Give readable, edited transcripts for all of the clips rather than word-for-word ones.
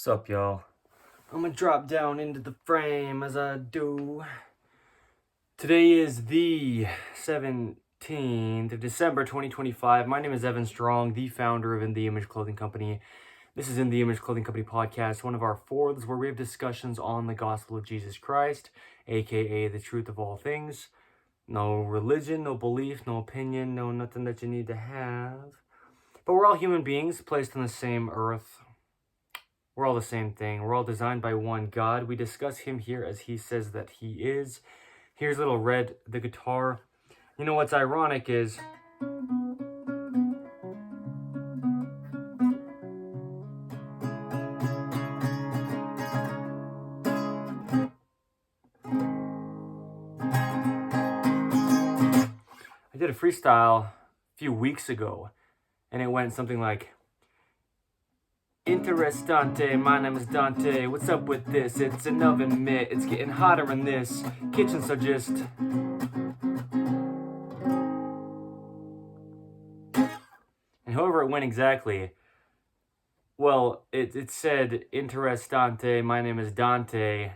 What's up, y'all? I'm gonna drop down into the frame as I do. Today is the 17th of December 2025. My name is Evan Strong, the founder of In the Image Clothing Company. This is In the Image Clothing Company Podcast, one of our fourths where we have discussions on the gospel of Jesus Christ, aka the truth of all things. No religion, no belief, no opinion, no nothing that you need to have. But we're all human beings placed on the same earth. We're all the same thing. We're all designed by one God. We discuss him here as he says that he is. Here's Little Red, the guitar. You know what's ironic is I did a freestyle a few weeks ago, and it went something like, Interessante, my name is Dante. What's up with this? It's an oven mitt. It's getting hotter in this kitchen, so just... And however it went exactly, well, it said, Interessante, my name is Dante.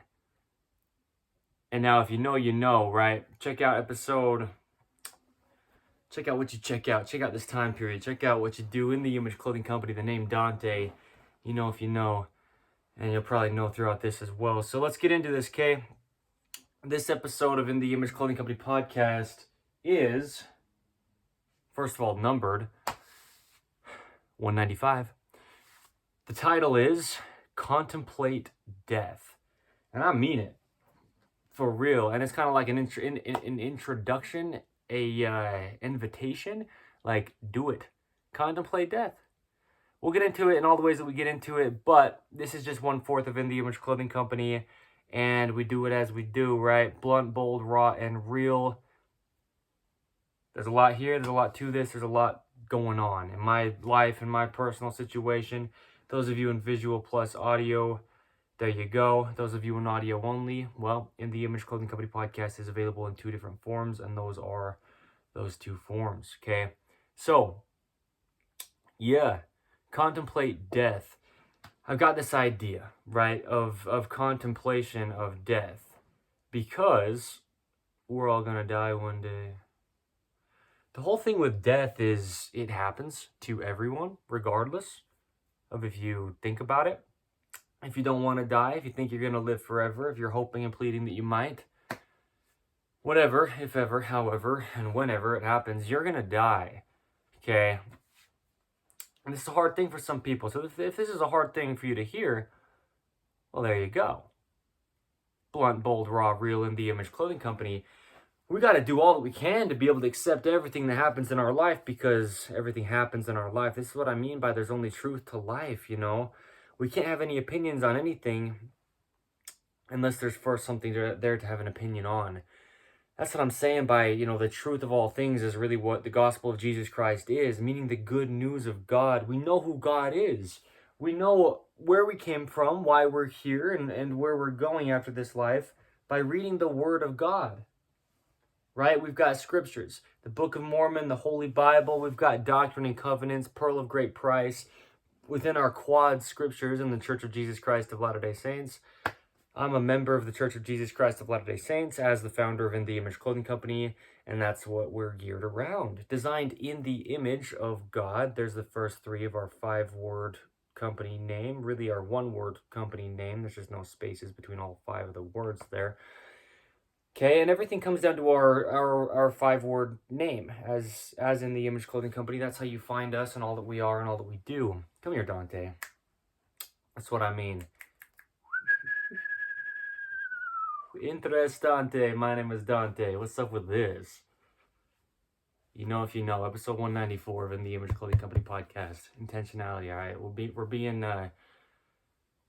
And now if you know, you know, right? Check out episode... Check out what you check out. Check out this time period. Check out what you do in the Image Clothing Company, the name Dante. You know if you know, and you'll probably know throughout this as well. So let's get into this, okay? This episode of In the Image Clothing Company Podcast is, first of all, numbered 195. The title is Contemplate Death. And I mean it. For real. And it's kind of like an introduction, invitation. Like, do it. Contemplate death. We'll get into it in all the ways that we get into it, but this is just 1/4 of In the Image Clothing Company, and we do it as we do, right? Blunt, bold, raw, and real. There's a lot here. There's a lot to this. There's a lot going on in my life, in my personal situation. Those of you in visual plus audio, there you go. Those of you in audio only, well, In the Image Clothing Company Podcast is available in 2 different forms, and those are those 2 forms, okay? So, yeah. Contemplate death. I've got this idea, right, of contemplation of death, because we're all gonna die one day. The whole thing with death is it happens to everyone, regardless of if you think about it. If you don't want to die, if you think you're gonna live forever, if you're hoping and pleading that you might, whatever, if ever, however, and whenever it happens, you're gonna die, okay? And this is a hard thing for some people. So if this is a hard thing for you to hear, well, there you go. Blunt, bold, raw, real, In the Image Clothing Company. We got to do all that we can to be able to accept everything that happens in our life, because everything happens in our life. This is what I mean by there's only truth to life, you know. We can't have any opinions on anything unless there's first something there to have an opinion on. That's what I'm saying by, the truth of all things is really what the gospel of Jesus Christ is, meaning the good news of God. We know who God is. We know where we came from, why we're here, and where we're going after this life by reading the Word of God, right? We've got scriptures, the Book of Mormon, the Holy Bible. We've got Doctrine and Covenants, Pearl of Great Price. Within our quad scriptures in the Church of Jesus Christ of Latter-day Saints, I'm a member of the Church of Jesus Christ of Latter-day Saints as the founder of In the Image Clothing Company, and that's what we're geared around. Designed in the image of God. There's the first 3 of our 5-word company name, really our 1-word company name. There's just no spaces between all 5 of the words there. Okay, and everything comes down to our 5-word name. As In the Image Clothing Company, that's how you find us and all that we are and all that we do. Come here, Dante. That's what I mean. Interessante, my name is Dante. What's up with this? You know if you know, episode 194 of In the Image Clothing Company Podcast. Intentionality, all right?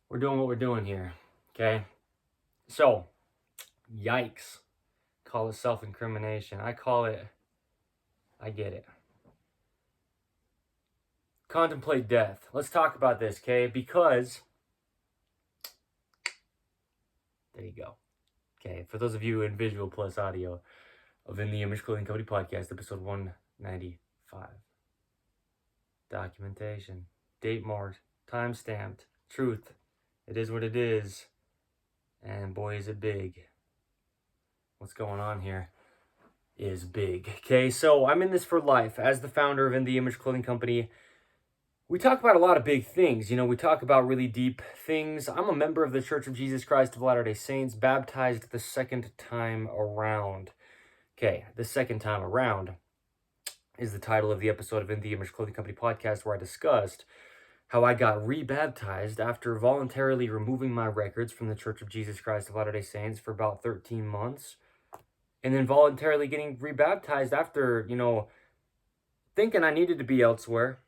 We're doing what we're doing here, okay? So, yikes. Call it self-incrimination. I get it. Contemplate death. Let's talk about this, okay? Because, there you go. Okay, for those of you in visual plus audio of In the Image Clothing Company Podcast, episode 195. Documentation. Date marked. Time stamped. Truth. It is what it is. And boy, is it big. What's going on here is big. Okay, so I'm in this for life. As the founder of In the Image Clothing Company, we talk about a lot of big things. We talk about really deep things. I'm a member of the Church of Jesus Christ of Latter-day Saints, baptized the second time around. Okay, the second time around is the title of the episode of In the Image Clothing Company podcast, where I discussed how I got rebaptized after voluntarily removing my records from the Church of Jesus Christ of Latter-day Saints for about 13 months. And then voluntarily getting rebaptized after, thinking I needed to be elsewhere.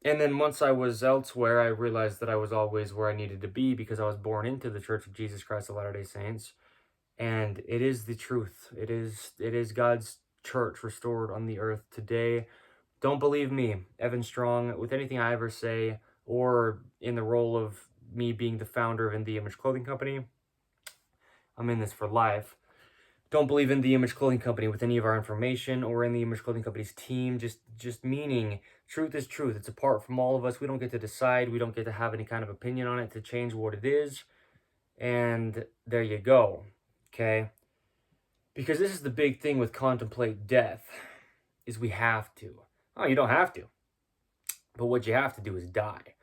And then once I was elsewhere, I realized that I was always where I needed to be because I was born into the Church of Jesus Christ of Latter-day Saints. And it is the truth. It is God's church restored on the earth today. Don't believe me, Evan Strong, with anything I ever say, or in the role of me being the founder of In the Image Clothing Company. I'm in this for life. Don't believe in the Image Clothing Company with any of our information or in the Image Clothing Company's team. Just meaning truth is truth. It's apart from all of us. We don't get to decide. We don't get to have any kind of opinion on it to change what it is. And there you go. Okay? Because this is the big thing with Contemplate death, is we have to. Oh, you don't have to. But what you have to do is die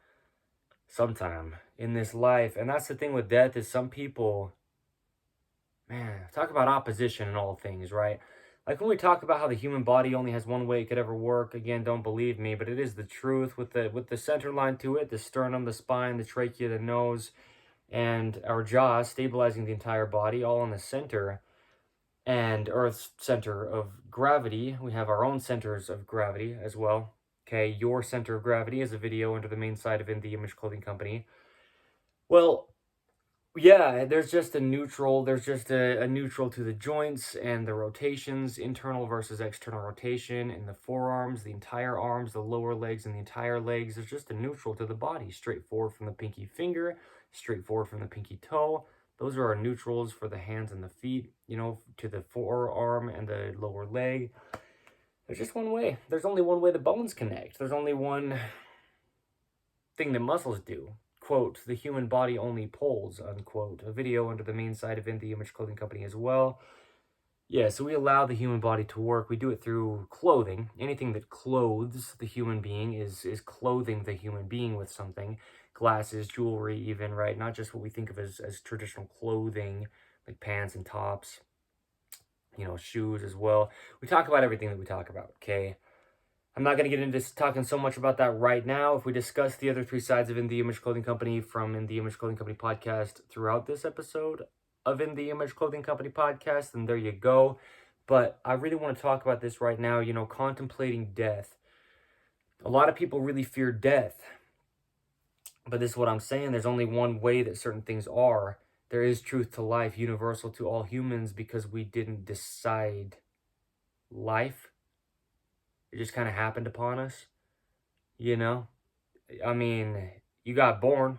sometime in this life. And that's the thing with death, is some people, man, talk about opposition in all things, right? Like when we talk about how the human body only has one way it could ever work, again, don't believe me, but it is the truth, with the center line to it, the sternum, the spine, the trachea, the nose, and our jaw, stabilizing the entire body, all in the center. And Earth's center of gravity. We have our own centers of gravity as well. Okay, your center of gravity is a video under the main site of In the Image Clothing Company. Well, yeah, there's just a neutral. There's just a neutral to the joints and the rotations, internal versus external rotation in the forearms, the entire arms, the lower legs, and the entire legs. There's just a neutral to the body, straightforward from the pinky finger, straightforward from the pinky toe. Those are our neutrals for the hands and the feet, to the forearm and the lower leg. There's just one way. There's only one way the bones connect. There's only one thing that muscles do. Quote, the human body only pulls, unquote. A video under the main site of In the Image Clothing Company as well. Yeah, so we allow the human body to work. We do it through clothing. Anything that clothes the human being is clothing the human being with something. Glasses, jewelry even, right? Not just what we think of as traditional clothing, like pants and tops, shoes as well. We talk about everything that we talk about, okay? I'm not going to get into talking so much about that right now. If we discuss the other three sides of In the Image Clothing Company from In the Image Clothing Company podcast throughout this episode of In the Image Clothing Company podcast, then there you go. But I really want to talk about this right now, contemplating death. A lot of people really fear death. But this is what I'm saying. There's only one way that certain things are. There is truth to life, universal to all humans, because we didn't decide life. It just kind of happened upon us, I mean, you got born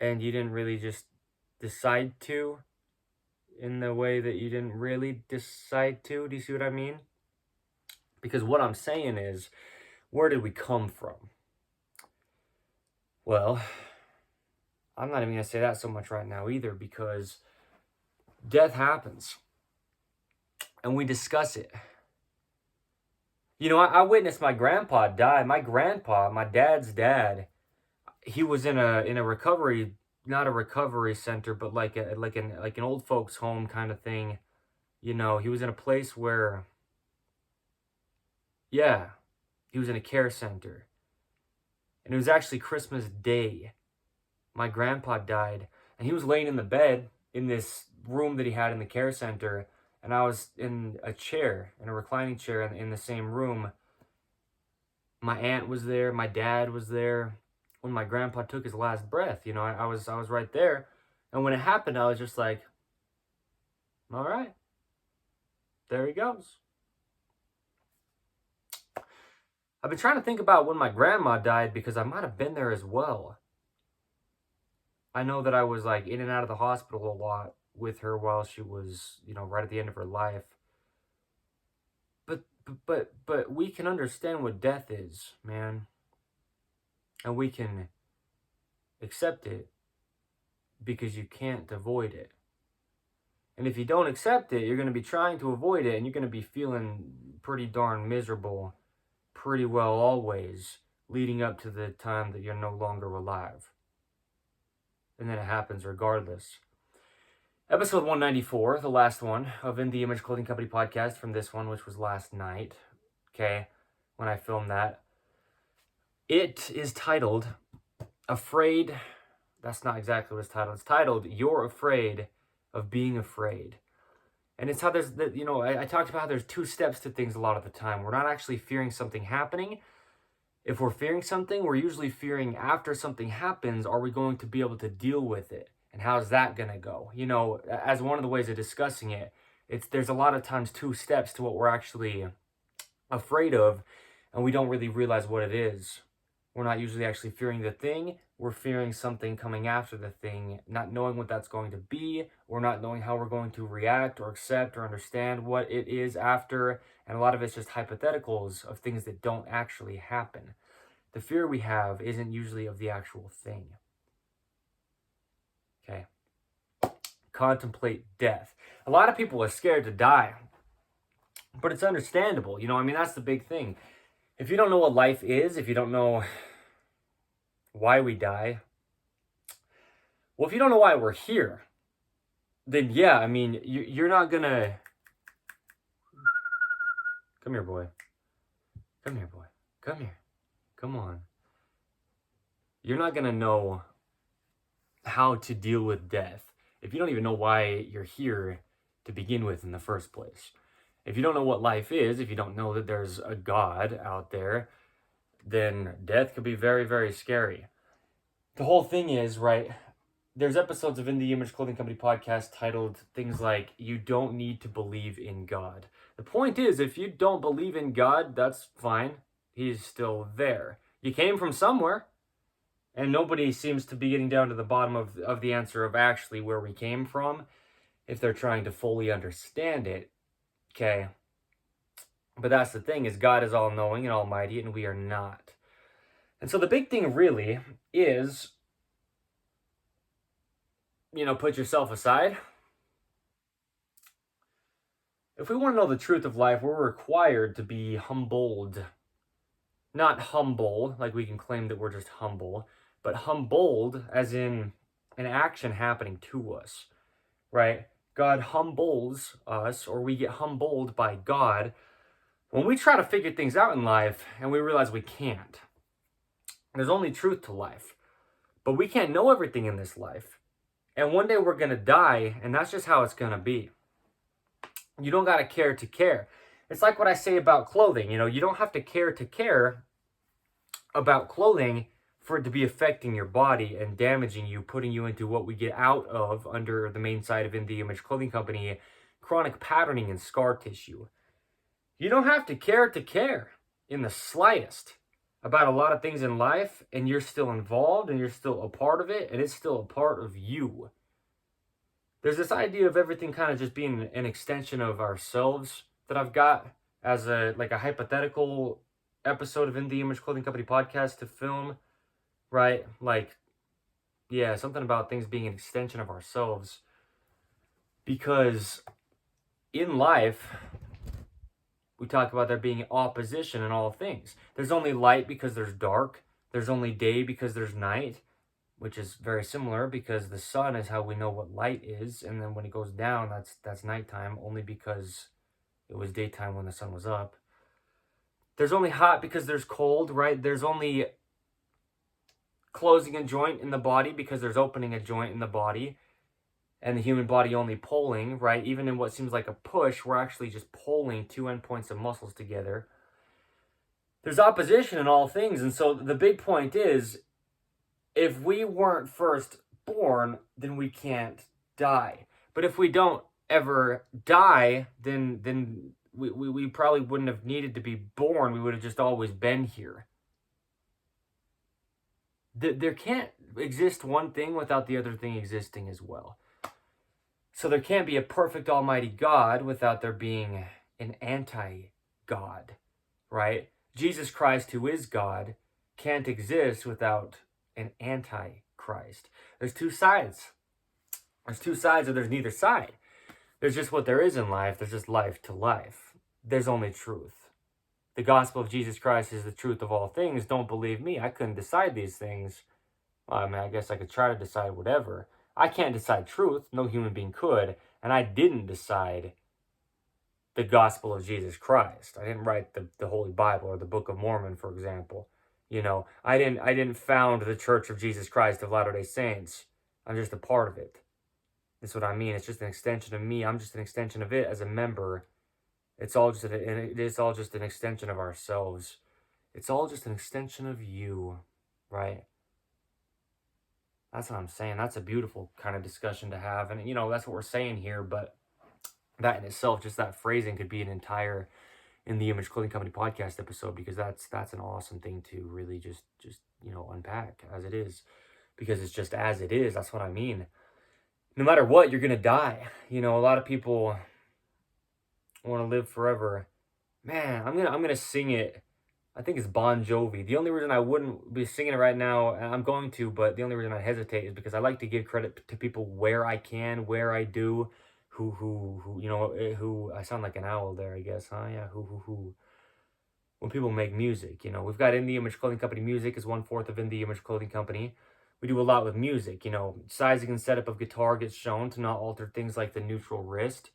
and you didn't really just decide to, in the way that you didn't really decide to. Do you see what I mean? Because what I'm saying is, where did we come from? Well, I'm not even going to say that so much right now either, because death happens and we discuss it. I witnessed my grandpa die. My grandpa, my dad's dad, he was in a recovery, not a recovery center, but like an old folks home kind of thing. He was in a place where, yeah, he was in a care center. And it was actually Christmas Day. My grandpa died, and he was laying in the bed in this room that he had in the care center. And I was in a chair, in a reclining chair in the same room. My aunt was there. My dad was there. When my grandpa took his last breath, I was right there. And when it happened, I was just like, all right, there he goes. I've been trying to think about when my grandma died, because I might have been there as well. I know that I was like in and out of the hospital a lot with her while she was, right at the end of her life. But we can understand what death is, man. And we can accept it because you can't avoid it. And if you don't accept it, you're going to be trying to avoid it, and you're going to be feeling pretty darn miserable pretty well always, leading up to the time that you're no longer alive. And then it happens regardless. Episode 194, the last one of In the Image Clothing Company podcast from this one, which was last night, okay, when I filmed that. It is titled, Afraid. That's not exactly what it's titled. It's titled, You're Afraid of Being Afraid. And it's how there's, I talked about how there's two steps to things a lot of the time. We're not actually fearing something happening. If we're fearing something, we're usually fearing after something happens, are we going to be able to deal with it? And how's that going to go? As one of the ways of discussing it, there's a lot of times two steps to what we're actually afraid of, and we don't really realize what it is. We're not usually actually fearing the thing. We're fearing something coming after the thing, not knowing what that's going to be, or not knowing how we're going to react or accept or understand what it is after. And a lot of it's just hypotheticals of things that don't actually happen. The fear we have isn't usually of the actual thing. Okay. Contemplate death. A lot of people are scared to die, but it's understandable. That's the big thing. If you don't know what life is, if you don't know why we die, well, if you don't know why we're here, then yeah, you're not gonna... Come here, boy. Come here, boy. Come here. Come on. You're not gonna know how to deal with death if you don't even know why you're here to begin with in the first place. If you don't know what life is, if you don't know that there's a God out there, then death could be very, very scary. The whole thing is, right, there's episodes of In the Image Clothing Company podcast titled things like, you don't need to believe in God. The point is, if you don't believe in God, that's fine. He's still there. You came from somewhere, and nobody seems to be getting down to the bottom of the answer of actually where we came from, if they're trying to fully understand it. Okay. But that's the thing, is God is all-knowing and almighty, and we are not. And so the big thing really is, put yourself aside. If we want to know the truth of life, we're required to be humbled. Not humble, like we can claim that we're just humble, but humbled as in an action happening to us, right? God humbles us, or we get humbled by God when we try to figure things out in life and we realize we can't. There's only truth to life, but we can't know everything in this life. And one day we're going to die, and that's just how it's going to be. You don't got to care. It's like what I say about clothing. You don't have to care about clothing for it to be affecting your body and damaging you, putting you into what we get out of under the main side of In the Image Clothing Company, chronic patterning and scar tissue. You don't have to care in the slightest about a lot of things in life, and you're still involved and you're still a part of it, and it's still a part of you. There's this idea of everything kind of just being an extension of ourselves that I've got as a hypothetical episode of In the Image Clothing Company podcast to film, right? Something about things being an extension of ourselves. Because in life, we talk about there being opposition in all things. There's only light because there's dark. There's only day because there's night, which is very similar because the sun is how we know what light is. And then when it goes down, that's nighttime, only because it was daytime when the sun was up. There's only hot because there's cold, right? There's only closing a joint in the body because there's opening a joint in the body. And the human body only pulling, right? Even in what seems like a push, we're actually just pulling two endpoints of muscles together. There's opposition in all things. And so the big point is, if we weren't first born, then we can't die. But if we don't ever die, then we probably wouldn't have needed to be born. We would have just always been here. There can't exist one thing without the other thing existing as well. So there can't be a perfect almighty God without there being an anti-God, right? Jesus Christ, who is God, can't exist without an anti-Christ. Christ. There's two sides. There's two sides, or there's neither side. There's just what there is in life. There's just life to life. There's only truth. The gospel of Jesus Christ is the truth of all things. Don't believe me. I couldn't decide these things. Well, I mean, I guess I could try to decide whatever. I can't decide truth. No human being could. And I didn't decide the gospel of Jesus Christ. I didn't write the Holy Bible or the Book of Mormon, for example. You know, I didn't found the Church of Jesus Christ of Latter-day Saints. I'm just a part of it. That's what I mean. It's just an extension of me. I'm just an extension of it as a member. It's all just an extension of ourselves. It's all just an extension of you, right? That's what I'm saying. That's a beautiful kind of discussion to have. And, you know, that's what we're saying here. But that in itself, just that phrasing could be an entire In the Image Clothing Company podcast episode, because that's an awesome thing to really just you know, unpack as it is, because it's just as it is. That's what I mean. No matter what, you're gonna die. You know, a lot of people want to live forever. Man, I'm gonna sing it. I think it's Bon Jovi. The only reason I wouldn't be singing it right now, and I'm going to, but the only reason I hesitate is because I like to give credit to people where I can, where I do, who, you know, who, I sound like an owl there, I guess, huh? Yeah, who. When people make music, you know, we've got In the Image Clothing Company music is 1/4 of In the Image Clothing Company. We do a lot with music, you know, sizing and setup of guitar gets shown to not alter things like the neutral wrist.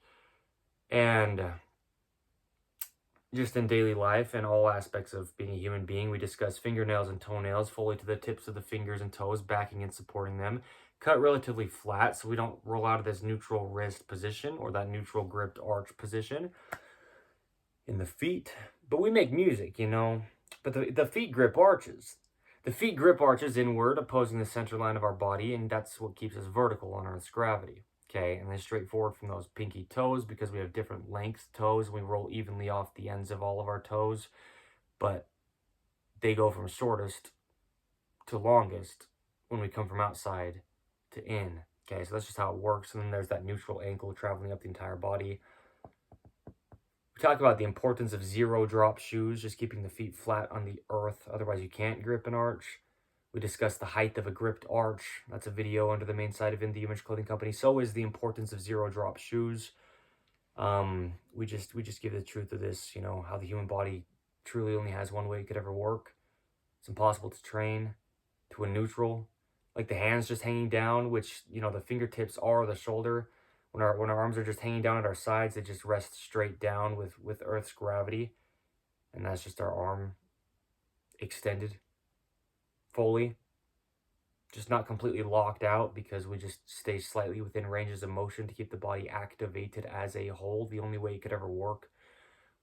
And just in daily life and all aspects of being a human being, we discuss fingernails and toenails fully to the tips of the fingers and toes, backing and supporting them. Cut relatively flat so we don't roll out of this neutral wrist position or that neutral gripped arch position in the feet. But we make music, you know. But the feet grip arches. The feet grip arches inward, opposing the center line of our body, and that's what keeps us vertical on Earth's gravity. Okay, and then straight forward from those pinky toes, because we have different length toes. We roll evenly off the ends of all of our toes, but they go from shortest to longest when we come from outside to in. Okay, so that's just how it works. And then there's that neutral ankle traveling up the entire body. We talk about the importance of zero drop shoes, just keeping the feet flat on the earth. Otherwise, you can't grip an arch. We discussed the height of a gripped arch. That's a video under the main site of In the Image Clothing Company. So is the importance of zero drop shoes. We just give the truth of this, you know, how the human body truly only has one way it could ever work. It's impossible to train to a neutral. Like the hands just hanging down, which, you know, the fingertips are the shoulder. When our arms are just hanging down at our sides, they just rest straight down with Earth's gravity. And that's just our arm extended fully, just not completely locked out, because we just stay slightly within ranges of motion to keep the body activated as a whole. The only way it could ever work,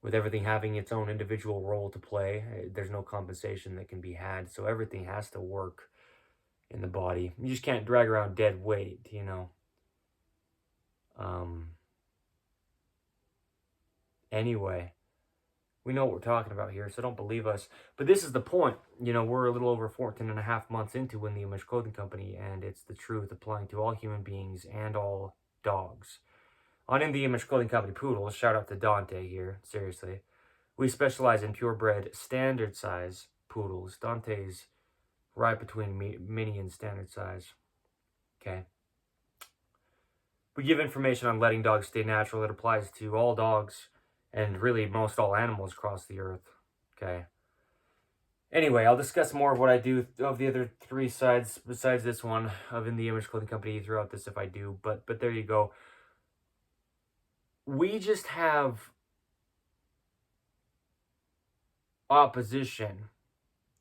with everything having its own individual role to play. There's no compensation that can be had, so everything has to work in the body. You just can't drag around dead weight, you know. Anyway, we know what we're talking about here, so don't believe us. But this is the point. You know, we're a little over 14 and a half months into In the Image Clothing Company, and it's the truth applying to all human beings and all dogs. On In the Image Clothing Company Poodles, shout out to Dante here, seriously. We specialize in purebred standard size poodles. Dante's right between mini and standard size. Okay. We give information on letting dogs stay natural that applies to all dogs and really most all animals across the earth. Okay. Anyway, I'll discuss more of what I do of the other three sides besides this one of In the Image Clothing Company throughout this if I do. But there you go. We just have opposition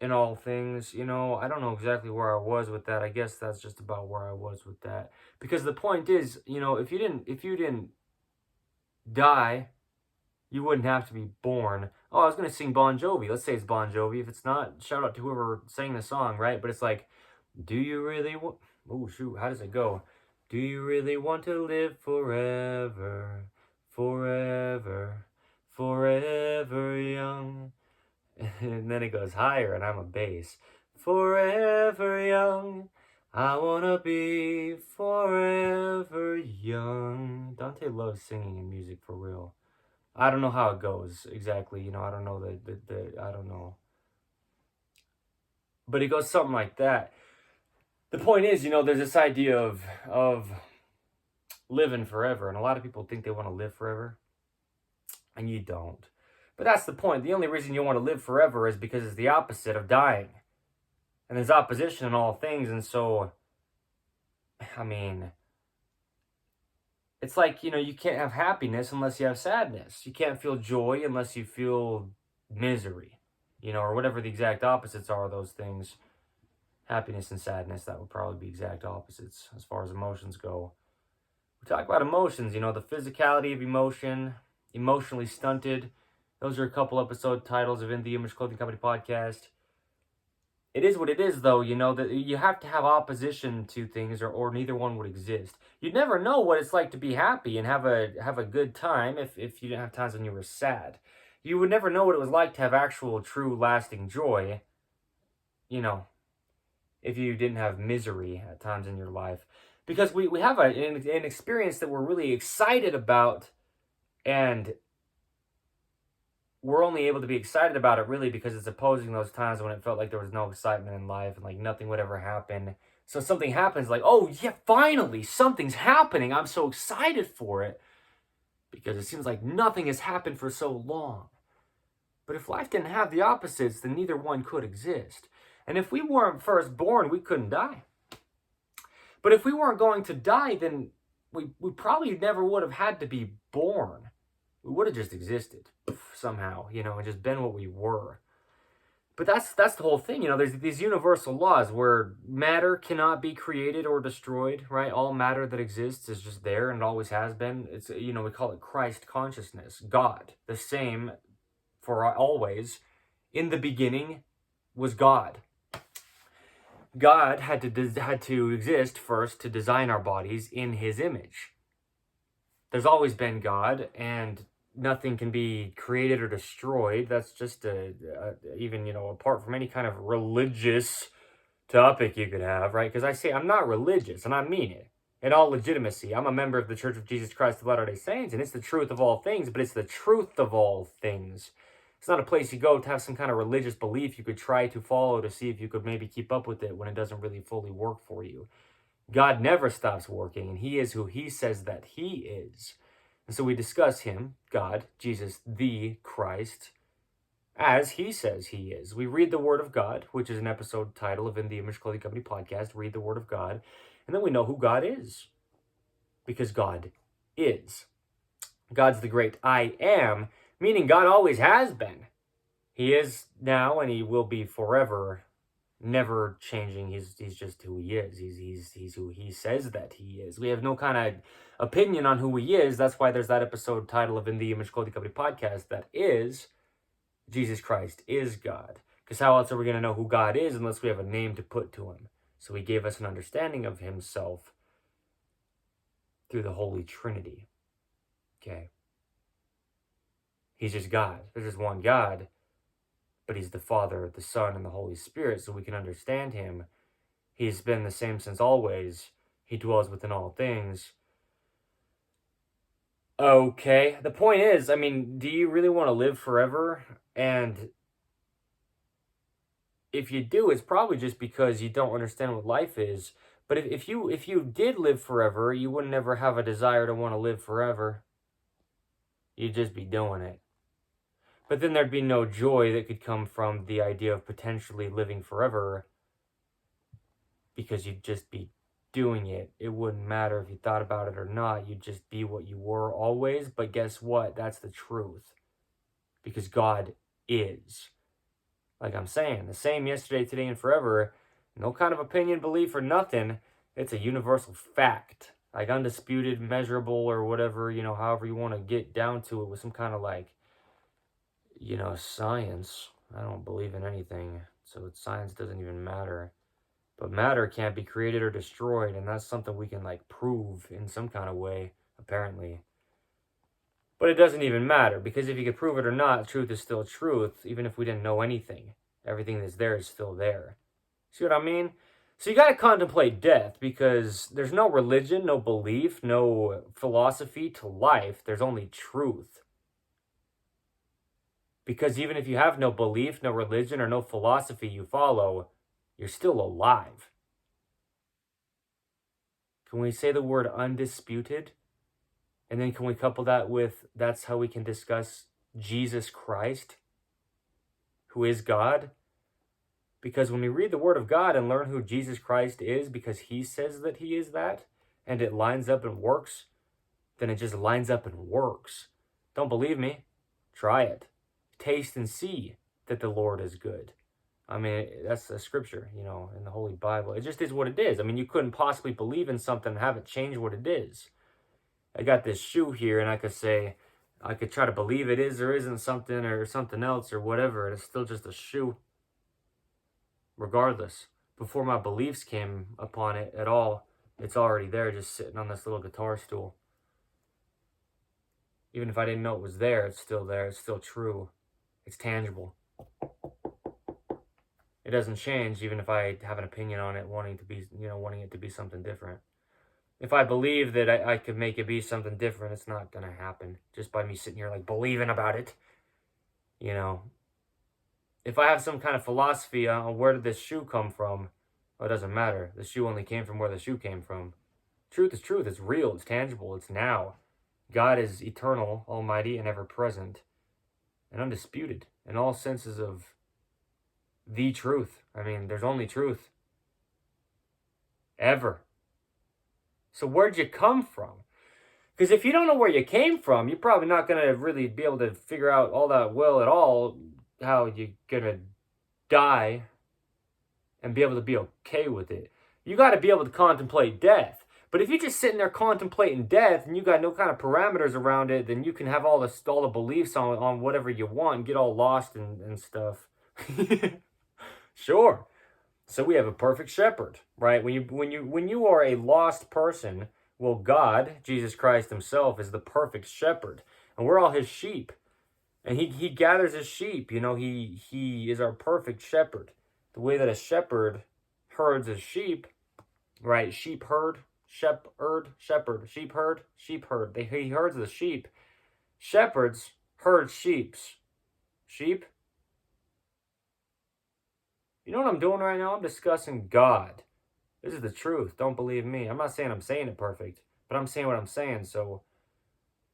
in all things. You know, I don't know exactly where I was with that. I guess that's just about where I was with that. Because the point is, you know, if you didn't die, you wouldn't have to be born. Oh, I was going to sing Bon Jovi. Let's say it's Bon Jovi. If it's not, shout out to whoever sang the song, right? But it's like, do you really want... Oh, shoot. How does it go? Do you really want to live forever, forever, forever young? And then it goes higher, and I'm a bass. Forever young. I want to be forever young. Dante loves singing and music for real. I don't know how it goes exactly, you know, I don't know I don't know. But it goes something like that. The point is, there's this idea of living forever, and a lot of people think they want to live forever, and you don't. But that's the point. The only reason you want to live forever is because it's the opposite of dying. And there's opposition in all things, and so, I mean, it's like, you can't have happiness unless you have sadness. You can't feel joy unless you feel misery, or whatever the exact opposites are of those things. Happiness and sadness, that would probably be exact opposites as far as emotions go. We talk about emotions, the physicality of emotion, emotionally stunted. Those are a couple episode titles of In the Image Clothing Company podcast. It is what it is, though, that you have to have opposition to things or neither one would exist. You'd never know what it's like to be happy and have a good time if you didn't have times when you were sad. You would never know what it was like to have actual, true, lasting joy, if you didn't have misery at times in your life. Because we have an experience that we're really excited about, and we're only able to be excited about it really because it's opposing those times when it felt like there was no excitement in life and like nothing would ever happen. So something happens like, oh yeah, finally something's happening. I'm so excited for it because it seems like nothing has happened for so long. But if life didn't have the opposites, then neither one could exist. And if we weren't first born, we couldn't die. But if we weren't going to die, then we probably never would have had to be born. We would have just existed somehow, and just been what we were. But that's the whole thing, there's these universal laws where matter cannot be created or destroyed, right? All matter that exists is just there and always has been. It's, we call it Christ consciousness, God, the same for always. In the beginning was God. God had to exist first to design our bodies in his image. There's always been God, and nothing can be created or destroyed. That's just even, apart from any kind of religious topic you could have, right? Because I say I'm not religious, and I mean it. In all legitimacy, I'm a member of the Church of Jesus Christ of Latter-day Saints, and it's the truth of all things, but it's the truth of all things. It's not a place you go to have some kind of religious belief you could try to follow to see if you could maybe keep up with it when it doesn't really fully work for you. God never stops working, and he is who he says that he is. And so we discuss him, God, Jesus, the Christ, as he says he is. We read the Word of God, which is an episode title of In the Image Clothing Company podcast, read the Word of God, and then we know who God is. Because God is. God's the great I am, meaning God always has been. He is now and he will be forever, never changing. He's just who he is. He's who he says that he is. We have no kind of opinion on who he is. That's why there's that episode title of In the Image Clothing Company podcast that is Jesus Christ is God. Because how else are we going to know who God is unless we have a name to put to him? So he gave us an understanding of himself through the Holy Trinity. Okay. He's just God. There's just one God, but he's the Father, the Son, and the Holy Spirit, so we can understand him. He's been the same since always. He dwells within all things. Okay, the point is, do you really want to live forever? And if you do, it's probably just because you don't understand what life is. But if you did live forever, you would never have a desire to want to live forever. You'd just be doing it. But then there'd be no joy that could come from the idea of potentially living forever because you'd just be doing it. It wouldn't matter if you thought about it or not. You'd just be what you were always. But guess what? That's the truth. Because God is. Like I'm saying, the same yesterday, today, and forever. No kind of opinion, belief, or nothing. It's a universal fact. Like undisputed, measurable, or whatever, however you want to get down to it with some kind of science. I don't believe in anything, so science doesn't even matter. But matter can't be created or destroyed, and that's something we can prove in some kind of way, apparently. But it doesn't even matter, because if you could prove it or not, truth is still truth, even if we didn't know anything. Everything that's there is still there. See what I mean? So you got to contemplate death, because there's no religion, no belief, no philosophy to life. There's only truth. Because even if you have no belief, no religion, or no philosophy you follow, you're still alive. Can we say the word undisputed? And then can we couple that with, that's how we can discuss Jesus Christ, who is God? Because when we read the Word of God and learn who Jesus Christ is, because he says that he is that, and it lines up and works, then it just lines up and works. Don't believe me? Try it. Taste and see that the Lord is good. I mean, that's a scripture, you know, in the Holy Bible. It just is what it is. I mean, you couldn't possibly believe in something and have it change what it is. I got this shoe here, and I could say, I could try to believe it is or isn't something or something else or whatever, and it's still just a shoe. Regardless, before my beliefs came upon it at all, it's already there, just sitting on this little guitar stool. Even if I didn't know it was there, it's still there. It's still true. It's tangible. It doesn't change, even if I have an opinion on it, wanting it to be something different. If I believe that I could make it be something different, it's not going to happen just by me sitting here like believing about it. You know, if I have some kind of philosophy on where did this shoe come from, well, it doesn't matter. The shoe only came from where the shoe came from. Truth is truth. It's real. It's tangible. It's now. God is eternal, almighty, and ever-present, and undisputed in all senses of the truth. I mean, there's only truth. Ever. So where'd you come from? Because if you don't know where you came from, you're probably not going to really be able to figure out all that well at all how you're going to die and be able to be okay with it. You got to be able to contemplate death. But if you're just sitting there contemplating death and you got no kind of parameters around it, then you can have all the beliefs on whatever you want and get all lost and stuff. Sure. So we have a perfect shepherd, right? When you are a lost person, well, God, Jesus Christ himself, is the perfect shepherd. And we're all his sheep. And he gathers his sheep. You know, he is our perfect shepherd. The way that a shepherd herds his sheep, right? Sheep herd, shepherd. He herds the sheep. Shepherds herd sheeps. Sheep? You know what I'm doing right now? I'm discussing God. This is the truth. Don't believe me. I'm not saying I'm saying it perfect, but I'm saying what I'm saying, so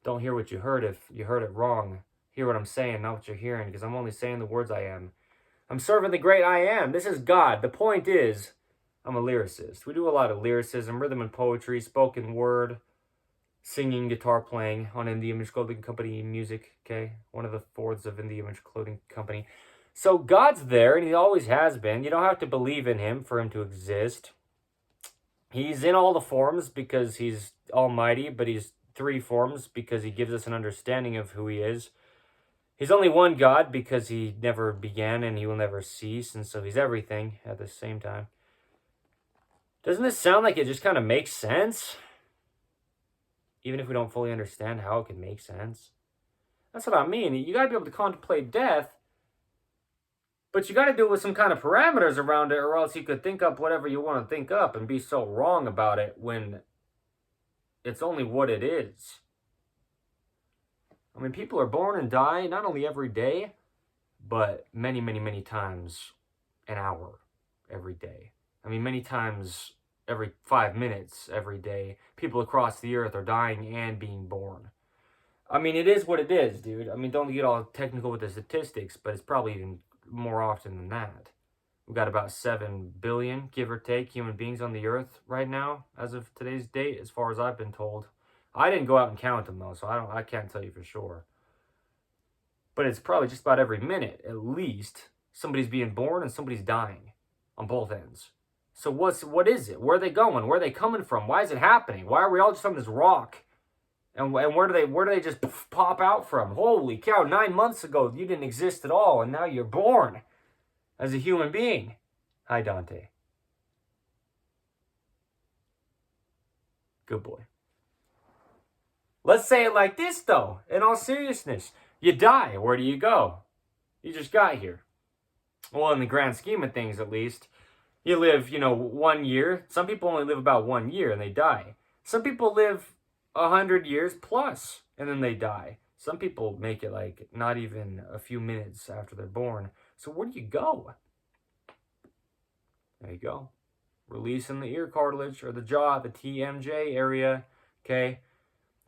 don't hear what you heard if you heard it wrong. Hear what I'm saying, not what you're hearing, because I'm only saying the words I am. I'm serving the great I am. This is God. The point is, I'm a lyricist. We do a lot of lyricism, rhythm and poetry, spoken word, singing, guitar playing on In The Image Clothing Company music, okay? One of the fourths of In The Image Clothing Company. So God's there, and he always has been. You don't have to believe in him for him to exist. He's in all the forms because he's almighty, but he's three forms because he gives us an understanding of who he is. He's only one God because he never began and he will never cease, and so he's everything at the same time. Doesn't this sound like it just kind of makes sense? Even if we don't fully understand how it can make sense. That's what I mean. You got to be able to contemplate death, but you got to do it with some kind of parameters around it, or else you could think up whatever you want to think up and be so wrong about it when it's only what it is. I mean, people are born and die not only every day, but many, many, many times an hour every day. I mean, many times every 5 minutes every day, people across the earth are dying and being born. I mean, it is what it is, dude. I mean, don't get all technical with the statistics, but it's probably even more often than that. We've got about 7 billion, give or take, human beings on the earth right now, as of today's date, as far as I've been told. I didn't go out and count them, though, so I can't tell you for sure. But it's probably just about every minute, at least, somebody's being born and somebody's dying on both ends. So what is it? Where are they going? Where are they coming from? Why is it happening? Why are we all just on this rock? And where do they just pop out from? Holy cow, 9 months ago, you didn't exist at all, and now you're born as a human being. Hi, Dante. Good boy. Let's say it like this, though, in all seriousness. You die. Where do you go? You just got here. Well, in the grand scheme of things, at least, you live, 1 year. Some people only live about 1 year and they die. Some people live 100 years plus and then they die. Some people make it like not even a few minutes after they're born. So where do you go? There you go. releasing the ear cartilage or the jaw, the TMJ area, okay?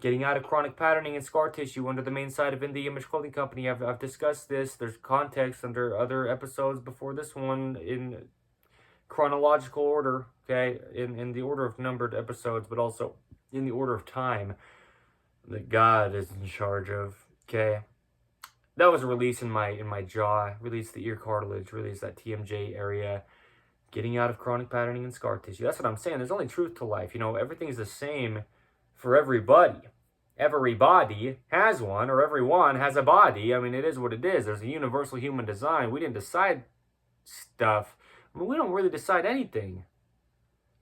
Getting out of chronic patterning and scar tissue under the main site of In The Image Clothing Company. I've discussed this. There's context under other episodes before this one in chronological order, okay? In the order of numbered episodes, but also in the order of time that God is in charge of, okay? That was a release in my jaw, release the ear cartilage, release that TMJ area, getting out of chronic patterning and scar tissue. That's what I'm saying. There's only truth to life. You know, everything's the same for everybody. Everybody has one, or everyone has a body. I mean, it is what it is. There's a universal human design. We didn't decide stuff. I mean, we don't really decide anything.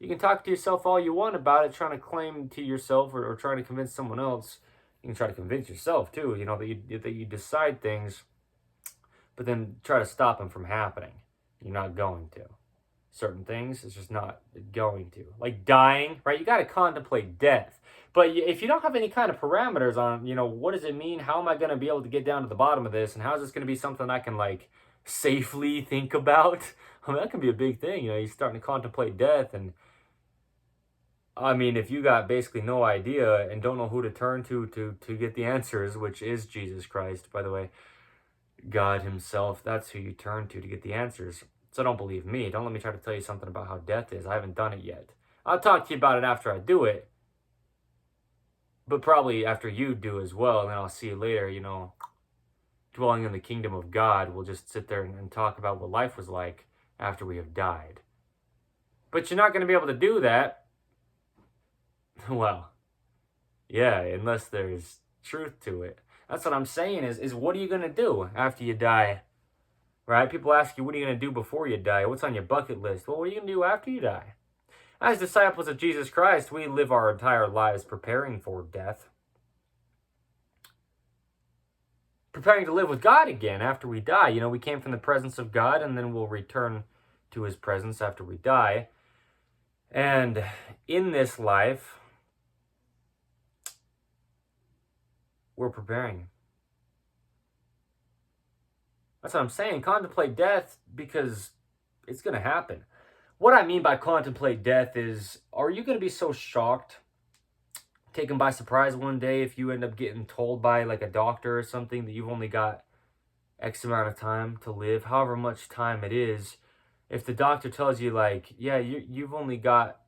You can talk to yourself all you want about it, trying to claim to yourself or trying to convince someone else. You can try to convince yourself too, you know, that you decide things, but then try to stop them from happening. You're not going to. Certain things, it's just not going to. Like dying, right? You got to contemplate death. But if you don't have any kind of parameters on, you know, what does it mean? How am I going to be able to get down to the bottom of this? And how is this going to be something I can, like, safely think about? I mean, that can be a big thing. You know, you're starting to contemplate death. And, I mean, if you got basically no idea and don't know who to turn to get the answers, which is Jesus Christ, by the way, God himself, that's who you turn to get the answers. So don't believe me. Don't let me try to tell you something about how death is. I haven't done it yet. I'll talk to you about it after I do it. But probably after you do as well. And then I'll see you later, you know, dwelling in the kingdom of God. We'll just sit there and talk about what life was like after we have died. But you're not going to be able to do that. Well, yeah, unless there's truth to it. That's what I'm saying is what are you going to do after you die? Right? People ask you, what are you going to do before you die? What's on your bucket list? Well, what are you going to do after you die? As disciples of Jesus Christ, we live our entire lives preparing for death. Preparing to live with God again after we die. You know, we came from the presence of God, and then we'll return to his presence after we die. And in this life, we're preparing. That's what I'm saying. Contemplate death because it's going to happen. What I mean by contemplate death is, are you going to be so shocked, taken by surprise one day if you end up getting told by like a doctor or something that you've only got X amount of time to live, however much time it is. If the doctor tells you like, yeah, you've only got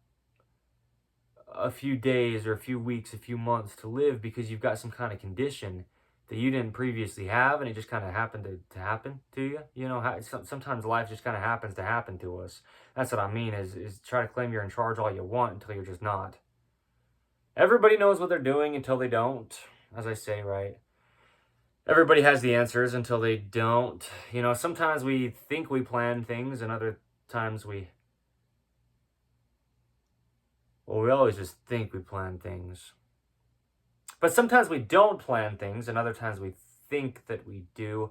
a few days or a few weeks, a few months to live because you've got some kind of condition that you didn't previously have, and it just kind of happened to happen to you. You know, sometimes life just kind of happens to happen to us. That's what I mean, is try to claim you're in charge all you want until you're just not. Everybody knows what they're doing until they don't, as I say, right? Everybody has the answers until they don't. You know, sometimes we think we plan things, and other times we always just think we plan things. But sometimes we don't plan things, and other times we think that we do.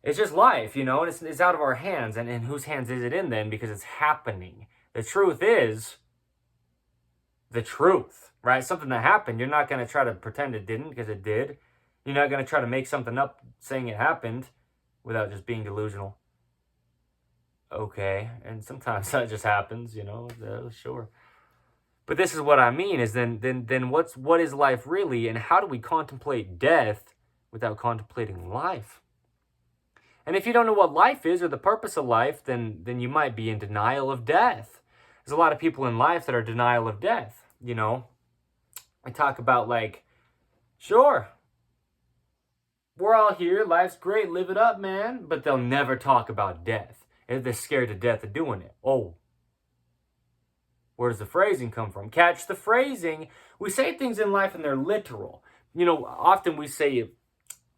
It's just life, you know, and it's out of our hands. And in whose hands is it in then? Because it's happening. The truth is the truth, right? Something that happened. You're not going to try to pretend it didn't, because it did. You're not going to try to make something up saying it happened without just being delusional. Okay, and sometimes that just happens, you know, sure. But this is what I mean, is then what is life really, and how do we contemplate death without contemplating life? And if you don't know what life is or the purpose of life, then you might be in denial of death. There's a lot of people in life that are denial of death, you know. I talk about like, sure, we're all here, life's great, live it up, man. But they'll never talk about death. They're scared to death of doing it. Oh. Where does the phrasing come from? Catch the phrasing. We say things in life and they're literal. You know, often we say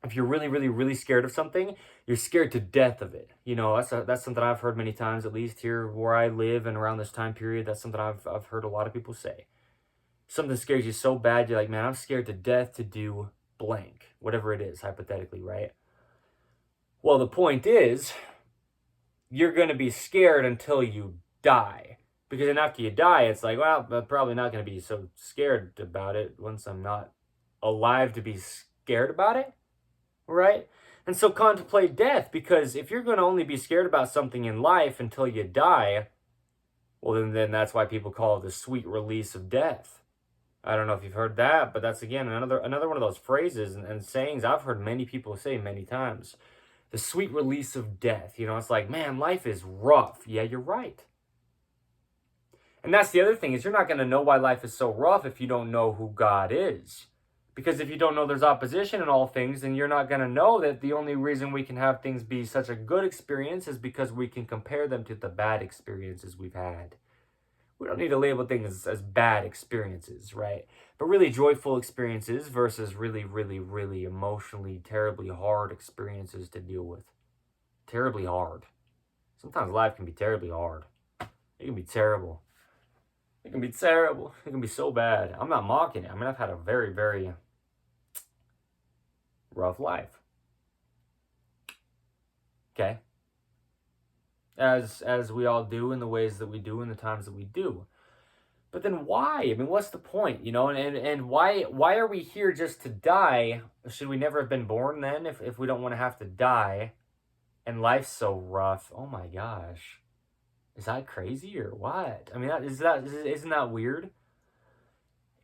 if you're really, really, really scared of something, you're scared to death of it. You know, that's something I've heard many times, at least here where I live and around this time period. That's something I've heard a lot of people say. Something scares you so bad, you're like, man, I'm scared to death to do blank. Whatever it is, hypothetically, right? Well, the point is, you're going to be scared until you die. Because then after you die, it's like, well, I'm probably not going to be so scared about it once I'm not alive to be scared about it, right? And so contemplate death, because if you're going to only be scared about something in life until you die, Well, then that's why people call it the sweet release of death. I don't know if you've heard that, but that's again another one of those phrases and sayings I've heard many people say many times. The sweet release of death. It's like, man, life is rough. Yeah, you're right. And that's the other thing, is you're not going to know why life is so rough if you don't know who God is. Because if you don't know there's opposition in all things, then you're not going to know that the only reason we can have things be such a good experience is because we can compare them to the bad experiences we've had. We don't need to label things as bad experiences, right? But really joyful experiences versus really, really, really emotionally, terribly hard experiences to deal with. Terribly hard. Sometimes life can be terribly hard. It can be terrible. It can be terrible. It can be so bad. I'm not mocking it. I mean, I've had a very, very rough life. Okay? As we all do, in the ways that we do, in the times that we do. But then why? I mean, what's the point? And why are we here just to die? Should we never have been born then if we don't want to have to die? And life's so rough. Oh my gosh. Is that crazy or what? I mean, isn't that weird?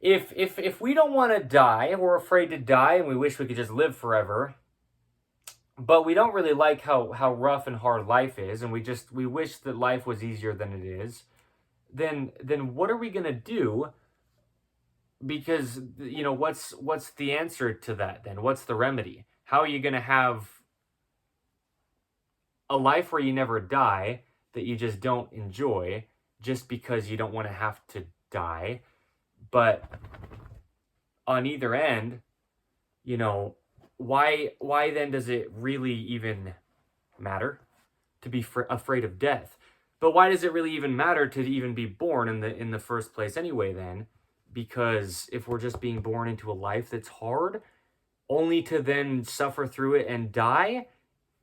If we don't want to die, we're afraid to die, and we wish we could just live forever, but we don't really like how rough and hard life is, and we wish that life was easier than it is, then what are we gonna do? Because what's the answer to that then? What's the remedy? How are you gonna have a life where you never die that you just don't enjoy just because you don't want to have to die? But on either end, why then does it really even matter to be afraid of death? But why does it really even matter to even be born in the first place anyway then? Because if we're just being born into a life that's hard, only to then suffer through it and die,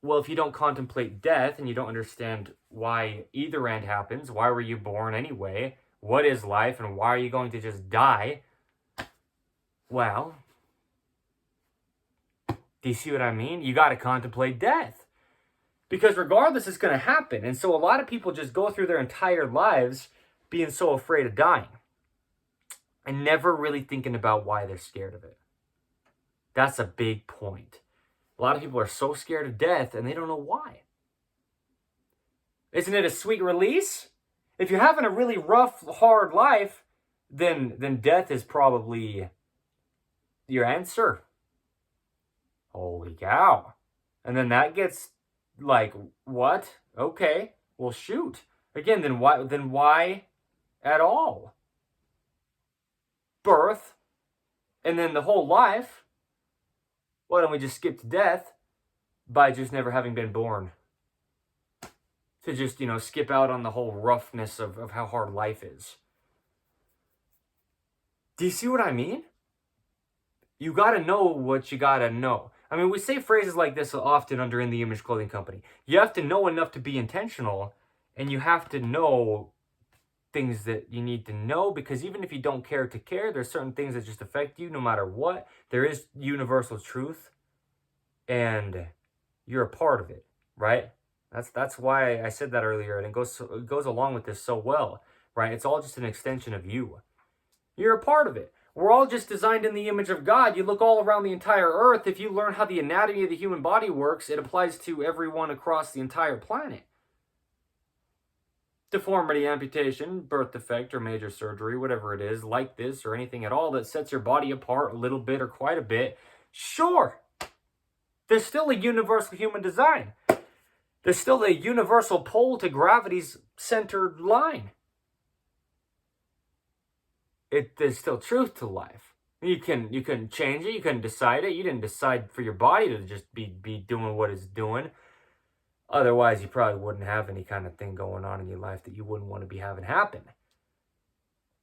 well, if you don't contemplate death and you don't understand why either end happens, why were you born anyway? What is life and why are you going to just die? Well, do you see what I mean? You got to contemplate death. Because regardless, it's going to happen. And so a lot of people just go through their entire lives being so afraid of dying and never really thinking about why they're scared of it. That's a big point. A lot of people are so scared of death and they don't know why. Isn't it a sweet release? If you're having a really rough, hard life, then death is probably your answer. Holy cow. And then that gets like, what? Okay, well shoot. Again, then why at all? Birth, and then the whole life. Why don't we just skip to death by just never having been born? To just, skip out on the whole roughness of how hard life is. Do you see what I mean? You got to know what you got to know. I mean, we say phrases like this often under In the Image Clothing Company. You have to know enough to be intentional, and you have to know things that you need to know, because even if you don't care to care, there's certain things that just affect you no matter what. There is universal truth, and you're a part of it, right? That's why I said that earlier, and it goes along with this so well, right? It's all just an extension of you. You're a part of it. We're all just designed in the image of God. You look all around the entire earth. If you learn how the anatomy of the human body works, it applies to everyone across the entire planet. Deformity, amputation, birth defect, or major surgery, whatever it is, like this or anything at all that sets your body apart a little bit or quite a bit, sure, there's still a universal human design. There's still a universal pull to gravity's centered line. There's still truth to life. You can change it. You can decide it. You didn't decide for your body to just be doing what it's doing. Otherwise, you probably wouldn't have any kind of thing going on in your life that you wouldn't want to be having happen.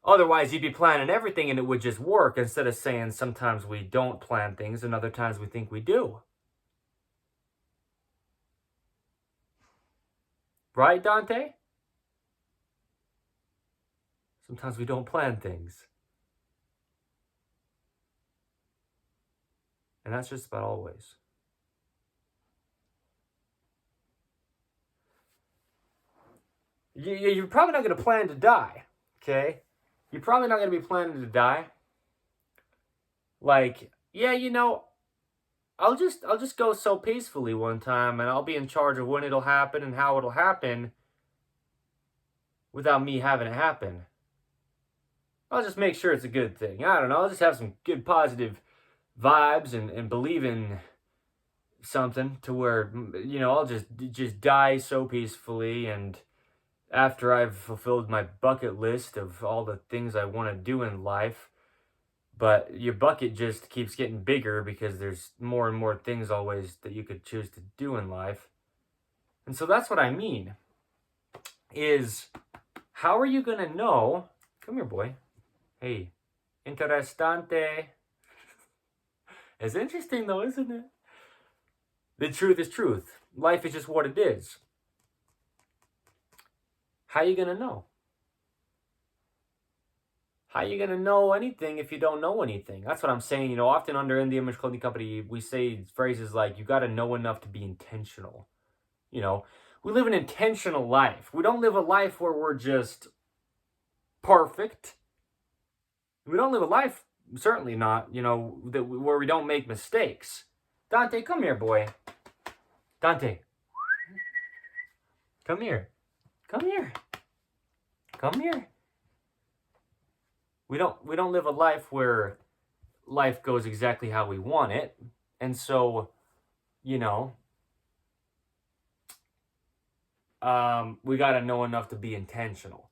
Otherwise, you'd be planning everything and it would just work, instead of saying sometimes we don't plan things and other times we think we do. Right, Dante? Sometimes we don't plan things. And that's just about always. You're probably not going to plan to die, okay? You're probably not going to be planning to die. Like, yeah, I'll just go so peacefully one time, and I'll be in charge of when it'll happen and how it'll happen without me having it happen. I'll just make sure it's a good thing. I don't know. I'll just have some good positive vibes and believe in something to where, I'll just die so peacefully, and after I've fulfilled my bucket list of all the things I want to do in life, but your bucket just keeps getting bigger because there's more and more things always that you could choose to do in life. And so that's what I mean, is how are you going to know? Come here, boy. Hey, interessante. It's interesting though, isn't it? The truth is truth. Life is just what it is. How are you going to know? How are you going to know anything if you don't know anything? That's what I'm saying. Often under In The Image Clothing Company, we say phrases like, you got to know enough to be intentional. We live an intentional life. We don't live a life where we're just perfect. We don't live a life, certainly not, where we don't make mistakes. Dante, come here, boy. Dante. Come here. Come here. Come here. We don't live a life where life goes exactly how we want it. And so, we got to know enough to be intentional.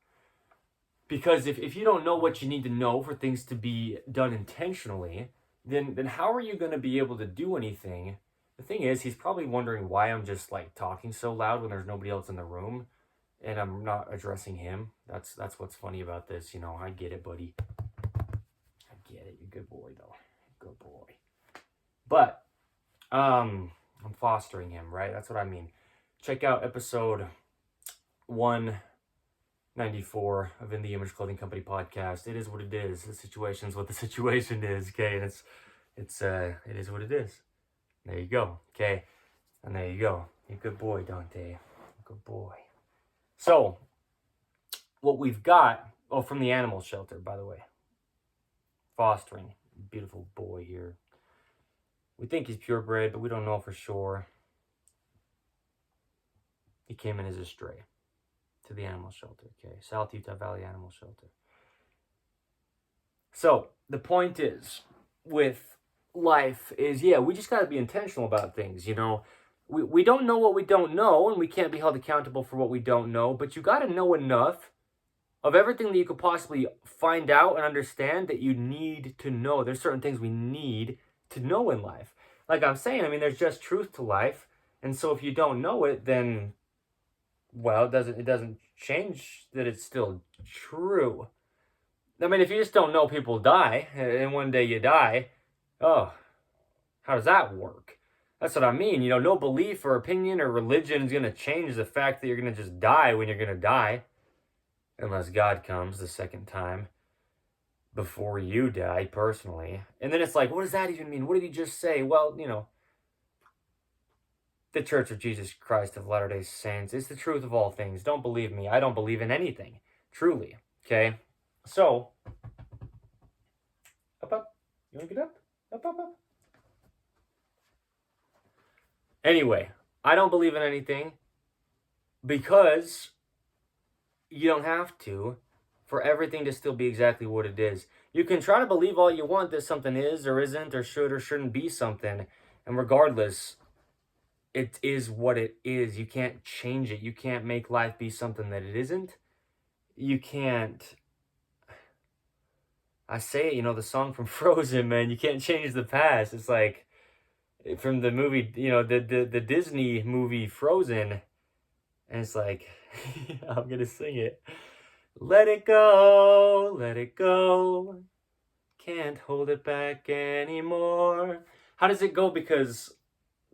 Because if you don't know what you need to know for things to be done intentionally, then how are you going to be able to do anything? The thing is, he's probably wondering why I'm just like talking so loud when there's nobody else in the room and I'm not addressing him. That's what's funny about this. I get it, buddy. I get it. You're a good boy, though. Good boy. But I'm fostering him, right? That's what I mean. Check out episode 194 of In the Image Clothing Company podcast. It is what it is. The situation's what the situation is, okay? And it is what it is. There you go, okay? And there you go. You're a good boy, Dante. Good boy. So, what we've got, from the animal shelter, by the way. Fostering, beautiful boy here. We think he's purebred, but we don't know for sure. He came in as a stray to the animal shelter, okay? South Utah Valley Animal Shelter. So, the point is, with life is, we just got to be intentional about things, We don't know what we don't know, and we can't be held accountable for what we don't know, but you got to know enough of everything that you could possibly find out and understand that you need to know. There's certain things we need to know in life. Like I'm saying, there's just truth to life, and so if you don't know it, then, well, it doesn't change that it's still true. If you just don't know people die, and one day you die, how does that work? That's what I mean. No belief or opinion or religion is going to change the fact that you're going to just die when you're going to die. Unless God comes the second time before you die, personally. And then it's like, what does that even mean? What did he just say? Well, the Church of Jesus Christ of Latter-day Saints is the truth of all things. Don't believe me. I don't believe in anything. Truly. Okay? So, up. You want to get up? Up. Anyway, I don't believe in anything because you don't have to for everything to still be exactly what it is. You can try to believe all you want that something is or isn't or should or shouldn't be something, and regardless, it is what it is. You can't change it. You can't make life be something that it isn't. You can't... I say it, the song from Frozen, man, you can't change the past. It's like, from the movie, the Disney movie Frozen, and it's like, I'm gonna sing it. Let it go, can't hold it back anymore. How does it go? Because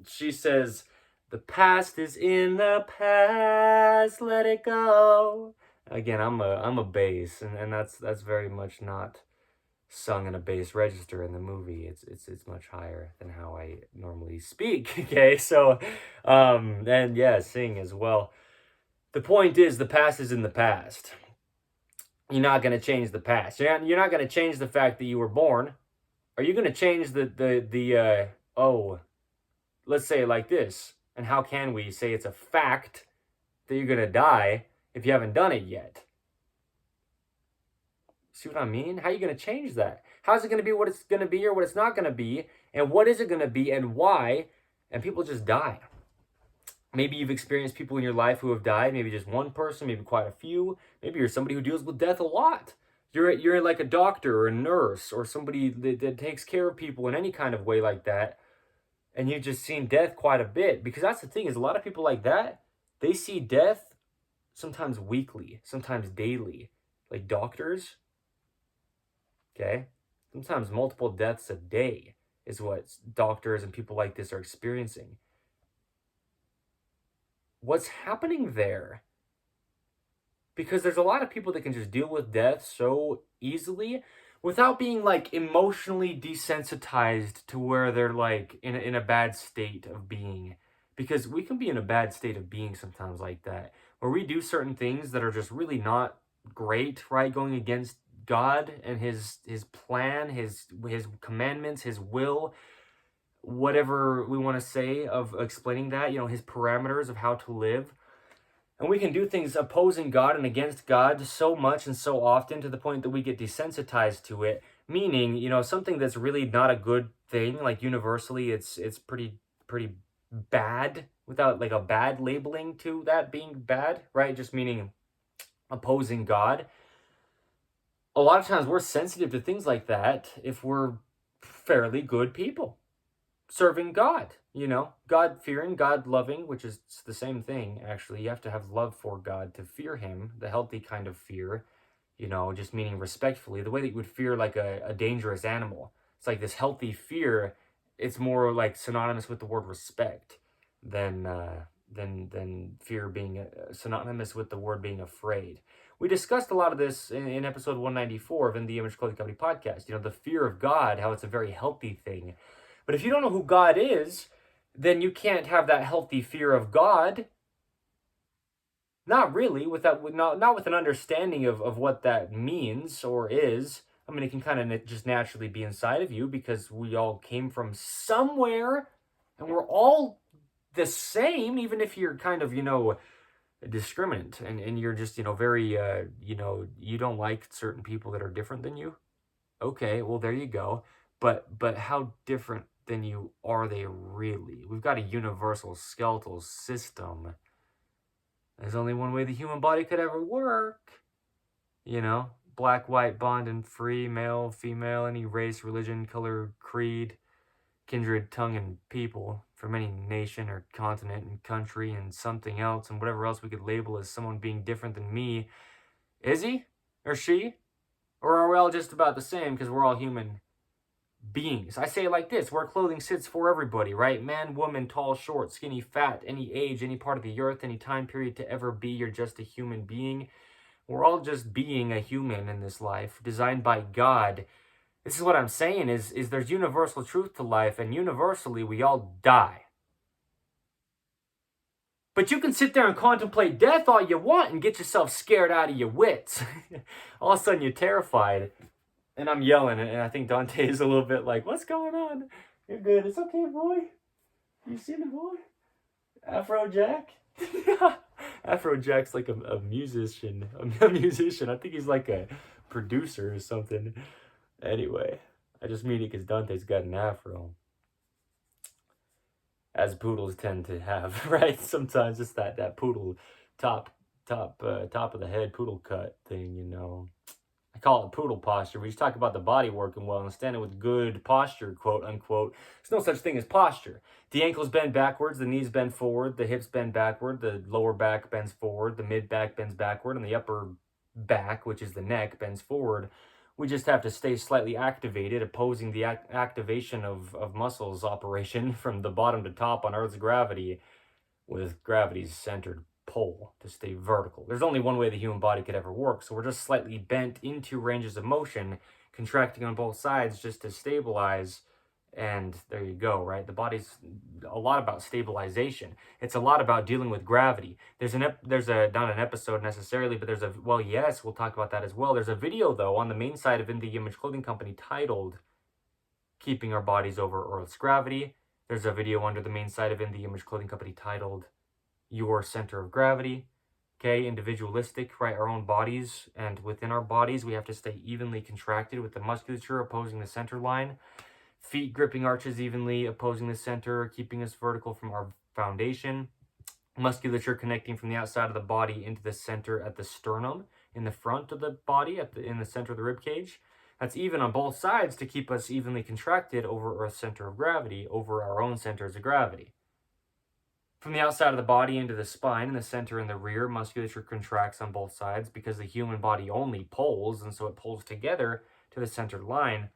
she says, the past is in the past, let it go. Again, I'm a bass, and that's very much not sung in a bass register in the movie. It's much higher than how I normally speak. Okay, so and sing as well. The point is, the past is in the past. You're not going to change the past. You're not going to change the fact that you were born. Are you going to change let's say it like this. And how can we say it's a fact that you're going to die if you haven't done it yet? See what I mean? How are you going to change that? How's it going to be what it's going to be or what it's not going to be? And what is it going to be and why? And people just die. Maybe you've experienced people in your life who have died. Maybe just one person, maybe quite a few. Maybe you're somebody who deals with death a lot. You're like a doctor or a nurse or somebody that takes care of people in any kind of way like that. And you've just seen death quite a bit. Because that's the thing, is a lot of people like that, they see death sometimes weekly, sometimes daily. Like doctors, okay? Sometimes multiple deaths a day is what doctors and people like this are experiencing. What's happening there? Because there's a lot of people that can just deal with death so easily without being like emotionally desensitized to where they're like in a bad state of being. Because we can be in a bad state of being sometimes like that, where we do certain things that are just really not great, right? Going against God and his plan, his commandments, his will, whatever we want to say of explaining that, his parameters of how to live. And we can do things opposing God and against God so much and so often to the point that we get desensitized to it. Meaning, something that's really not a good thing, like universally, it's pretty bad without like a bad labeling to that being bad, right? Just meaning opposing God. A lot of times we're sensitive to things like that if we're fairly good people serving God, God-fearing, God-loving, which is the same thing, actually. You have to have love for God to fear him, the healthy kind of fear, just meaning respectfully, the way that you would fear like a dangerous animal. It's like this healthy fear. It's more like synonymous with the word respect than fear being synonymous with the word being afraid. We discussed a lot of this in episode 194 of In the Image Clothing Company podcast. The fear of God, how it's a very healthy thing. But if you don't know who God is, then you can't have that healthy fear of God. Not really, not with an understanding of what that means or is. I mean, it can kind of just naturally be inside of you because we all came from somewhere and we're all the same, even if you're kind of, discriminant and you're just, very, you don't like certain people that are different than you. Okay, well, there you go. But how different than you are they really? We've got a universal skeletal system. There's only one way the human body could ever work. Black, white, bond, and free, male, female, any race, religion, color, creed, kindred, tongue, and people from any nation or continent and country and something else and whatever else we could label as someone being different than me. Is he or she? Or are we all just about the same because we're all human beings? I say it like this: where clothing sits for everybody, right? Man, woman, tall, short, skinny, fat, any age, any part of the earth, any time period to ever be, you're just a human being. We're all just being a human in this life, designed by God. This is what I'm saying is there's universal truth to life, and universally we all die. But you can sit there and contemplate death all you want and get yourself scared out of your wits. All of a sudden you're terrified. And I'm yelling, and I think Dante is a little bit like, what's going on? You're good. It's okay, boy. You see the boy? Afrojack? Afrojack's like a musician. A musician. I think he's like a producer or something. Anyway, I just mean it because Dante's got an afro. As poodles tend to have, right? Sometimes it's that poodle top of the head poodle cut thing, I call it poodle posture. We just talk about the body working well and standing with good posture, quote unquote. There's no such thing as posture. The ankles bend backwards, the knees bend forward, the hips bend backward, the lower back bends forward, the mid back bends backward, and the upper back, which is the neck, bends forward. We just have to stay slightly activated, opposing the activation of muscles operation from the bottom to top on Earth's gravity with gravity's centered pole to stay vertical. There's only one way the human body could ever work, so we're just slightly bent into ranges of motion, contracting on both sides just to stabilize And there you go, right? The body's a lot about stabilization. It's a lot about dealing with gravity. There's not an episode necessarily, but well, yes, we'll talk about that as well. There's a video though on the main site of In the Image Clothing Company titled "Keeping Our Bodies Over Earth's Gravity." There's a video under the main site of In the Image Clothing Company titled "Your Center of Gravity." Okay, individualistic, right? Our own bodies, and within our bodies, we have to stay evenly contracted with the musculature opposing the center line. Feet gripping arches evenly, opposing the center, keeping us vertical from our foundation. Musculature connecting from the outside of the body into the center at the sternum, in the front of the body, in the center of the rib cage. That's even on both sides to keep us evenly contracted over Earth's center of gravity, over our own centers of gravity. From the outside of the body into the spine, in the center and the rear, musculature contracts on both sides because the human body only pulls, and so it pulls together to the centered line.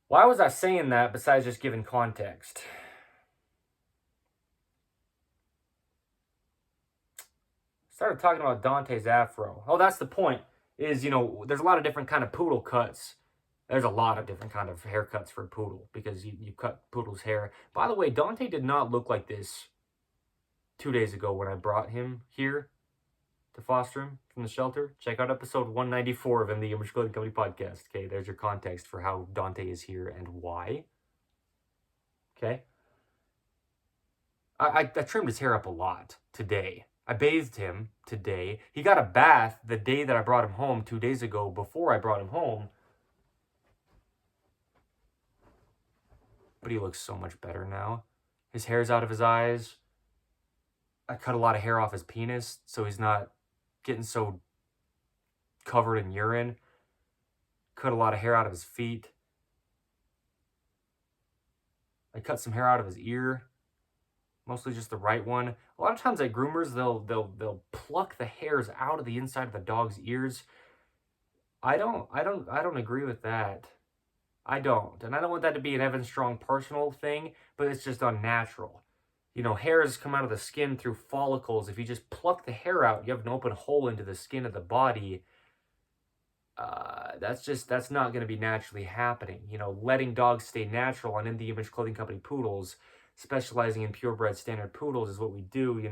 Why was I saying that besides just giving context? Started talking about Dante's afro. Oh, that's the point. Is, there's a lot of different kind of poodle cuts. There's a lot of different kind of haircuts for a poodle because you cut poodle's hair. By the way, Dante did not look like this 2 days ago when I brought him here to foster him from the shelter. Check out episode 194 of In the Image Clothing Company podcast. Okay, there's your context for how Dante is here and why. Okay. I trimmed his hair up a lot today. I bathed him today. He got a bath the day that I brought him home 2 days ago before I brought him home. But he looks so much better now. His hair's out of his eyes. I cut a lot of hair off his penis so he's not getting so covered in urine. Cut a lot of hair out of his feet. I cut some hair out of his ear. Mostly just the right one. A lot of times at groomers, they'll pluck the hairs out of the inside of the dog's ears. I don't agree with that. I don't. And I don't want that to be an Evan Strong personal thing, but it's just unnatural. Hairs come out of the skin through follicles. If you just pluck the hair out, you have an open hole into the skin of the body. That's not going to be naturally happening. Letting dogs stay natural on In the Image Clothing Company poodles, specializing in purebred standard poodles is what we do.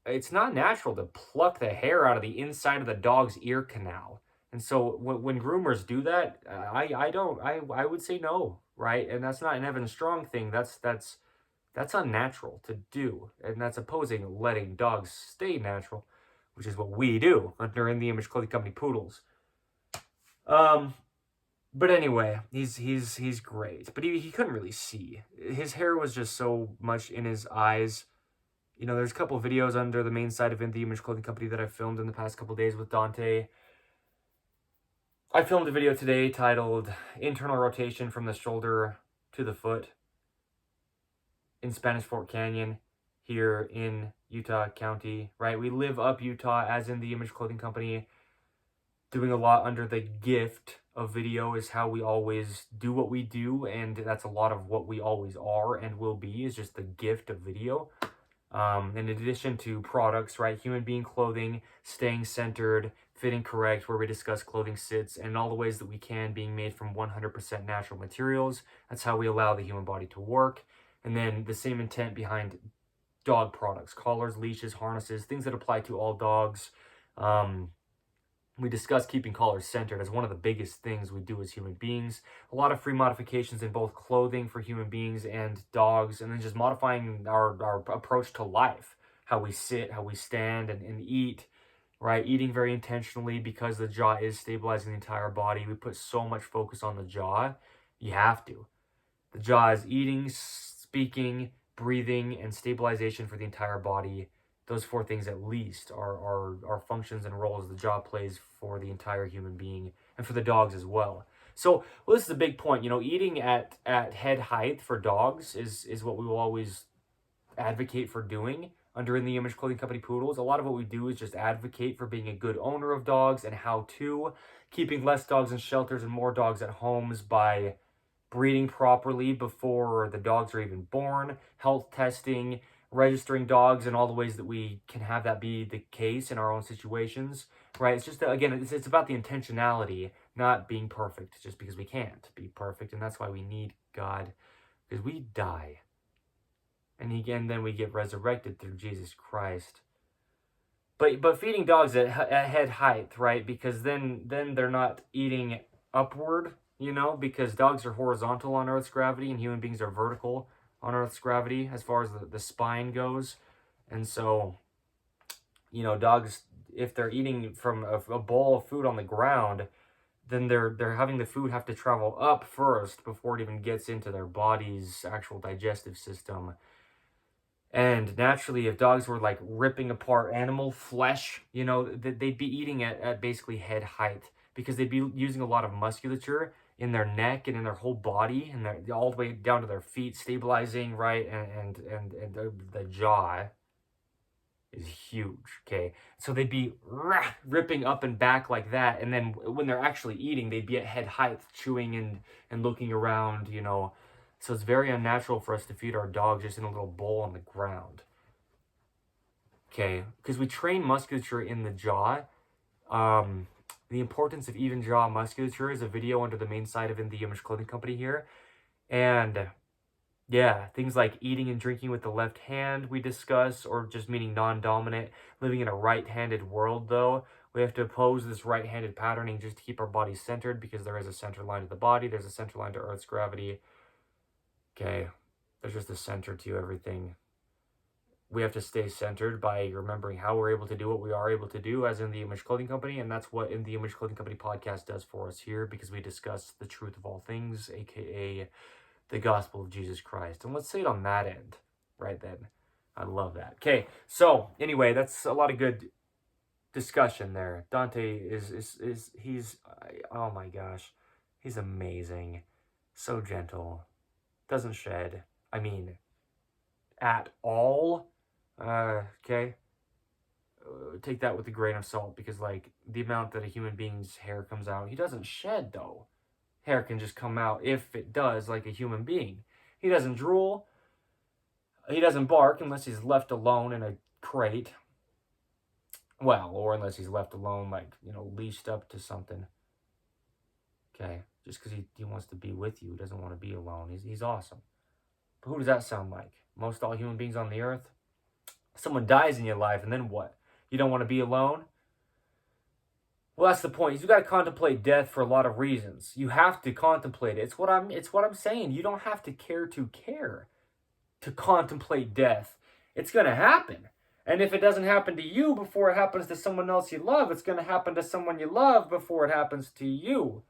It's not natural to pluck the hair out of the inside of the dog's ear canal. And so when groomers do that, I would say no, right? And that's not an Evan Strong thing. That's unnatural to do. And that's opposing letting dogs stay natural, which is what we do under In the Image Clothing Company poodles. But anyway, he's great. But he couldn't really see. His hair was just so much in his eyes. There's a couple of videos under the main site of In the Image Clothing Company that I filmed in the past couple of days with Dante. I filmed a video today titled "Internal Rotation from the Shoulder to the Foot" in Spanish Fork Canyon here in Utah County, right? We live up Utah as In the Image Clothing Company, doing a lot under the gift of video is how we always do what we do, and that's a lot of what we always are and will be, is just the gift of video. In addition to products, right? Human being clothing, staying centered, fitting correct, where we discuss clothing sits, and all the ways that we can, being made from 100% natural materials. That's how we allow the human body to work. And then the same intent behind dog products, collars, leashes, harnesses, things that apply to all dogs. We discuss keeping collars centered as one of the biggest things we do as human beings. A lot of free modifications in both clothing for human beings and dogs, and then just modifying our approach to life, how we sit, how we stand and eat, right? Eating very intentionally because the jaw is stabilizing the entire body. We put so much focus on the jaw. You have to. The jaw is eating, speaking, breathing, and stabilization for the entire body. Those four things at least are functions and roles the jaw plays for the entire human being and for the dogs as well. So, this is a big point. Eating at head height for dogs is what we will always advocate for doing under In the Image Clothing Company poodles. A lot of what we do is just advocate for being a good owner of dogs and how to, keeping less dogs in shelters and more dogs at homes by breeding properly before the dogs are even born, health testing, registering dogs and all the ways that we can have that be the case in our own situations, right? It's just that, again, it's about the intentionality, not being perfect just because we can't be perfect. And that's why we need God, because we die. And then we get resurrected through Jesus Christ. But feeding dogs at head height, right? Because then they're not eating upward, because dogs are horizontal on Earth's gravity and human beings are vertical on Earth's gravity as far as the spine goes. And so, dogs, if they're eating from a bowl of food on the ground, then they're having the food have to travel up first before it even gets into their body's actual digestive system. And naturally, if dogs were like ripping apart animal flesh, they'd be eating at basically head height, because they'd be using a lot of musculature in their neck and in their whole body, and all the way down to their feet, stabilizing, right? And the jaw is huge, okay? So they'd be ripping up and back like that, and then when they're actually eating, they'd be at head height, chewing and looking around, So it's very unnatural for us to feed our dogs just in a little bowl on the ground. Okay, because we train musculature in the jaw. The importance of even jaw musculature is a video under the main site of In The Image Clothing Company here. And yeah, things like eating and drinking with the left hand we discuss, or just meaning non-dominant, living in a right-handed world though. We have to oppose this right-handed patterning just to keep our body centered, because there is a center line to the body, there's a center line to Earth's gravity. Okay, there's just a center to everything. We have to stay centered by remembering how we're able to do what we are able to do as In The Image Clothing Company, and that's what In The Image Clothing Company podcast does for us here, because we discuss the truth of all things, aka the gospel of Jesus Christ. And let's say it on that end, right then. I love that. Okay, so anyway, that's a lot of good discussion there. Dante he's, oh my gosh, he's amazing. So gentle. Doesn't shed. I mean, at all. Okay. Take that with a grain of salt, because like the amount that a human being's hair comes out, he doesn't shed though. Hair can just come out if it does, like a human being. He doesn't drool. He doesn't bark unless he's left alone in a crate. Well, or unless he's left alone, like, leashed up to something. Okay, just because he wants to be with you, he doesn't want to be alone. He's awesome. But who does that sound like? Most all human beings on the earth? Someone dies in your life, and then what? You don't want to be alone? Well, that's the point. You got to contemplate death for a lot of reasons. You have to contemplate it. It's what I'm saying. You don't have to care to contemplate death. It's going to happen. And if it doesn't happen to you before it happens to someone else you love, it's going to happen to someone you love before it happens to you.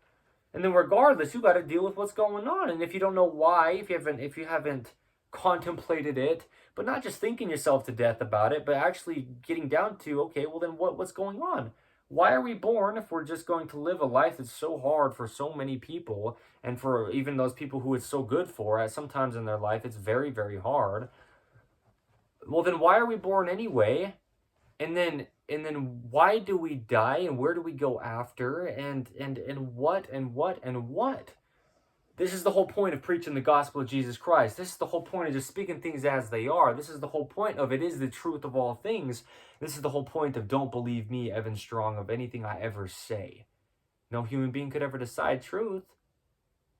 And then regardless, you got to deal with what's going on. And if you don't know why, if you haven't contemplated it, but not just thinking yourself to death about it, but actually getting down to, okay, well then what's going on? Why are we born if we're just going to live a life that's so hard for so many people, and for even those people who it's so good for, sometimes in their life it's very, very hard. Well, then why are we born anyway? And then why do we die, and where do we go after, and what? This is the whole point of preaching the gospel of Jesus Christ. This is the whole point of just speaking things as they are. This is the whole point of it is the truth of all things. This is the whole point of don't believe me, Evan Strong, of anything I ever say. No human being could ever decide truth,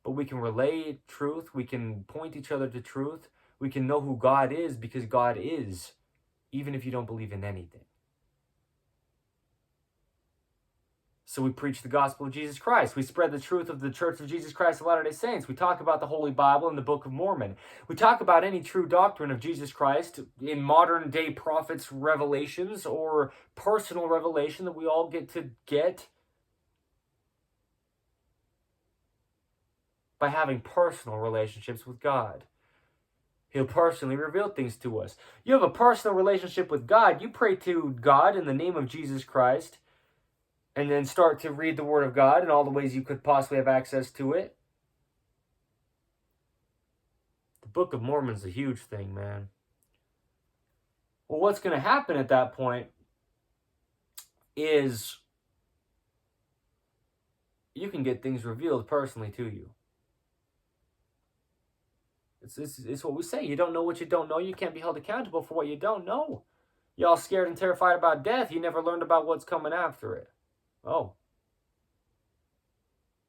but we can relay truth. We can point each other to truth. We can know who God is, because God is, even if you don't believe in anything. So we preach the gospel of Jesus Christ. We spread the truth of the Church of Jesus Christ of Latter-day Saints. We talk about the Holy Bible and the Book of Mormon. We talk about any true doctrine of Jesus Christ in modern day prophets' revelations or personal revelation that we all get to get by having personal relationships with God. He'll personally reveal things to us. You have a personal relationship with God. You pray to God in the name of Jesus Christ, and then start to read the Word of God in all the ways you could possibly have access to it. The Book of Mormon's a huge thing, man. Well, what's going to happen at that point is you can get things revealed personally to you. It's what we say. You don't know what you don't know. You can't be held accountable for what you don't know. Y'all scared and terrified about death. You never learned about what's coming after it. Oh.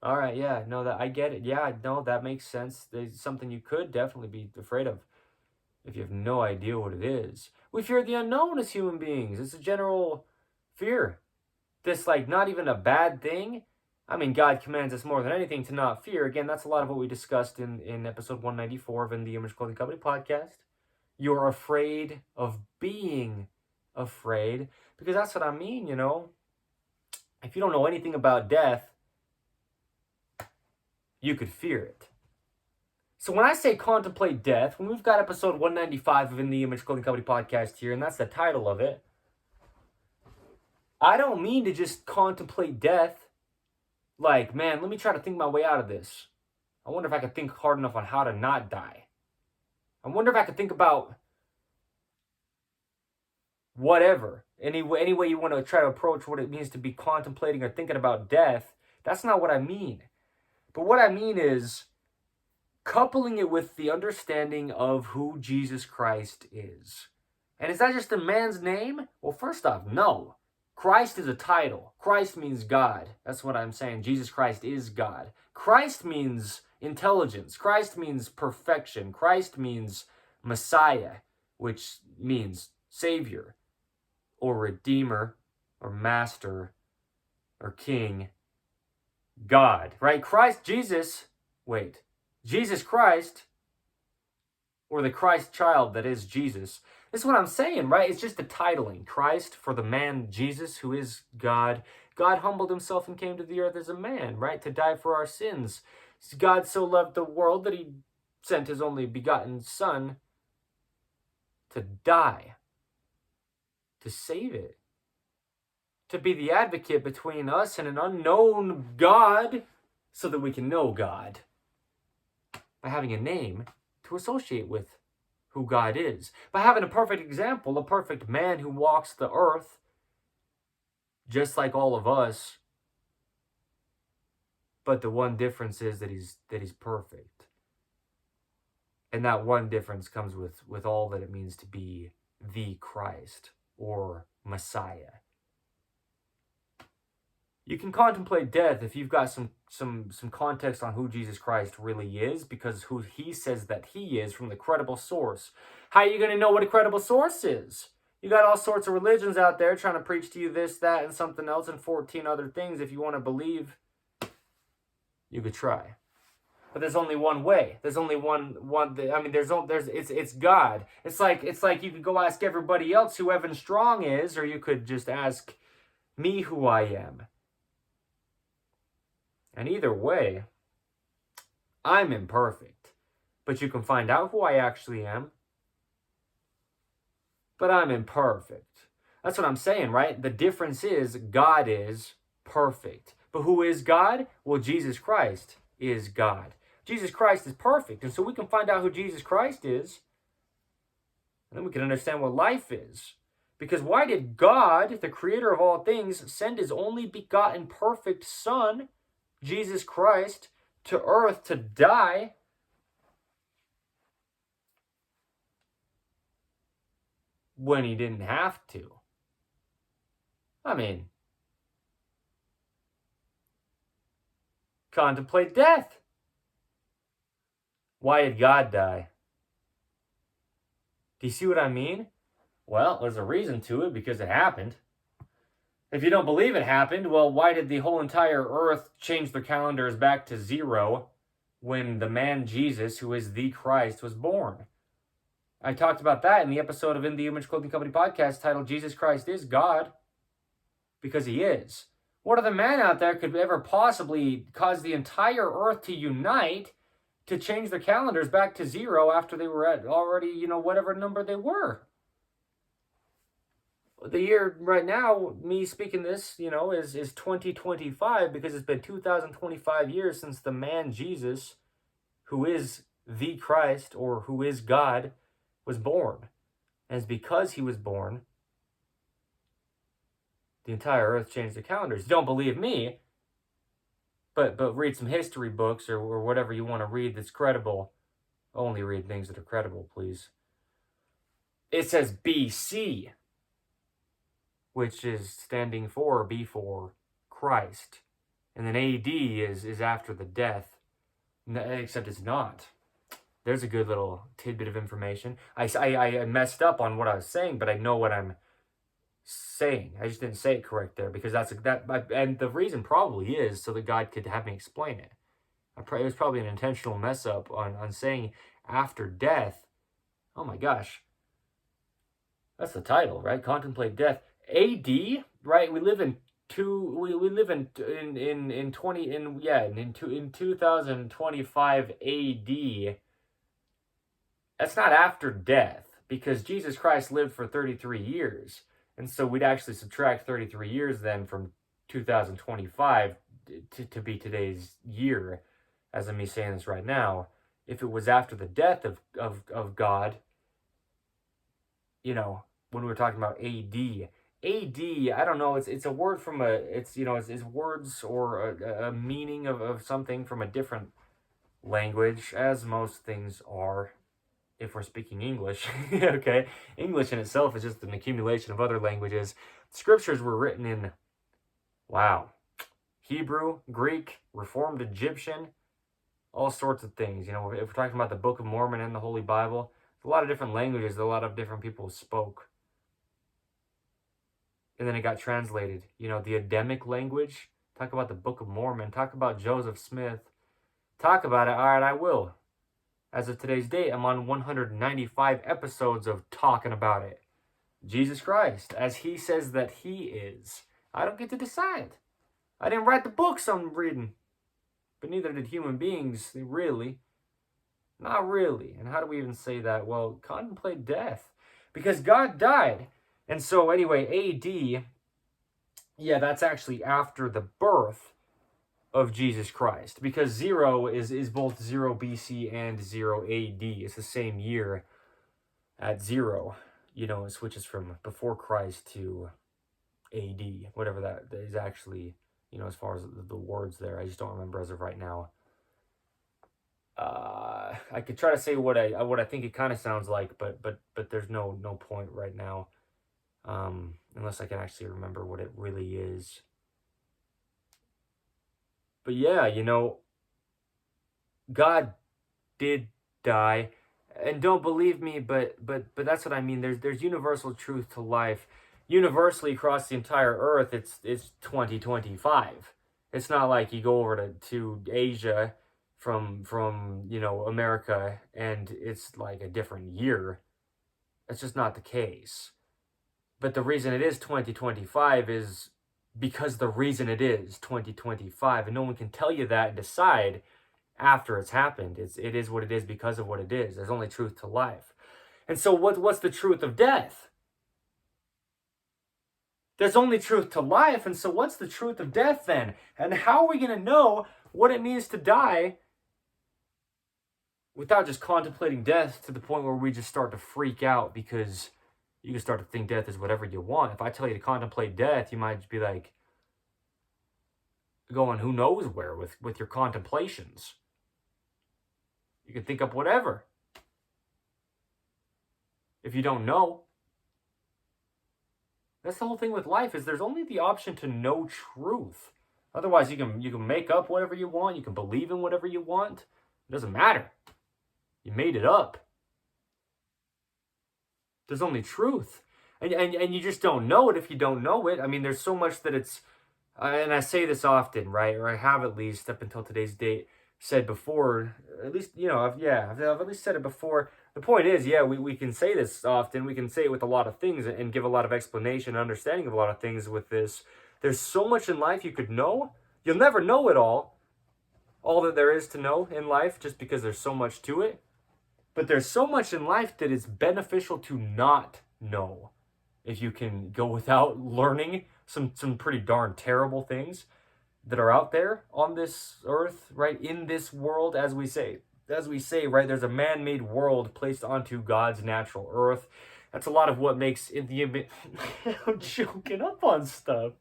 All right, yeah, no, that I get it. Yeah, no, that makes sense. There's something you could definitely be afraid of if you have no idea what it is. We fear the unknown as human beings. It's a general fear. This, like, not even a bad thing. I mean, God commands us more than anything to not fear. Again, that's a lot of what we discussed in episode 194 of In the Image Clothing Company podcast. You're afraid of being afraid, because that's what I mean, you know. If you don't know anything about death, you could fear it. So when I say contemplate death, when we've got episode 195 of In the Image Clothing Company podcast here, and that's the title of it, I don't mean to just contemplate death like, man, let me try to think my way out of this. I wonder if I could think hard enough on how to not die. I wonder if I could think about whatever. Any way you want to try to approach what it means to be contemplating or thinking about death. That's not what I mean. But what I mean is coupling it with the understanding of who Jesus Christ is. And is that just a man's name? Well, first off, no. Christ is a title. Christ means God. That's what I'm saying. Jesus Christ is God. Christ means intelligence. Christ means perfection. Christ means Messiah, which means Savior, or Redeemer, or Master, or King. God, right? Jesus Christ, or the Christ child that is Jesus. This is what I'm saying, right? It's just the titling. Christ for the man Jesus, who is God. God humbled himself and came to the earth as a man, right? To die for our sins. God so loved the world that he sent his only begotten Son to die, to save it, to be the advocate between us and an unknown God so that we can know God by having a name to associate with who God is, by having a perfect example, a perfect man who walks the earth just like all of us, but the one difference is that he's perfect. And that one difference comes with all that it means to be the Christ or Messiah. You can contemplate death if you've got some context on who Jesus Christ really is, because who he says that he is from the credible source. How are you going to know what a credible source is? You got all sorts of religions out there trying to preach to you this, that, and something else, and 14 other things. If you want to believe, you could try. But there's only one way. There's only one. I mean, it's God. It's like you could go ask everybody else who Evan Strong is, or you could just ask me who I am. And either way, I'm imperfect. But you can find out who I actually am. But I'm imperfect. That's what I'm saying, right? The difference is God is perfect. But who is God? Well, Jesus Christ is God. Jesus Christ is perfect. And so we can find out who Jesus Christ is. And then we can understand what life is. Because why did God, the creator of all things, send his only begotten perfect Son, Jesus Christ, to earth to die when he didn't have to? I mean, contemplate death. Why did God die? Do you see what I mean? Well, there's a reason to it, because it happened. If you don't believe it happened, well, why did the whole entire earth change their calendars back to 0 when the man Jesus, who is the Christ, was born? I talked about that in the episode of In the Image Clothing Company podcast titled Jesus Christ is God, because he is. What other man out there could ever possibly cause the entire earth to unite to change their calendars back to 0 after they were at already, whatever number they were? The year right now, me speaking this, is 2025, because it's been 2025 years since the man Jesus, who is the Christ, or who is God, was born. And it's because he was born, the entire earth changed the calendars. Don't believe me, but read some history books or whatever you want to read that's credible Only read things that are credible, please. It says BC, which is standing for before Christ. And then AD is after the death, except it's not. There's a good little tidbit of information. I messed up on what I was saying, but I know what I'm saying. I just didn't say it correct there, because and the reason probably is so that God could have me explain it. It was probably an intentional mess up on saying after death. Oh my gosh. That's the title, right? Contemplate death. AD, right? We live in 2025 AD. That's not after death, because Jesus Christ lived for 33 years. And so we'd actually subtract 33 years then from 2025 to be today's year, as I'm me saying this right now. If it was after the death of God, when we're talking about AD, I don't know, it's a word from it's words or a meaning of something from a different language, as most things are, if we're speaking English. Okay, English in itself is just an accumulation of other languages. Scriptures were written in, Hebrew, Greek, Reformed Egyptian, all sorts of things. If we're talking about the Book of Mormon and the Holy Bible, a lot of different languages that a lot of different people spoke. And then it got translated. The Adamic language. Talk about the Book of Mormon. Talk about Joseph Smith. Talk about it. All right, I will. As of today's date, I'm on 195 episodes of talking about it. Jesus Christ, as he says that he is. I don't get to decide. I didn't write the books I'm reading. But neither did human beings, really. Not really. And how do we even say that? Well, contemplate death. Because God died. And so anyway, AD, that's actually after the birth of Jesus Christ. Because 0 is both 0 BC and 0 AD. It's the same year at 0. It switches from before Christ to AD. Whatever that is actually, as far as the words there. I just don't remember as of right now. I could try to say what I think it kind of sounds like, but there's no point right now, unless I can actually remember what it really is. But yeah, God did die, and don't believe me, but that's what I mean. There's universal truth to life, universally across the entire earth. It's 2025. It's not like you go over to Asia from America and it's like a different year. It's just not the case. But the reason it is 2025 is because the reason it is 2025, and no one can tell you that and decide after it's happened. It is what it is because of what it is. There's only truth to life. And so what's the truth of death? There's only truth to life, and so what's the truth of death then? And how are we going to know what it means to die without just contemplating death to the point where we just start to freak out because you can start to think death is whatever you want? If I tell you to contemplate death, you might just be like going who knows where with your contemplations. You can think up whatever. If you don't know. That's the whole thing with life, is there's only the option to know truth. Otherwise, you can make up whatever you want. You can believe in whatever you want. It doesn't matter. You made it up. There's only truth. And you just don't know it if you don't know it. I mean, there's so much that it's... and I say this often, right? Or I have at least, up until today's date, said before. At least, I've at least said it before. The point is, we can say this often. We can say it with a lot of things and give a lot of explanation and understanding of a lot of things with this. There's so much in life you could know. You'll never know it all that there is to know in life, just because there's so much to it. But there's so much in life that it's beneficial to not know. If you can go without learning some pretty darn terrible things that are out there on this earth, right? In this world, as we say, right? There's a man-made world placed onto God's natural earth. That's a lot of what makes I'm joking up on stuff.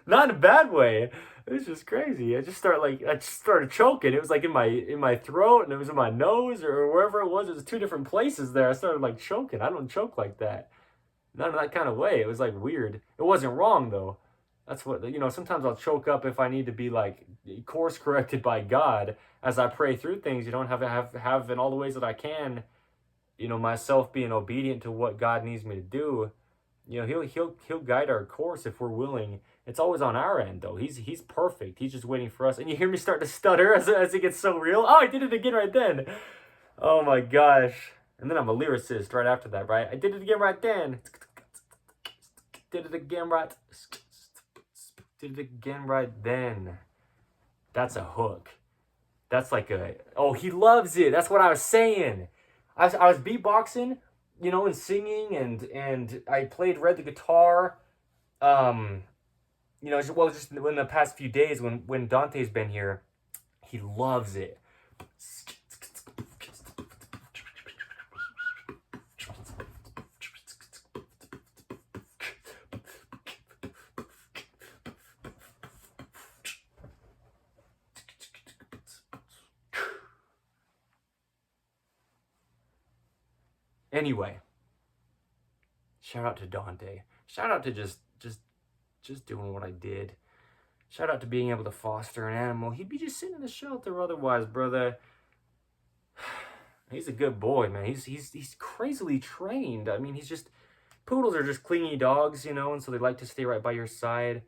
Not in a bad way. It's just crazy. I just started choking. It was like in my throat, and it was in my nose, or wherever it was. It was two different places there. I started like choking. I don't choke like that. Not in that kind of way. It was like weird. It wasn't wrong though. That's what, sometimes I'll choke up if I need to be like course corrected by God as I pray through things. You don't have in all the ways that I can, myself being obedient to what God needs me to do. He'll guide our course if we're willing. It's always on our end though. He's perfect. He's just waiting for us. And you hear me start to stutter as it gets so real. Oh, I did it again right then. Oh my gosh. And then I'm a lyricist right after that, right? I did it again right then. Did it again right. Did it again right then. That's a hook. That's like oh, he loves it. That's what I was saying. I was beatboxing, and singing, and I read the guitar. Just in the past few days when Dante's been here, he loves it. Anyway, shout out to Dante. Shout out to just doing what I did. Shout out to being able to foster an animal. He'd be just sitting in the shelter otherwise, brother. He's a good boy, man. He's crazily trained. I mean, poodles are just clingy dogs, and so they like to stay right by your side.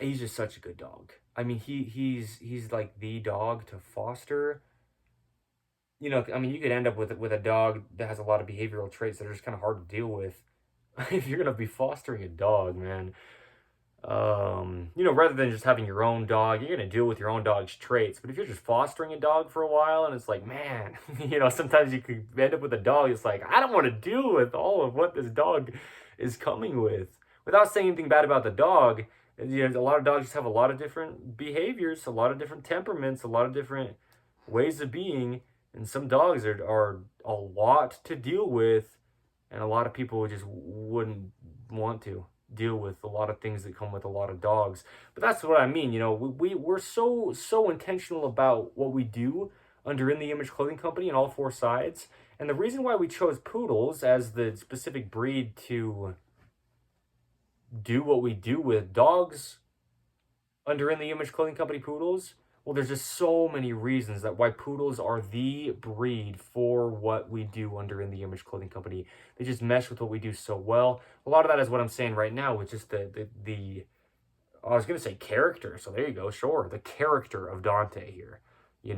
He's just such a good dog. I mean, he's like the dog to foster. I mean, you could end up with a dog that has a lot of behavioral traits that are just kind of hard to deal with. If you're gonna be fostering a dog, man, rather than just having your own dog, you're gonna deal with your own dog's traits. But if you're just fostering a dog for a while, and it's like, man, sometimes you could end up with a dog. It's like, I don't want to deal with all of what this dog is coming with. Without saying anything bad about the dog, a lot of dogs just have a lot of different behaviors, a lot of different temperaments, a lot of different ways of being. And some dogs are a lot to deal with, and a lot of people just wouldn't want to deal with a lot of things that come with a lot of dogs. But that's what I mean. We're so intentional about what we do under In the Image Clothing Company on all four sides. And the reason why we chose poodles as the specific breed to do what we do with dogs under In the Image Clothing Company poodles, well, there's just so many reasons that why poodles are the breed for what we do under In the Image Clothing Company. They just mesh with what we do so well. A lot of that is what I'm saying right now, which is the I was gonna say character. So there you go. Sure, the character of Dante here. He's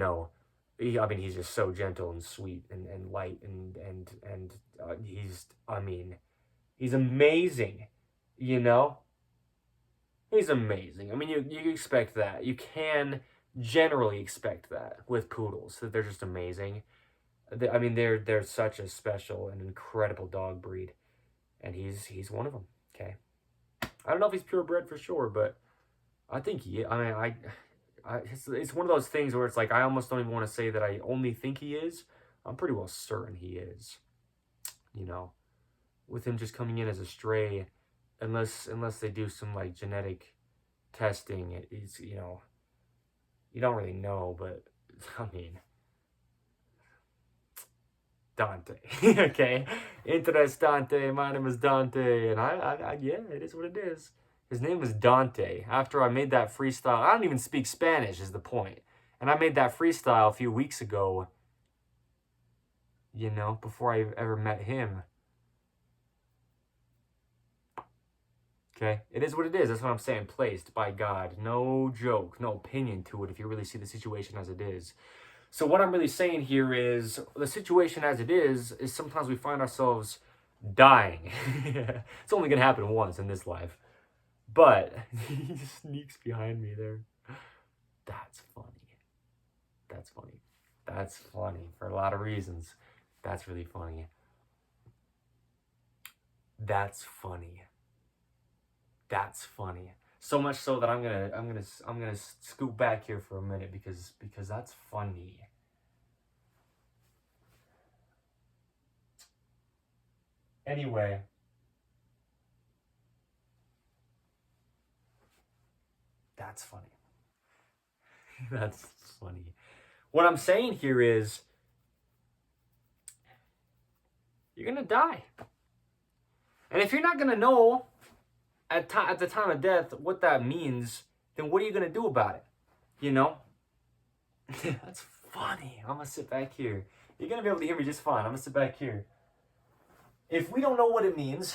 just so gentle and sweet and light and he's amazing. He's amazing. I mean, you expect that. You can generally expect that with poodles, that they're just amazing. They're such a special and incredible dog breed, and he's one of them. Okay, I don't know if he's purebred for sure, but I think he. It's one of those things where it's like I almost don't even want to say that I only think he is. I'm pretty well certain he is. With him just coming in as a stray, unless they do some like genetic testing, it's you don't really know, but I mean, Dante. Okay, Dante. My name is Dante, and I yeah, it is what it is. His name is Dante. After I made that freestyle, I don't even speak Spanish, is the point. And I made that freestyle a few weeks ago. Before I ever met him. Okay, it is what it is. That's what I'm saying. Placed by God. No joke, no opinion to it if you really see the situation as it is. So what I'm really saying here is the situation as it is sometimes we find ourselves dying. It's only going to happen once in this life. But he just sneaks behind me there. That's funny. That's funny. That's funny for a lot of reasons. That's really funny. That's funny. That's funny. So much so that I'm gonna scoot back here for a minute because that's funny. Anyway, That's funny. That's funny. What I'm saying here is, you're going to die. And if you're not going to know at the time of death what that means, then what are you going to do about it? You know? That's funny. I'm going to sit back here. You're going to be able to hear me just fine. I'm going to sit back here. If we don't know what it means,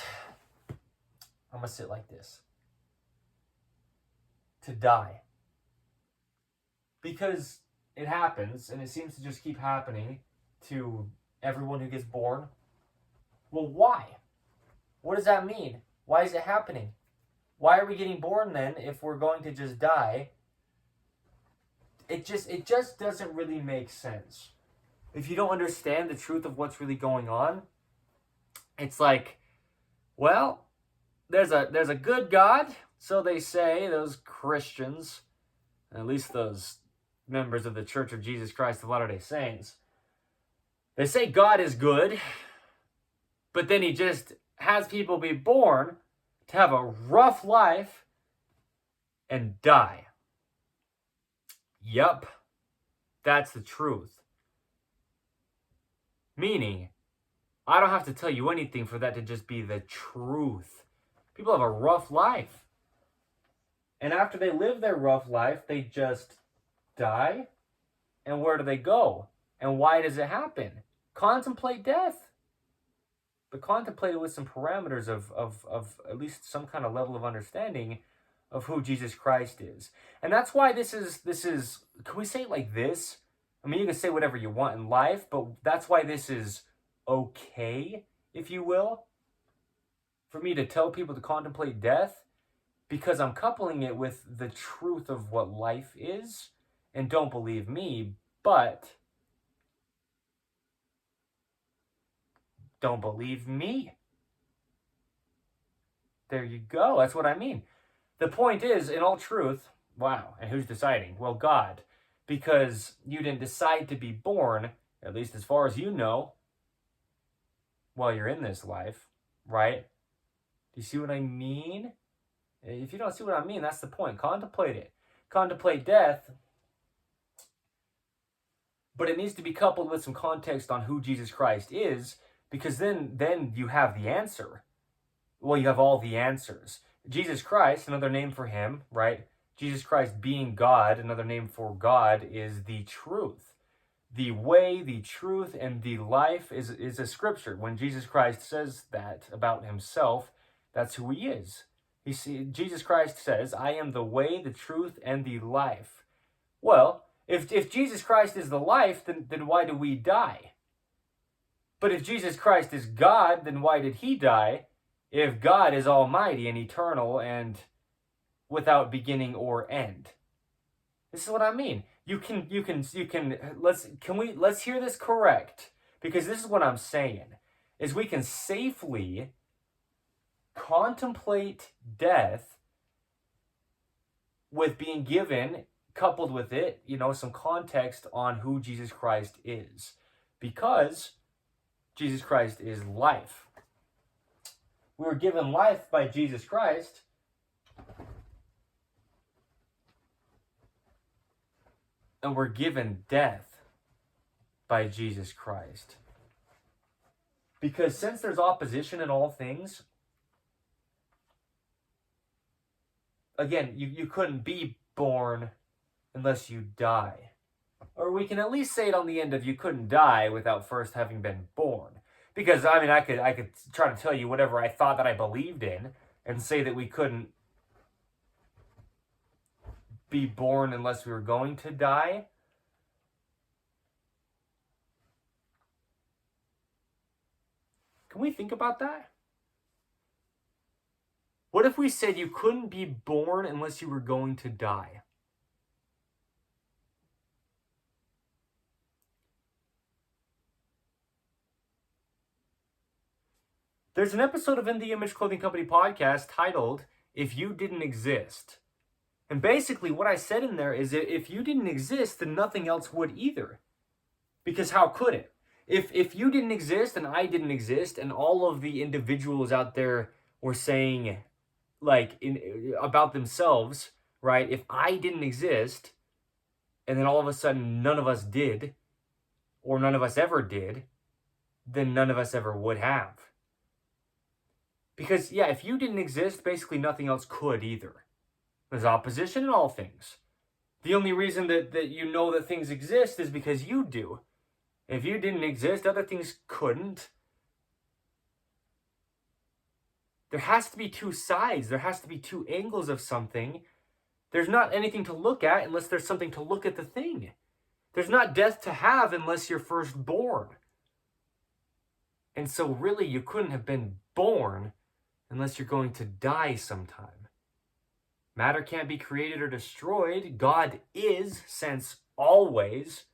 I'm going to sit like this. To die. Because it happens, and it seems to just keep happening to everyone who gets born. Well, why? What does that mean? Why is it happening? Why are we getting born then if we're going to just die? It just doesn't really make sense. If you don't understand the truth of what's really going on, it's like, well, there's a good God, so they say, those Christians, at least those members of the Church of Jesus Christ of Latter-day Saints. They say God is good, but then he just has people be born to have a rough life and die. Yup, that's the truth. Meaning, I don't have to tell you anything for that to just be the truth. People have a rough life. And after they live their rough life, they just die. And where do they go? And why does it happen? Contemplate death. But contemplate it with some parameters of at least some kind of level of understanding of who Jesus Christ is. And that's why this is, can we say it like this? I mean, you can say whatever you want in life, but that's why this is okay, if you will, for me to tell people to contemplate death, because I'm coupling it with the truth of what life is. And don't believe me, but don't believe me. There you go. That's what I mean. The point is, in all truth, wow, and who's deciding? Well, God, because you didn't decide to be born, at least as far as you know, while you're in this life, right? Do you see what I mean? If you don't see what I mean, that's the point. Contemplate it. Contemplate death. But it needs to be coupled with some context on who Jesus Christ is, because then you have the answer. Well, you have all the answers. Jesus Christ, another name for him, right? Jesus Christ being God, another name for God, is the truth. The way, the truth, and the life is a scripture. When Jesus Christ says that about himself, that's who he is. Jesus Christ says, I am the way, the truth, and the life. Well, if Jesus Christ is the life, then why do we die? But if Jesus Christ is God, then why did he die? If God is almighty and eternal and without beginning or end. This is what I mean. Let's hear this correct, because this is what I'm saying, is we can safely contemplate death with being given, coupled with it, some context on who Jesus Christ is, because Jesus Christ is life. We were given life by Jesus Christ. And we're given death by Jesus Christ. Because since there's opposition in all things, again, you couldn't be born unless you die. Or we can at least say it on the end of you couldn't die without first having been born. Because, I mean, I could try to tell you whatever I thought that I believed in and say that we couldn't be born unless we were going to die. Can we think about that? What if we said you couldn't be born unless you were going to die? There's an episode of In the Image Clothing Company podcast titled, If You Didn't Exist. And basically what I said in there is that if you didn't exist, then nothing else would either. Because how could it? If you didn't exist and I didn't exist and all of the individuals out there were saying about themselves, right? If I didn't exist, and then all of a sudden none of us did, or none of us ever did, then none of us ever would have. Because, yeah, if you didn't exist, basically nothing else could either. There's opposition in all things. The only reason that you know that things exist is because you do. If you didn't exist, other things couldn't. There has to be two sides. There has to be two angles of something. There's not anything to look at unless there's something to look at the thing. There's not death to have unless you're first born. And so really you couldn't have been born unless you're going to die sometime. Matter can't be created or destroyed. God is, since always.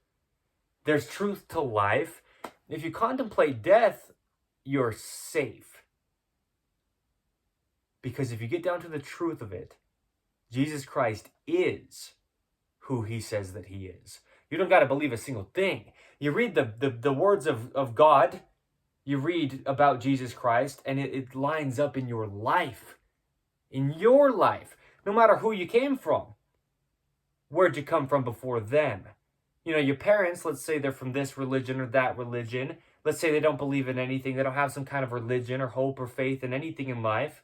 There's truth to life. If you contemplate death, you're safe. Because if you get down to the truth of it, Jesus Christ is who he says that he is. You don't got to believe a single thing. You read the words of God, you read about Jesus Christ, and it lines up in your life. In your life. No matter who you came from. Where'd you come from before them? You know, your parents, let's say they're from this religion or that religion. Let's say they don't believe in anything. They don't have some kind of religion or hope or faith in anything in life.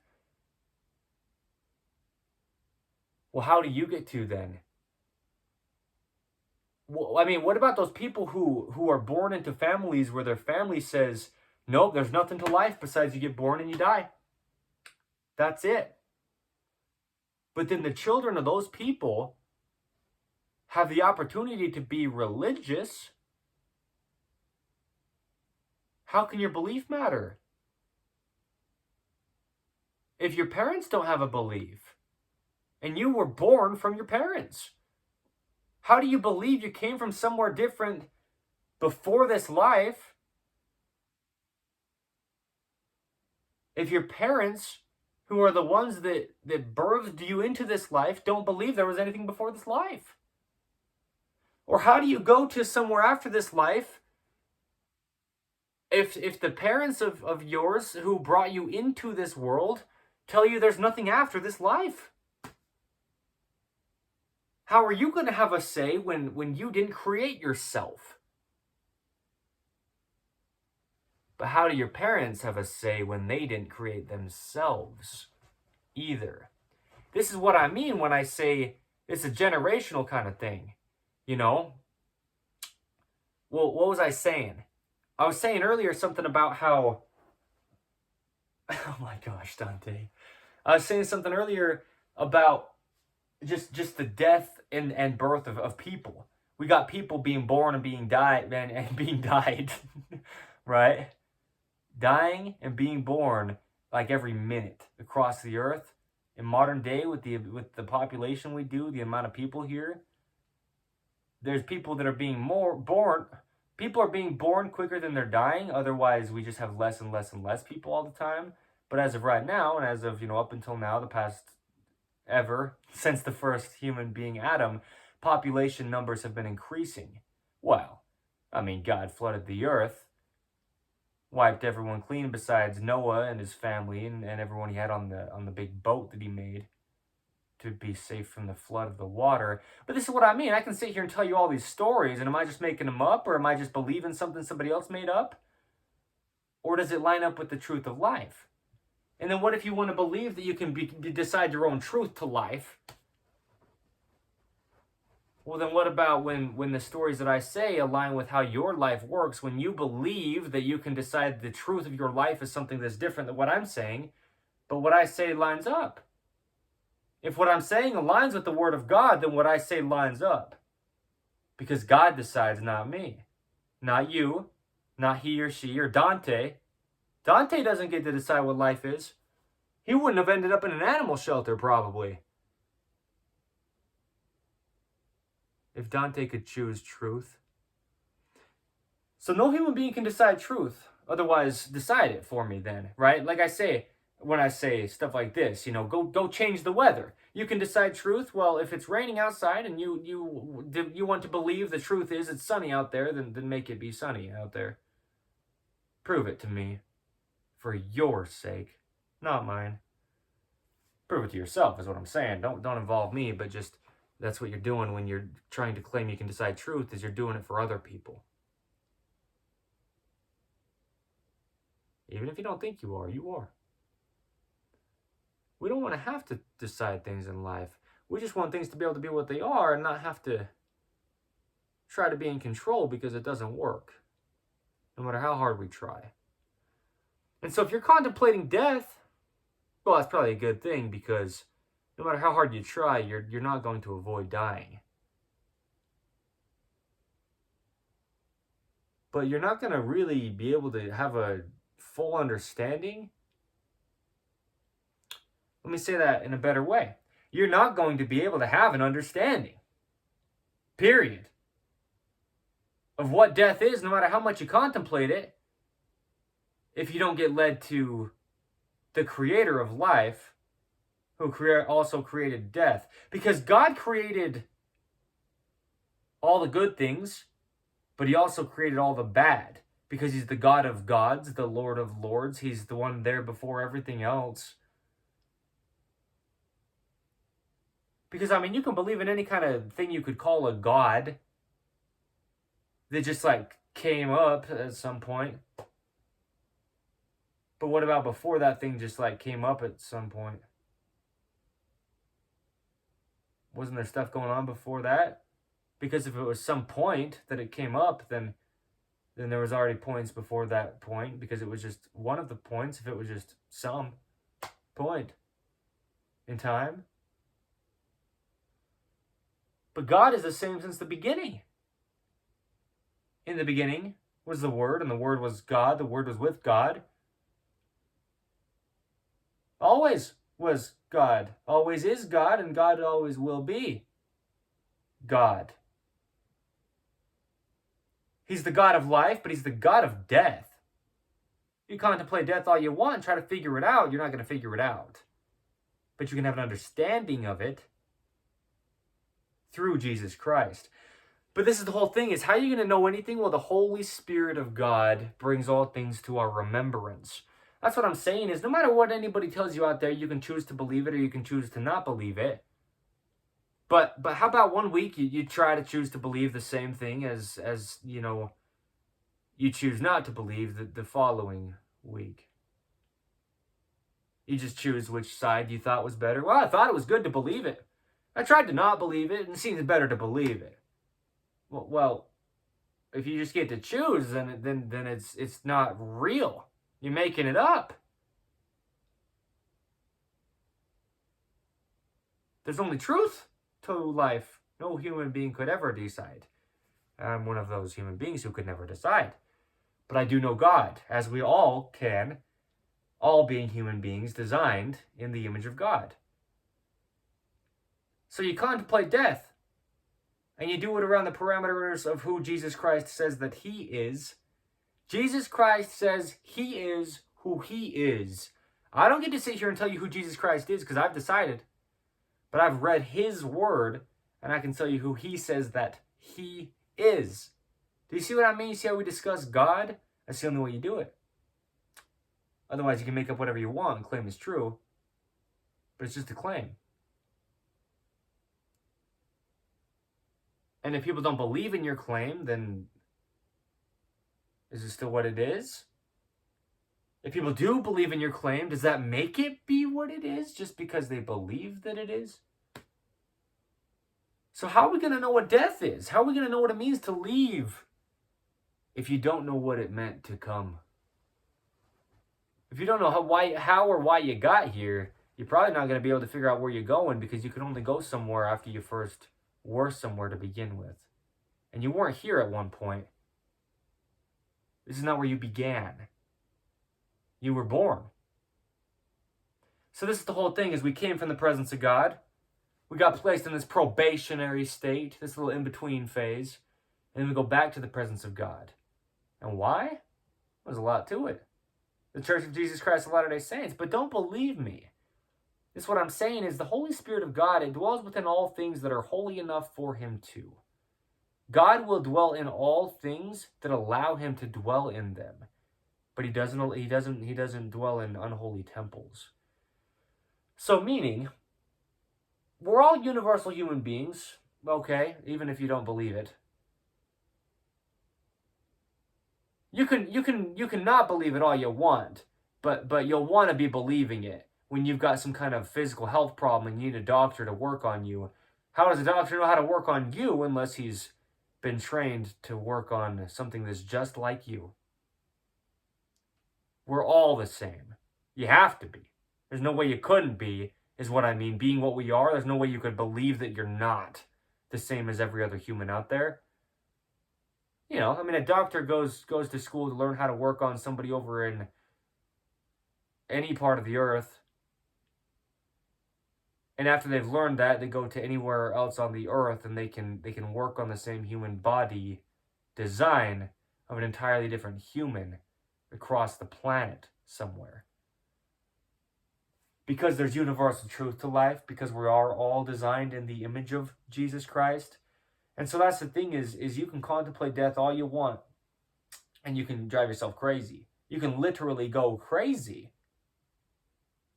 Well, how do you get to then? Well, I mean, what about those people who are born into families where their family says, nope, there's nothing to life besides you get born and you die. That's it. But then the children of those people have the opportunity to be religious. How can your belief matter? If your parents don't have a belief, and you were born from your parents, how do you believe you came from somewhere different before this life if your parents, who are the ones that birthed you into this life, don't believe there was anything before this life? Or how do you go to somewhere after this life if the parents of yours who brought you into this world tell you there's nothing after this life? How are you going to have a say when you didn't create yourself? But how do your parents have a say when they didn't create themselves either? This is what I mean when I say it's a generational kind of thing. You know? Well, what was I saying? I was saying earlier something about how... Oh my gosh, Dante. I was saying something earlier about just the death and birth of people. We got people being born and being died and being died, right? Dying and being born like every minute across the earth. In modern day, with the population we do, the amount of people here, there's people that are being born. People are being born quicker than they're dying. Otherwise, we just have less and less and less people all the time. But as of right now, and as of, up until now, the past ever, since the first human being Adam, population numbers have been increasing. Well, I mean, God flooded the earth, wiped everyone clean besides Noah and his family and everyone he had on the big boat that he made to be safe from the flood of the water. But this is what I mean. I can sit here and tell you all these stories, and am I just making them up, or am I just believing something somebody else made up? Or does it line up with the truth of life? And then what if you want to believe that you can decide your own truth to life? Well, then what about when the stories that I say align with how your life works, when you believe that you can decide the truth of your life is something that's different than what I'm saying, but what I say lines up? If what I'm saying aligns with the Word of God, then what I say lines up. Because God decides, not me. Not you. Not he or she or Dante. Dante doesn't get to decide what life is. He wouldn't have ended up in an animal shelter, probably. If Dante could choose truth. So no human being can decide truth. Otherwise, decide it for me then, right? Like I say, when I say stuff like this, go change the weather. You can decide truth. Well, if it's raining outside and you want to believe the truth is it's sunny out there, then make it be sunny out there. Prove it to me. For your sake, not mine. Prove it to yourself is what I'm saying. Don't involve me, but just that's what you're doing when you're trying to claim you can decide truth, is you're doing it for other people. Even if you don't think you are, you are. We don't want to have to decide things in life. We just want things to be able to be what they are and not have to try to be in control, because it doesn't work, no matter how hard we try. And so if you're contemplating death, well, that's probably a good thing, because no matter how hard you try, you're not going to avoid dying. But you're not going to really be able to have a full understanding. Let me say that in a better way. You're not going to be able to have an understanding, period, of what death is, no matter how much you contemplate it, if you don't get led to the creator of life, who also created death. Because God created all the good things, but he also created all the bad, because he's the God of gods, the Lord of lords. He's the one there before everything else. Because, I mean, you can believe in any kind of thing you could call a god that just, like, came up at some point. But what about before that thing just, like, came up at some point? Wasn't there stuff going on before that? Because if it was some point that it came up, then there was already points before that point, because it was just one of the points, if it was just some point in time. But God is the same since the beginning. In the beginning was the Word, and the Word was God. The Word was with God. Always was God. Always is God, and God always will be God. He's the God of life, but he's the God of death. You contemplate death all you want, try to figure it out, you're not going to figure it out. But you can have an understanding of it through Jesus Christ. But this is the whole thing, is how are you going to know anything? Well, the Holy Spirit of God brings all things to our remembrance. That's what I'm saying, is no matter what anybody tells you out there, you can choose to believe it or you can choose to not believe it. But how about one week you try to choose to believe the same thing as you know, you choose not to believe the following week. You just choose which side you thought was better. Well, I thought it was good to believe it. I tried to not believe it, and it seems better to believe it. Well, if you just get to choose, then it's not real. You're making it up. There's only truth to life. No human being could ever decide. I'm one of those human beings who could never decide. But I do know God, as we all can, all being human beings designed in the image of God. So you contemplate death, and you do it around the parameters of who Jesus Christ says that he is. Jesus Christ says he is who he is. I don't get to sit here and tell you who Jesus Christ is, because I've decided. But I've read his word, and I can tell you who he says that he is. Do you see what I mean? You see how we discuss God? That's the only way you do it. Otherwise, you can make up whatever you want and claim it's true. But it's just a claim. And if people don't believe in your claim, then is it still what it is? If people do believe in your claim, does that make it be what it is just because they believe that it is? So how are we going to know what death is? How are we going to know what it means to leave if you don't know what it meant to come? If you don't know how or why you got here, you're probably not going to be able to figure out where you're going, because you can only go somewhere after you first were somewhere to begin with. And you weren't here at one point. This is not where you began. You were born. So this is the whole thing, is we came from the presence of God. We got placed in this probationary state, this little in-between phase. And then we go back to the presence of God. And why? There's a lot to it. The Church of Jesus Christ of Latter-day Saints. But don't believe me. This, what I'm saying is, the Holy Spirit of God, it dwells within all things that are holy enough for him to. God will dwell in all things that allow him to dwell in them. But he doesn't dwell in unholy temples. So meaning, we're all universal human beings, okay, even if you don't believe it. You can not believe it all you want, but you'll want to be believing it when you've got some kind of physical health problem and you need a doctor to work on you. How does a doctor know how to work on you unless he's been trained to work on something that's just like you? We're all the same. You have to be. There's no way you couldn't be, is what I mean. Being what we are, there's no way you could believe that you're not the same as every other human out there. You know, I mean, a doctor goes to school to learn how to work on somebody over in any part of the earth. And after they've learned that, they go to anywhere else on the earth and they can work on the same human body design of an entirely different human across the planet somewhere. Because there's universal truth to life, because we are all designed in the image of Jesus Christ. And so that's the thing is you can contemplate death all you want and you can drive yourself crazy. You can literally go crazy.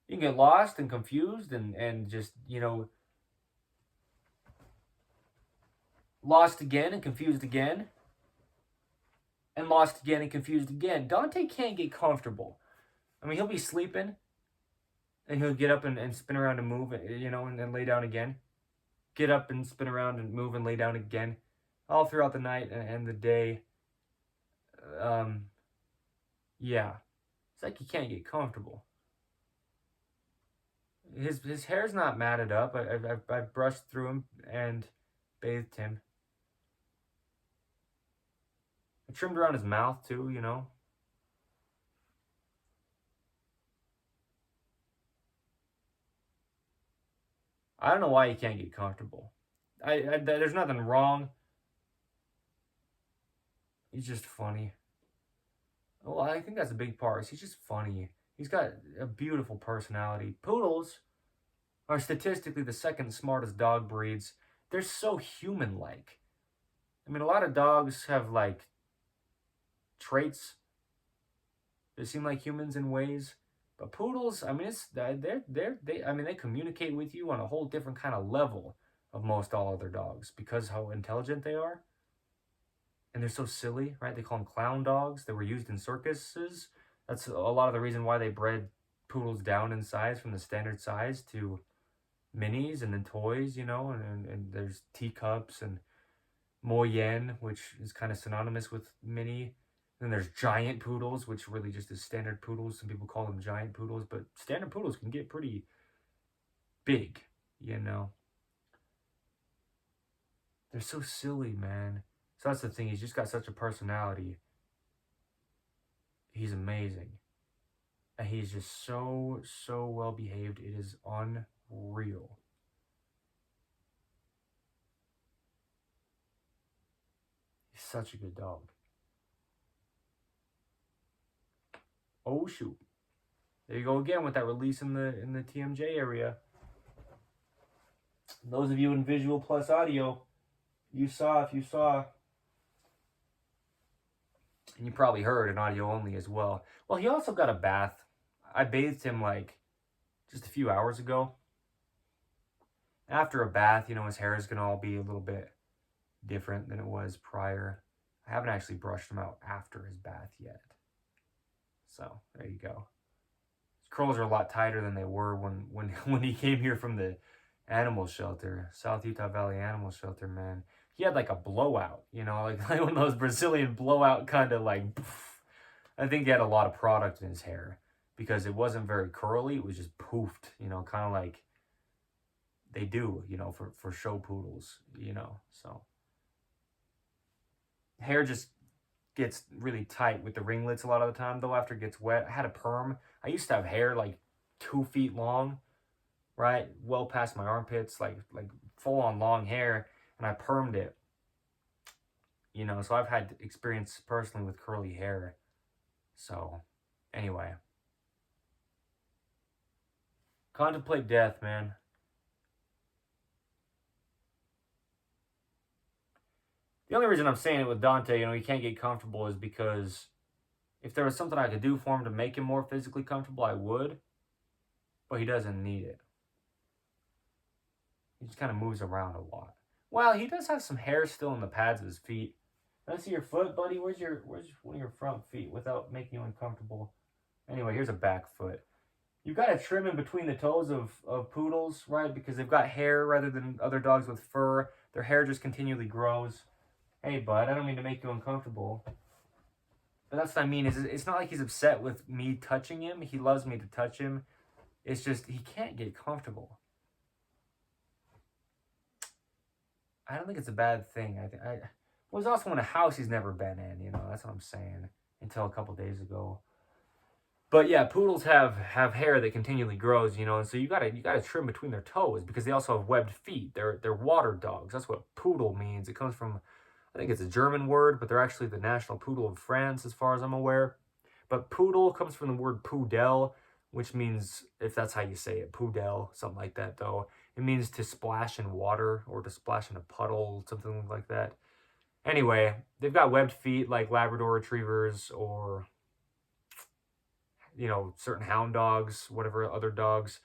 You can get lost and confused and just, you know, lost again and confused again. And lost again and confused again. Dante can't get comfortable. I mean, he'll be sleeping and he'll get up and spin around and move, you know, and then lay down again. Get up and spin around and move and lay down again. All throughout the night and the day. Yeah. It's like he can't get comfortable. His hair's not matted up. I've brushed through him and bathed him. I trimmed around his mouth too, you know. I don't know why he can't get comfortable. There's nothing wrong. He's just funny. Well, I think that's a big part. He's just funny. He's got a beautiful personality. Poodles are statistically the second smartest dog breeds. They're so human-like. I mean, a lot of dogs have, like, traits that seem like humans in ways. But poodles, I mean, they communicate with you on a whole different kind of level of most all other dogs because how intelligent they are. And they're so silly, right? They call them clown dogs. They were used in circuses. That's a lot of the reason why they bred poodles down in size from the standard size to minis and then toys, you know, and there's teacups and moyenne, which is kind of synonymous with mini. Then there's giant poodles, which really just is standard poodles. Some people call them giant poodles, but standard poodles can get pretty big, you know. They're so silly, man. So that's the thing. He's just got such a personality. He's amazing. And he's just so well behaved. It is unreal. He's such a good dog. Oh shoot. There you go again with that release in the TMJ area. Those of you in visual plus audio, if you saw, and you probably heard in audio only as well. Well, he also got a bath. I bathed him like just a few hours ago. After a bath, you know, his hair is going to all be a little bit different than it was prior. I haven't actually brushed him out after his bath yet. So, there you go. His curls are a lot tighter than they were when he came here from the animal shelter, South Utah Valley Animal Shelter, man. He had like a blowout, you know, like one of those Brazilian blowout kind of like, poof. I think he had a lot of product in his hair because it wasn't very curly. It was just poofed, you know, kind of like they do, you know, for show poodles, you know, so. Hair just gets really tight with the ringlets a lot of the time, though, after it gets wet. I had a perm. I used to have hair like 2 feet long, right? Well past my armpits, like full-on long hair. And I permed it, you know, so I've had experience personally with curly hair. So, anyway. Contemplate death, man. The only reason I'm saying it with Dante, you know, he can't get comfortable is because if there was something I could do for him to make him more physically comfortable, I would. But he doesn't need it. He just kind of moves around a lot. Well, he does have some hair still in the pads of his feet. Can I see your foot, buddy? Where's one of your front feet without making you uncomfortable? Anyway, here's a back foot. You've got to trim in between the toes of poodles, right? Because they've got hair rather than other dogs with fur. Their hair just continually grows. Hey, bud, I don't mean to make you uncomfortable. But that's what I mean. It's not like he's upset with me touching him. He loves me to touch him. It's just he can't get comfortable. I don't think it's a bad thing. I was also in a house he's never been in. You know, that's what I'm saying. Until a couple days ago. But yeah, poodles have hair that continually grows, you know, and so you gotta trim between their toes because they also have webbed feet. They're water dogs. That's what poodle means. It comes from, I think it's a German word, but they're actually the national poodle of France, as far as I'm aware. But poodle comes from the word poodle, which means, if that's how you say it, poodle, something like that. Though it means to splash in water or to splash in a puddle, something like that. Anyway, they've got webbed feet like Labrador retrievers or, you know, certain hound dogs, whatever other dogs,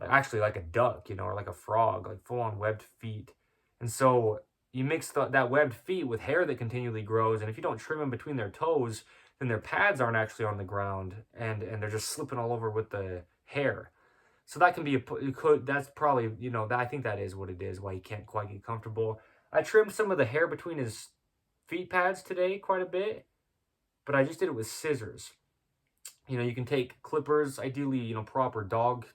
actually like a duck, you know, or like a frog, like full on webbed feet. And so you mix that webbed feet with hair that continually grows. And if you don't trim in between their toes, then their pads aren't actually on the ground and they're just slipping all over with the hair. So that can be, that's probably, you know, I think that is what it is, why he can't quite get comfortable. I trimmed some of the hair between his feet pads today quite a bit, but I just did it with scissors. You know, you can take clippers, ideally, you know, proper dog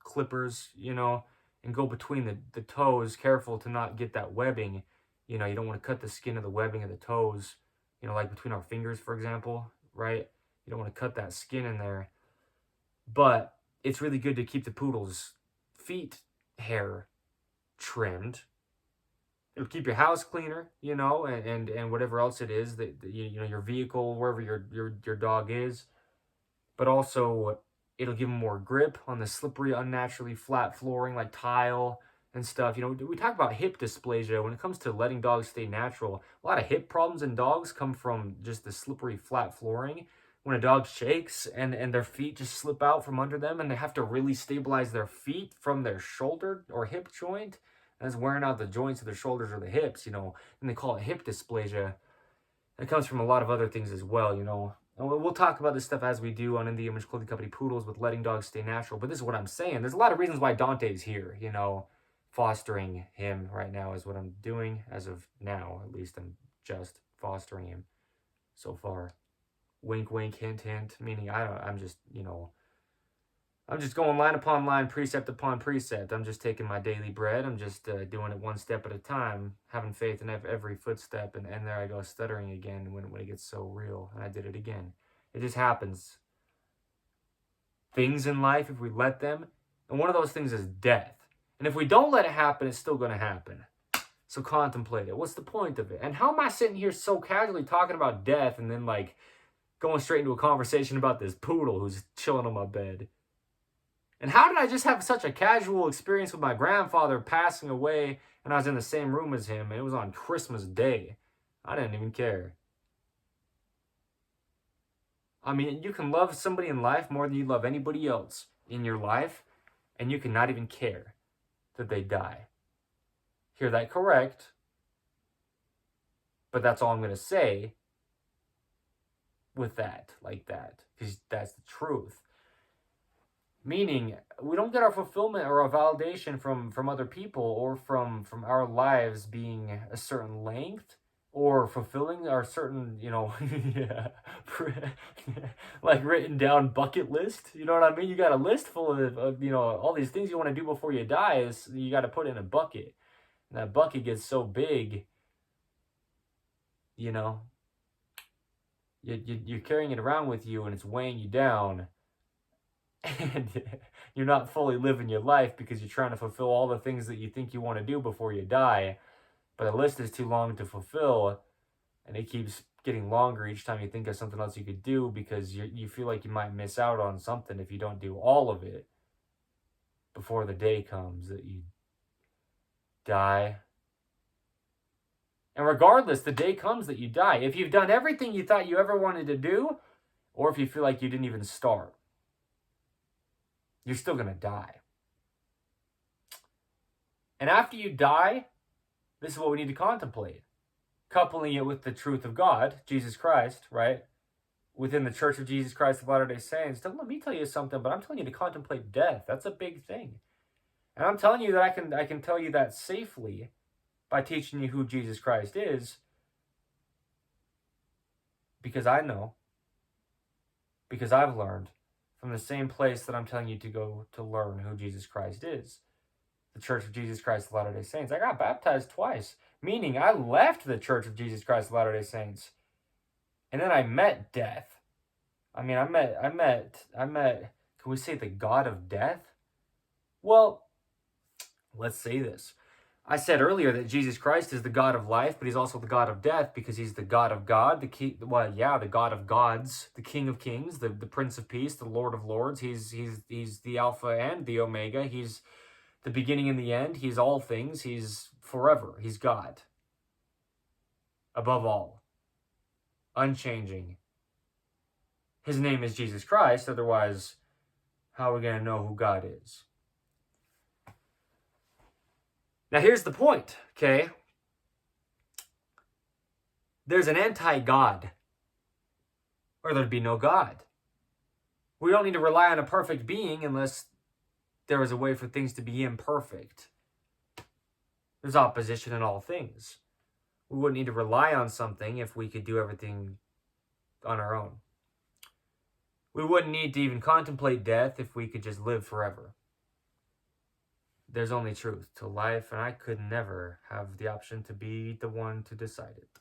clippers, you know, and go between the toes, careful to not get that webbing. You know, you don't want to cut the skin of the webbing of the toes, you know, like between our fingers, for example, right? You don't want to cut that skin in there. But it's really good to keep the poodle's feet hair trimmed. It'll keep your house cleaner, you know, and whatever else it is that you know, your vehicle, wherever your dog is. But also it'll give them more grip on the slippery, unnaturally flat flooring like tile and stuff. You know, we talk about hip dysplasia. When it comes to letting dogs stay natural, a lot of hip problems in dogs come from just the slippery, flat flooring. When a dog shakes and their feet just slip out from under them and they have to really stabilize their feet from their shoulder or hip joint, and it's wearing out the joints of their shoulders or the hips, you know, and they call it hip dysplasia. It comes from a lot of other things as well, you know. And we'll talk about this stuff as we do on In The Image Clothing Company Poodles with letting dogs stay natural. But this is what I'm saying. There's a lot of reasons why Dante's here, you know. Fostering him right now is what I'm doing as of now. At least I'm just fostering him so far. Wink, wink, hint, hint. Meaning I'm just, you know, I'm just going line upon line, precept upon precept. I'm just taking my daily bread. I'm just doing it one step at a time, having faith in every footstep. And there I go, stuttering again when it gets so real. And I did it again. It just happens. Things in life, if we let them, and one of those things is death. And if we don't let it happen, it's still going to happen. So contemplate it. What's the point of it? And how am I sitting here so casually talking about death and then like going straight into a conversation about this poodle who's chilling on my bed? And how did I just have such a casual experience with my grandfather passing away and I was in the same room as him, and it was on Christmas Day? I didn't even care. I mean, you can love somebody in life more than you love anybody else in your life, and you can not even care that they die. Hear that correct? But that's all I'm going to say with that, like that, because that's the truth. Meaning, we don't get our fulfillment or our validation from other people or from our lives being a certain length or fulfilling our certain, you know, like written down bucket list. You know what I mean? You got a list full of, you know, all these things you want to do before you die. Is you got to put in a bucket. And that bucket gets so big, you know, you're carrying it around with you and it's weighing you down. And you're not fully living your life because you're trying to fulfill all the things that you think you want to do before you die. But the list is too long to fulfill, and it keeps getting longer each time you think of something else you could do because you feel like you might miss out on something if you don't do all of it before the day comes that you die. And regardless, the day comes that you die. If you've done everything you thought you ever wanted to do, or if you feel like you didn't even start, you're still going to die. And after you die, this is what we need to contemplate. Coupling it with the truth of God, Jesus Christ, right? Within the Church of Jesus Christ of Latter-day Saints. Let me tell you something, but I'm telling you to contemplate death. That's a big thing. And I'm telling you that I can tell you that safely by teaching you who Jesus Christ is, because I know, because I've learned from the same place that I'm telling you to go to learn who Jesus Christ is. The Church of Jesus Christ of Latter-day Saints. I got baptized twice, meaning I left the Church of Jesus Christ of Latter-day Saints. And then I met death. I met, can we say the God of death? Well, let's say this. I said earlier that Jesus Christ is the God of life, but he's also the God of death because he's the God of God, the God of gods, the King of Kings, the Prince of Peace, the Lord of Lords. He's the Alpha and the Omega. He's the beginning and the end. He's all things. He's forever. He's God. Above all. Unchanging. His name is Jesus Christ. Otherwise, how are we going to know who God is? Now, here's the point, okay? There's an anti-God, or there'd be no God. We don't need to rely on a perfect being unless there is a way for things to be imperfect. There's opposition in all things. We wouldn't need to rely on something if we could do everything on our own. We wouldn't need to even contemplate death if we could just live forever. There's only truth to life, and I could never have the option to be the one to decide it.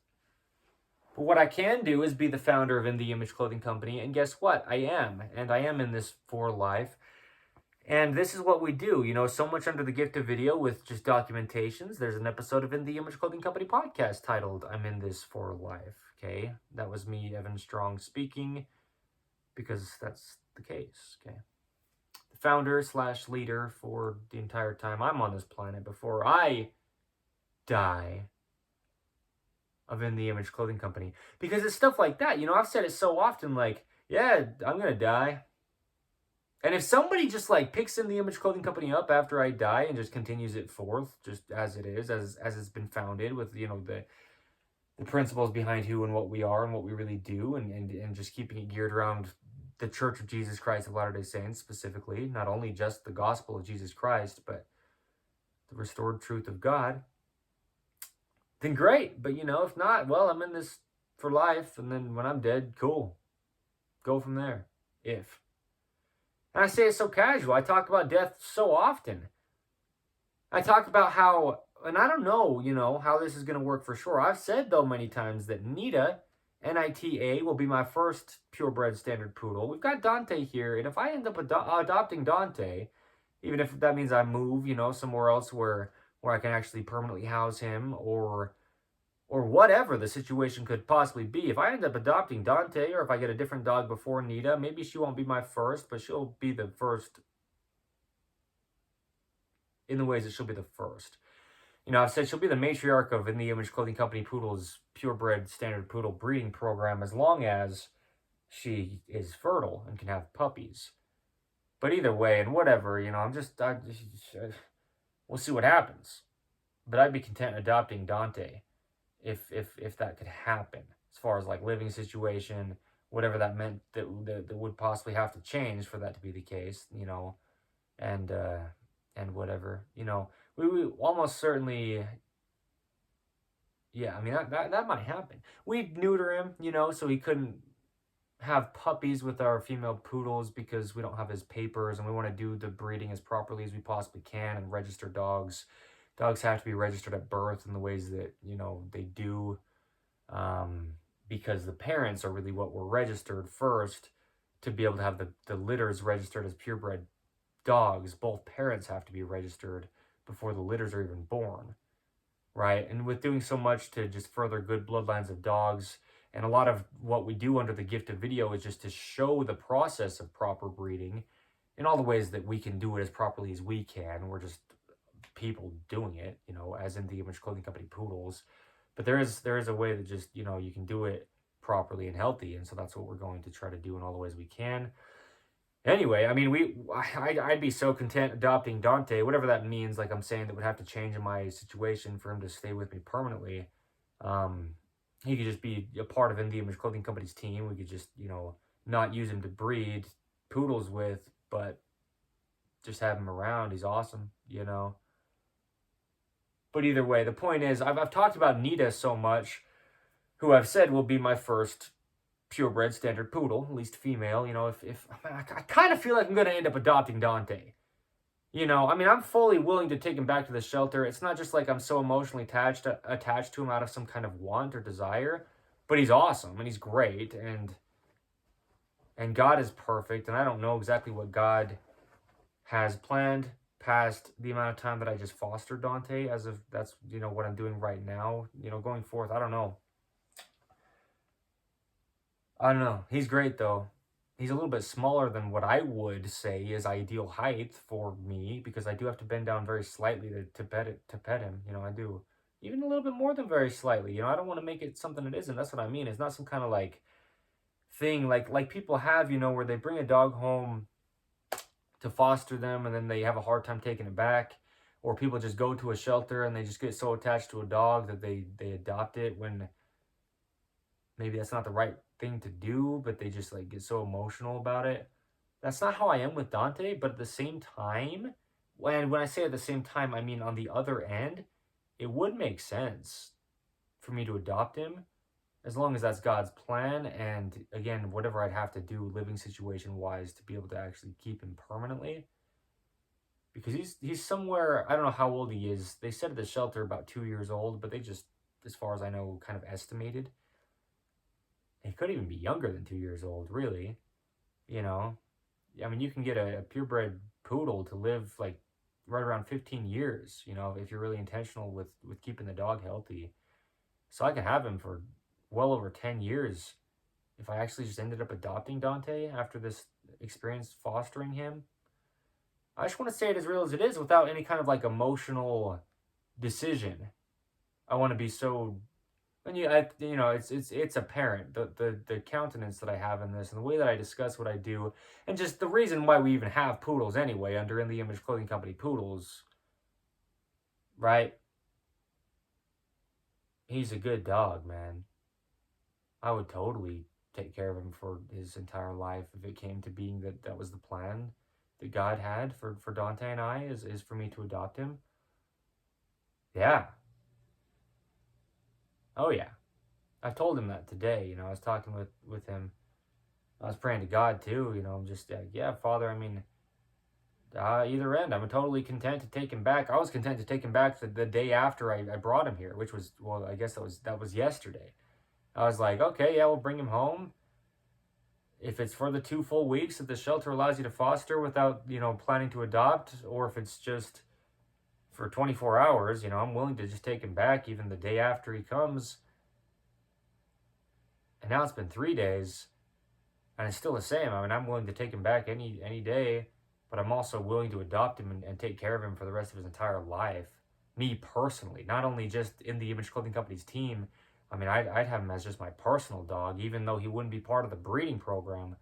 But what I can do is be the founder of In The Image Clothing Company, and guess what? I am, and I am in this for life. And this is what we do, so much under the gift of video with just documentations. There's an episode of In The Image Clothing Company podcast titled, I'm in this for life, okay? That was me, Evan Strong, speaking, because that's the case, okay? Founder/leader for the entire time I'm on this planet before I die of In The Image Clothing Company. Because it's stuff like that. I've said it so often, like, yeah, I'm going to die. And if somebody just picks In The Image Clothing Company up after I die and just continues it forth, just as it is, as it's been founded with, the principles behind who and what we are and what we really do, and just keeping it geared around the Church of Jesus Christ of Latter-day Saints specifically, not only just the gospel of Jesus Christ, but the restored truth of God, then great. But, if not, well, I'm in this for life, and then when I'm dead, cool. Go from there, if. And I say it so casual. I talk about death so often. I talk about how, and I don't know, how this is going to work for sure. I've said, though, many times that Nita, Nita, will be my first purebred standard poodle. We've got Dante here, and if I end up adopting Dante, even if that means I move, somewhere else where I can actually permanently house him, or whatever the situation could possibly be. If I end up adopting Dante, or if I get a different dog before Nita, maybe she won't be my first, but she'll be the first in the ways that she'll be the first. I've said she'll be the matriarch of In The Image Clothing Company Poodle's purebred standard poodle breeding program as long as she is fertile and can have puppies. But either way, and whatever, we'll see what happens. But I'd be content adopting Dante if that could happen. As far as living situation, whatever that meant that would possibly have to change for that to be the case, and whatever, we almost certainly, yeah, that might happen. We'd neuter him, so he couldn't have puppies with our female poodles because we don't have his papers, and we want to do the breeding as properly as we possibly can and register dogs. Dogs have to be registered at birth in the ways that, they do, because the parents are really what were registered first to be able to have the litters registered as purebred dogs. Both parents have to be registered before the litters are even born, right? And with doing so much to just further good bloodlines of dogs, and a lot of what we do under the gift of video is just to show the process of proper breeding in all the ways that we can do it as properly as we can. We're just people doing it, as In The Image Clothing Company poodles. But there is a way that just, you can do it properly and healthy. And so that's what we're going to try to do in all the ways we can. Anyway, I mean, I'd be so content adopting Dante, whatever that means. Like I'm saying, that would have to change in my situation for him to stay with me permanently. Um, he could just be a part of In the Image Clothing Company's team. We could just, not use him to breed poodles with, but just have him around. He's awesome. But either way, the point is, I've talked about Nita so much, who I've said will be my first purebred standard poodle, at least female. If I kind of feel like I'm going to end up adopting Dante. I'm fully willing to take him back to the shelter. It's not just like I'm so emotionally attached to him out of some kind of want or desire, but he's awesome and he's great, and God is perfect, and I don't know exactly what God has planned past the amount of time that I just fostered Dante, as if that's what I'm doing right now. Going forth, I don't know. He's great though. He's a little bit smaller than what I would say is ideal height for me, because I do have to bend down very slightly to pet him. I do. Even a little bit more than very slightly. I don't want to make it something it isn't. That's what I mean. It's not some kind of like thing like people have, where they bring a dog home to foster them and then they have a hard time taking it back, or people just go to a shelter and they just get so attached to a dog that they adopt it, when maybe that's not the right thing to do, but they just like get so emotional about it. That's not how I am with Dante, but at the same time, when I say at the same time, I mean on the other end, it would make sense for me to adopt him, as long as that's God's plan, and again, whatever I'd have to do living situation wise to be able to actually keep him permanently. Because he's somewhere, I don't know how old he is. They said at the shelter about 2 years old, but they just, as far as I know, kind of estimated. He could even be younger than 2 years old, really. You can get a purebred poodle to live like right around 15 years, if you're really intentional with keeping the dog healthy. So I could have him for well over 10 years if I actually just ended up adopting Dante after this experience fostering him. I just want to say it as real as it is, without any kind of like emotional decision. I want to be so, and it's apparent, the countenance that I have in this and the way that I discuss what I do, and just the reason why we even have poodles anyway under In the Image Clothing Company poodles, right? He's a good dog, man. I would totally take care of him for his entire life if it came to being that was the plan that God had for Dante and I, is for me to adopt him. Yeah. Oh yeah. I told him that today. I was talking with him. I was praying to God too. I'm just like, yeah, Father. Either end, I'm totally content to take him back. I was content to take him back the day after I brought him here, which was, well, I guess that was yesterday. I was like, okay, yeah, we'll bring him home. If it's for the 2 full weeks that the shelter allows you to foster without, planning to adopt, or if it's just for 24 hours, I'm willing to just take him back even the day after he comes. And now it's been 3 days, and it's still the same. I'm willing to take him back any day, but I'm also willing to adopt him and take care of him for the rest of his entire life. Me personally, not only just In the Image Clothing Company's team. I'd have him as just my personal dog, even though he wouldn't be part of the breeding program.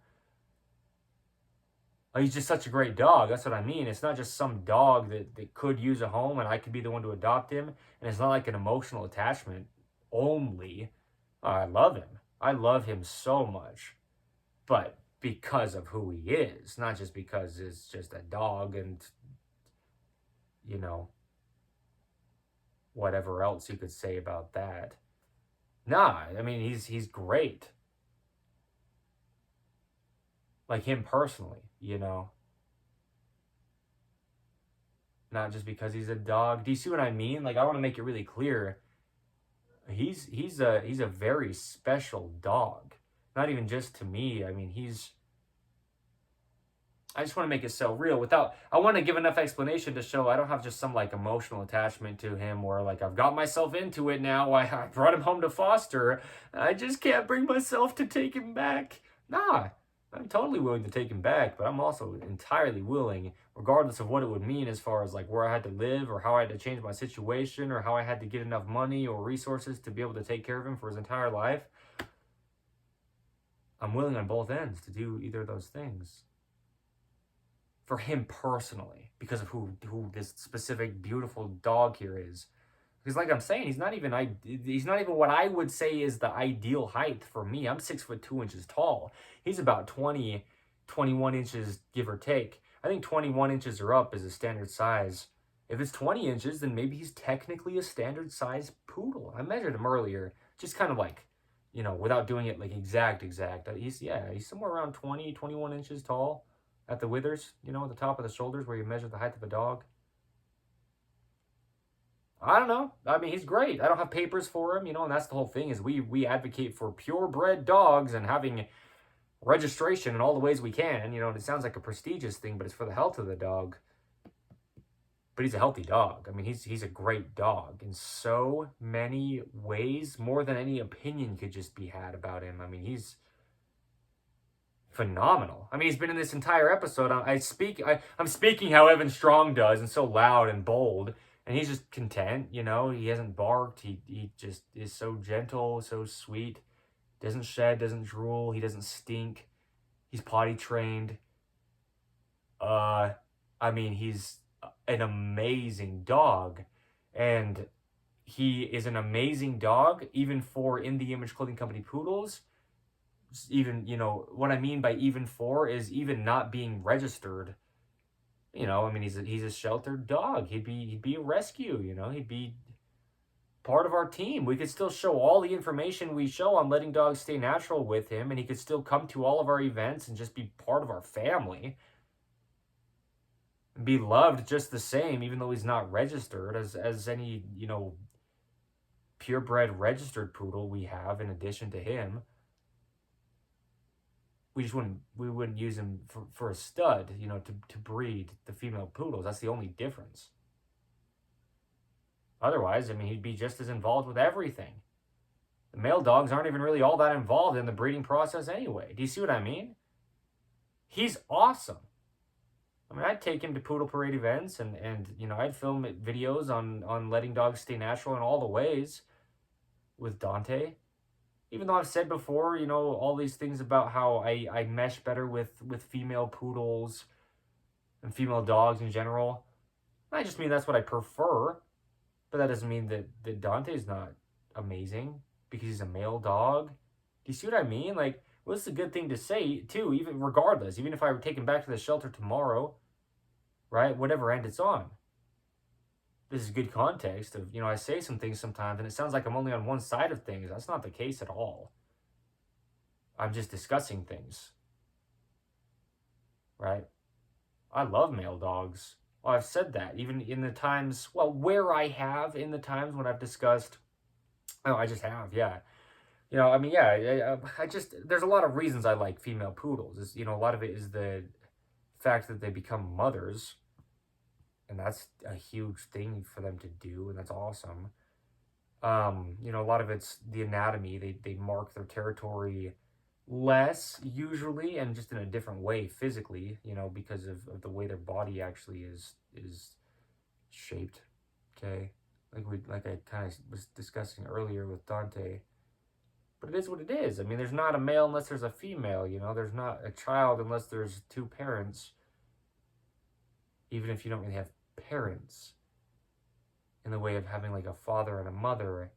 He's just such a great dog. That's what I mean. It's not just some dog that could use a home and I could be the one to adopt him. And it's not like an emotional attachment only. I love him. I love him so much. But because of who he is, not just because it's just a dog and, whatever else you could say about that. Nah, he's great. Like him personally, Not just because he's a dog. Do you see what I mean? Like, I want to make it really clear. He's a very special dog. Not even just to me. I just want to make it so real I want to give enough explanation to show I don't have just some like emotional attachment to him, or like I've got myself into it now. I brought him home to foster. I just can't bring myself to take him back. Nah, I'm totally willing to take him back, but I'm also entirely willing, regardless of what it would mean as far as like where I had to live or how I had to change my situation or how I had to get enough money or resources to be able to take care of him for his entire life. I'm willing on both ends to do either of those things. for him personally, because of who this specific beautiful dog here is. Because like I'm saying, he's not even what I would say is the ideal height for me. I'm 6'2" tall. He's about 20, 21 inches, give or take. I think 21 inches or up is a standard size. If it's 20 inches, then maybe he's technically a standard size poodle. I measured him earlier, just kind of like, without doing it like exact. He's somewhere around 20, 21 inches tall at the withers, at the top of the shoulders where you measure the height of a dog. I don't know. I mean, he's great. I don't have papers for him, and that's the whole thing is we advocate for purebred dogs and having registration in all the ways we can. It sounds like a prestigious thing, but it's for the health of the dog. But he's a healthy dog. I mean, he's a great dog in so many ways, more than any opinion could just be had about him. I mean, he's phenomenal. I mean, he's been in this entire episode. I'm speaking how Evan Strong does, and so loud and bold. And he's just content, He hasn't barked. He just is so gentle, so sweet. Doesn't shed, doesn't drool. He doesn't stink. He's potty trained. I mean, he's an amazing dog. And he is an amazing dog, even for In the Image Clothing Company poodles. Even, what I mean by even for is even not being registered. I mean, he's a sheltered dog. He'd be a rescue, He'd be part of our team. We could still show all the information we show on letting dogs stay natural with him, and he could still come to all of our events and just be part of our family. And be loved just the same, even though he's not registered as any, purebred registered poodle we have in addition to him. We wouldn't use him for a stud, to breed the female poodles. That's the only difference. Otherwise, I mean, he'd be just as involved with everything. The male dogs aren't even really all that involved in the breeding process anyway. Do you see what I mean? He's awesome. I mean, I'd take him to poodle parade events and I'd film videos on letting dogs stay natural in all the ways with Dante. Even though I've said before, all these things about how I mesh better with female poodles and female dogs in general. I just mean that's what I prefer. But that doesn't mean that Dante's not amazing because he's a male dog. Do you see what I mean? Like, well, this is a good thing to say, too, even regardless. Even if I were taken back to the shelter tomorrow, right? Whatever end it's on. This is good context of, I say some things sometimes and it sounds like I'm only on one side of things. That's not the case at all. I'm just discussing things. Right? I love male dogs. Well, I've said that even in the times, where I have in the times when I've discussed, I just have, yeah. There's a lot of reasons I like female poodles. A lot of it is the fact that they become mothers. And that's a huge thing for them to do, and that's awesome. A lot of it's the anatomy. They mark their territory less, usually, and just in a different way physically, because of the way their body actually is shaped, okay? Like I kind of was discussing earlier with Dante. But it is what it is. I mean, there's not a male unless there's a female, There's not a child unless there's two parents. Even if you don't really have parents in the way of having like a father and a mother,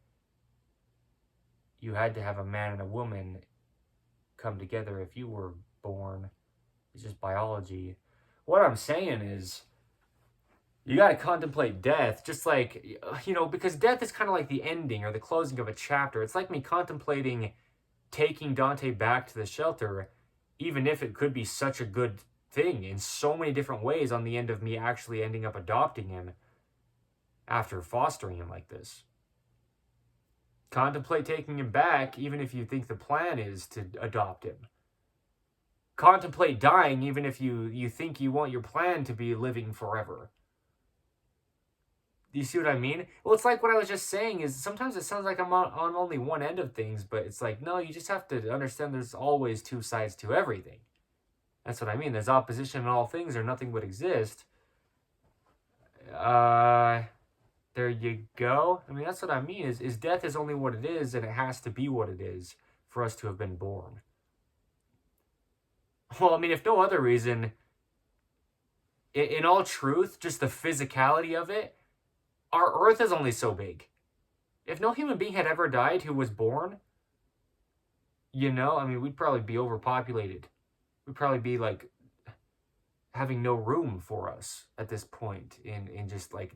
you had to have a man and a woman come together if you were born. It's just biology. What I'm saying is you got to contemplate death, just like, because death is kind of like the ending or the closing of a chapter. It's like me contemplating taking Dante back to the shelter, even if it could be such a good thing in so many different ways on the end of me actually ending up adopting him after fostering him like this. Contemplate taking him back even if you think the plan is to adopt him. Contemplate dying even if you think you want your plan to be living forever. Do you see what I mean? Well, it's like what I was just saying is sometimes it sounds like I'm on only one end of things, but it's like, no, you just have to understand there's always two sides to everything. That's what I mean. There's opposition in all things or nothing would exist. There you go. I mean, that's what I mean. Is death is only what it is, and it has to be what it is for us to have been born. Well, I mean, if no other reason, in all truth, just the physicality of it, our Earth is only so big. If no human being had ever died who was born, I mean, we'd probably be overpopulated. We'd probably be like having no room for us at this point in just like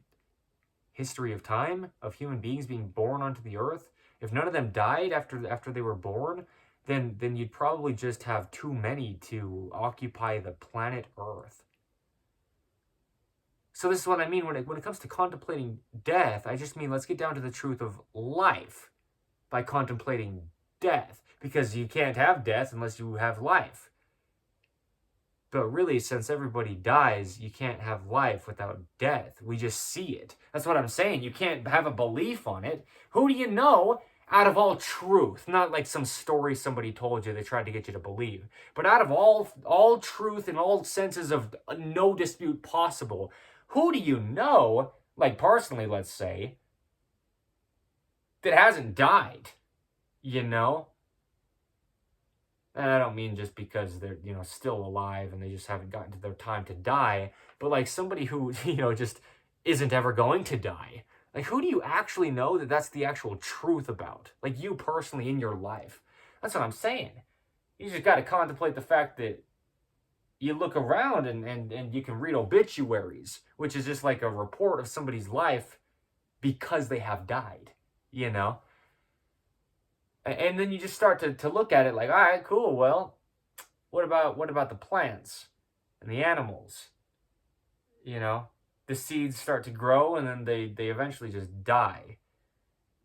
history of time of human beings being born onto the earth. If none of them died after they were born, then you'd probably just have too many to occupy the planet Earth. So this is what I mean when it comes to contemplating death. I just mean let's get down to the truth of life by contemplating death, because you can't have death unless you have life. But really, since everybody dies, you can't have life without death. We just see it. That's what I'm saying. You can't have a belief on it. Who do you know out of all truth? Not like some story somebody told you they tried to get you to believe. But out of all truth and all senses of no dispute possible, who do you know, like personally, let's say, that hasn't died? And I don't mean just because they're, still alive and they just haven't gotten to their time to die, but like somebody who, just isn't ever going to die. Like, who do you actually know that that's the actual truth about? Like, you personally in your life. That's what I'm saying. You just got to contemplate the fact that you look around and you can read obituaries, which is just like a report of somebody's life because they have died, And then you just start to look at it like, all right, cool. Well, what about the plants and the animals? The seeds start to grow and then they eventually just die.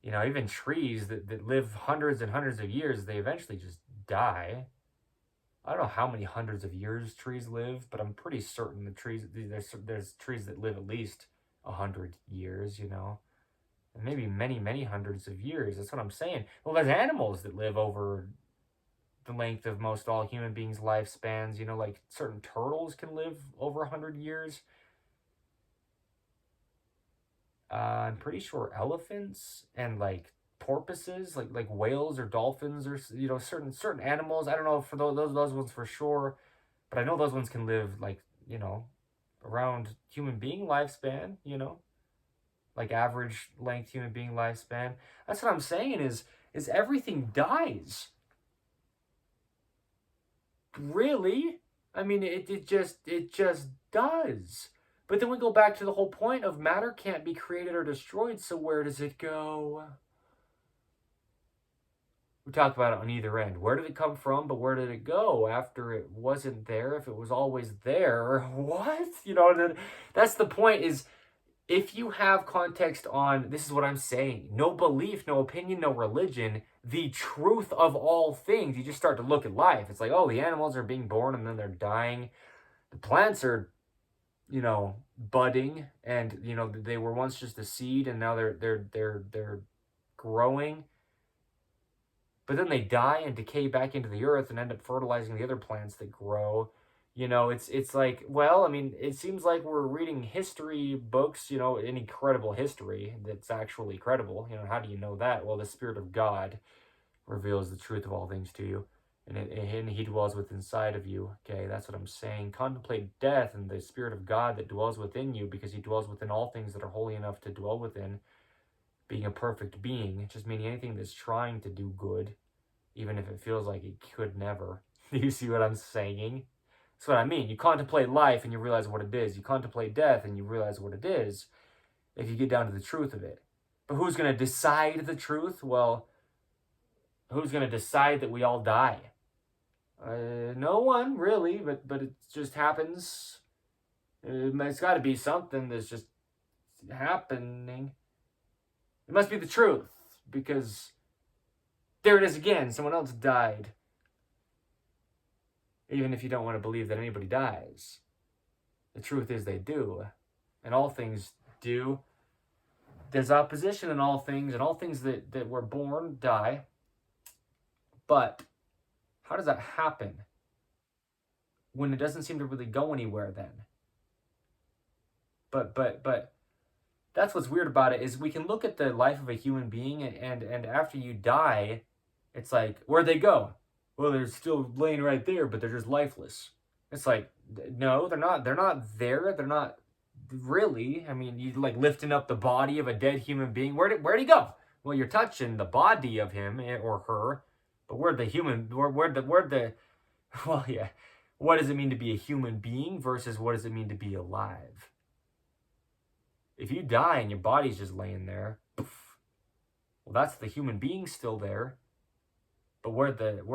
Even trees that live hundreds and hundreds of years, they eventually just die. I don't know how many hundreds of years trees live, but I'm pretty certain there's trees that live at least 100 years, and maybe many, many hundreds of years. That's what I'm saying. Well, there's animals that live over the length of most all human beings' lifespans. Like certain turtles can live over 100 years. I'm pretty sure elephants and like porpoises, like whales or dolphins, or certain animals. I don't know for those ones for sure, but I know those ones can live like around human being lifespan. Like average length human being lifespan. That's what I'm saying is everything dies. Really? I mean, it just does. But then we go back to the whole point of matter can't be created or destroyed, so where does it go? We talk about it on either end. Where did it come from, but where did it go after it wasn't there? If it was always there, what? That's the point is, if you have context on, this is what I'm saying, no belief, no opinion, no religion, the truth of all things, you just start to look at life. It's like, oh, the animals are being born and then they're dying. The plants are, budding, and, they were once just a seed and now they're growing. But then they die and decay back into the earth and end up fertilizing the other plants that grow. It's like, well, I mean, it seems like we're reading history books, any credible history that's actually credible. How do you know that? Well, the Spirit of God reveals the truth of all things to you, and He dwells within inside of you. Okay, that's what I'm saying. Contemplate death and the Spirit of God that dwells within you, because He dwells within all things that are holy enough to dwell within. Being a perfect being, just meaning anything that's trying to do good, even if it feels like it could never. You see what I'm saying? That's what I mean. You contemplate life and you realize what it is. You contemplate death and you realize what it is if you get down to the truth of it. But who's going to decide the truth? Well, who's going to decide that we all die? No one, really, but it just happens. It's got to be something that's just happening. It must be the truth, because there it is again. Someone else died. Even if you don't want to believe that anybody dies, the truth is they do. And all things do. There's opposition in all things, and all things that were born die. But how does that happen when it doesn't seem to really go anywhere then? But that's what's weird about it, is we can look at the life of a human being and after you die, it's like, where'd they go? Well, they're still laying right there, but they're just lifeless. It's like, no, they're not there. They're not really. I mean, you like lifting up the body of a dead human being. Where'd he go? Well, you're touching the body of him or her, but where'd the well, yeah. What does it mean to be a human being versus what does it mean to be alive? If you die and your body's just laying there, poof, well, that's the human being still there. But what is it?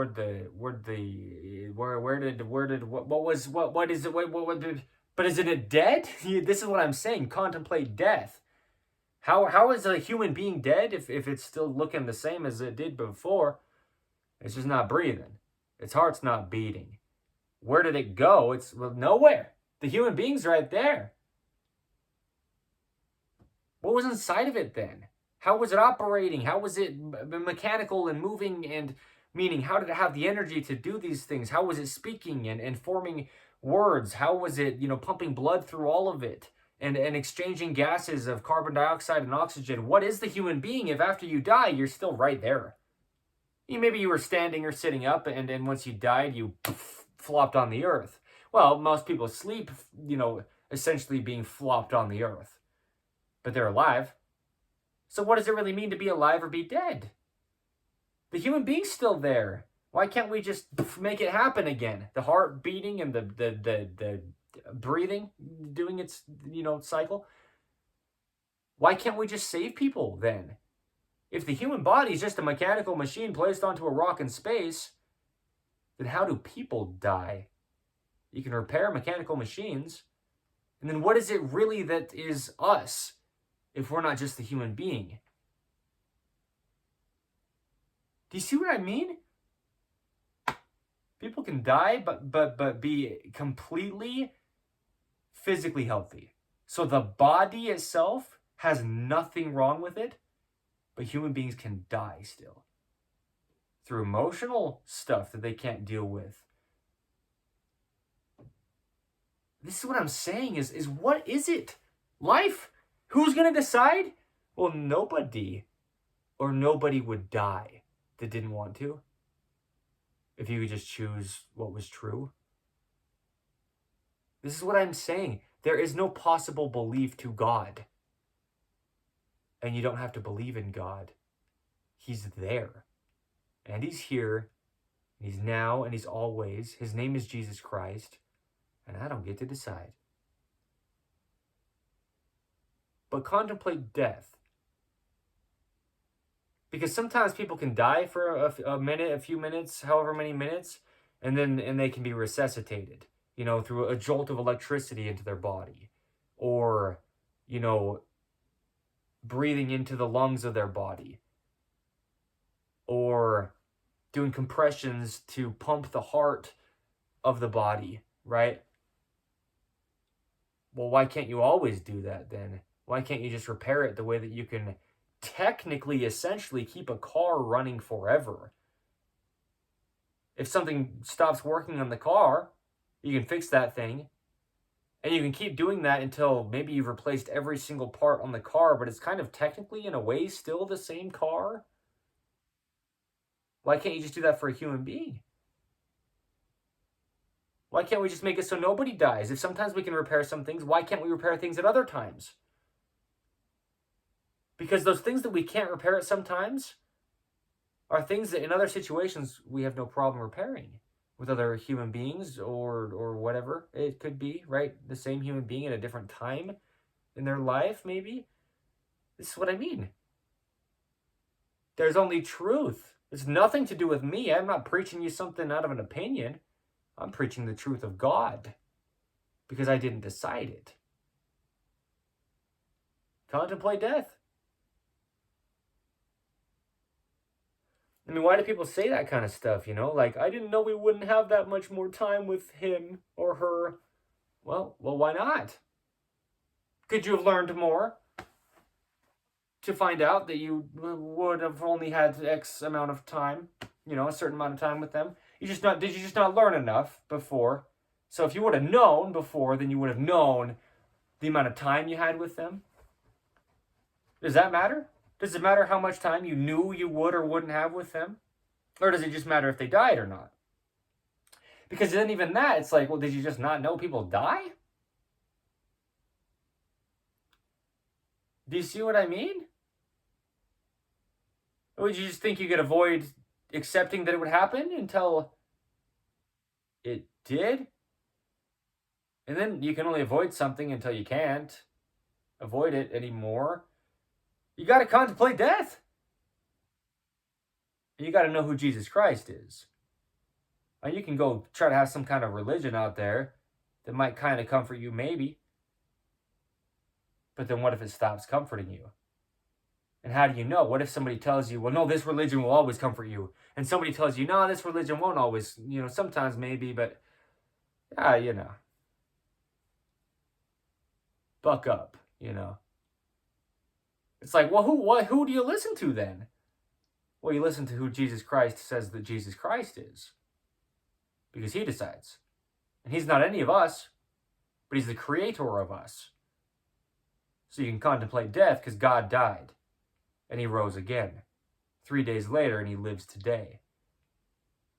But isn't it dead? This is what I'm saying. Contemplate death. How is a human being dead if it's still looking the same as it did before? It's just not breathing. Its heart's not beating. Where did it go? It's nowhere. The human being's right there. What was inside of it then? How was it operating? How was it mechanical and moving and meaning? How did it have the energy to do these things? How was it speaking and forming words? How was it, pumping blood through all of it and exchanging gases of carbon dioxide and oxygen? What is the human being if after you die, you're still right there? Maybe you were standing or sitting up and once you died, you flopped on the earth. Well, most people sleep, essentially being flopped on the earth. But they're alive. So what does it really mean to be alive or be dead? The human being's still there. Why can't we just make it happen again? The heart beating and the breathing doing its, cycle. Why can't we just save people then? If the human body is just a mechanical machine placed onto a rock in space, then how do people die? You can repair mechanical machines. And then what is it really that is us if we're not just the human being? Do you see what I mean? People can die, but be completely physically healthy. So the body itself has nothing wrong with it, but human beings can die still through emotional stuff that they can't deal with. This is what I'm saying is what is it? Life? Who's going to decide? Well, nobody. Or nobody would die that didn't want to. If you could just choose what was true. This is what I'm saying. There is no possible belief to God. And you don't have to believe in God. He's there. And he's here. And he's now and he's always. His name is Jesus Christ. And I don't get to decide. But contemplate death. Because sometimes people can die for a minute, a few minutes, however many minutes, and they can be resuscitated, through a jolt of electricity into their body. Or, breathing into the lungs of their body. Or doing compressions to pump the heart of the body, right? Well, why can't you always do that then? Why can't you just repair it the way that you can technically, essentially keep a car running forever? If something stops working on the car, you can fix that thing. And you can keep doing that until maybe you've replaced every single part on the car, but it's kind of technically, in a way, still the same car. Why can't you just do that for a human being? Why can't we just make it so nobody dies? If sometimes we can repair some things, why can't we repair things at other times? Because those things that we can't repair at sometimes are things that in other situations we have no problem repairing with other human beings or whatever it could be, right? The same human being at a different time in their life, maybe. This is what I mean. There's only truth. It's nothing to do with me. I'm not preaching you something out of an opinion. I'm preaching the truth of God because I didn't decide it. Contemplate death. I mean, why do people say that kind of stuff, Like, I didn't know we wouldn't have that much more time with him or her. Well, why not? Could you have learned more to find out that you would have only had X amount of time, a certain amount of time with them? Did you just not learn enough before? So if you would have known before, then you would have known the amount of time you had with them. Does that matter? Does it matter how much time you knew you would or wouldn't have with them? Or does it just matter if they died or not? Because then even that, it's like, well, did you just not know people die? Do you see what I mean? Or would you just think you could avoid accepting that it would happen until it did? And then you can only avoid something until you can't avoid it anymore. You got to contemplate death. You got to know who Jesus Christ is. And you can go try to have some kind of religion out there that might kind of comfort you, maybe. But then what if it stops comforting you? And how do you know? What if somebody tells you, well, no, this religion will always comfort you. And somebody tells you, no, this religion won't always, sometimes maybe, but, buck up, It's like, well, who do you listen to then? Well, you listen to who Jesus Christ says that Jesus Christ is. Because he decides. And he's not any of us, but he's the creator of us. So you can contemplate death because God died. And he rose again 3 days later, and he lives today.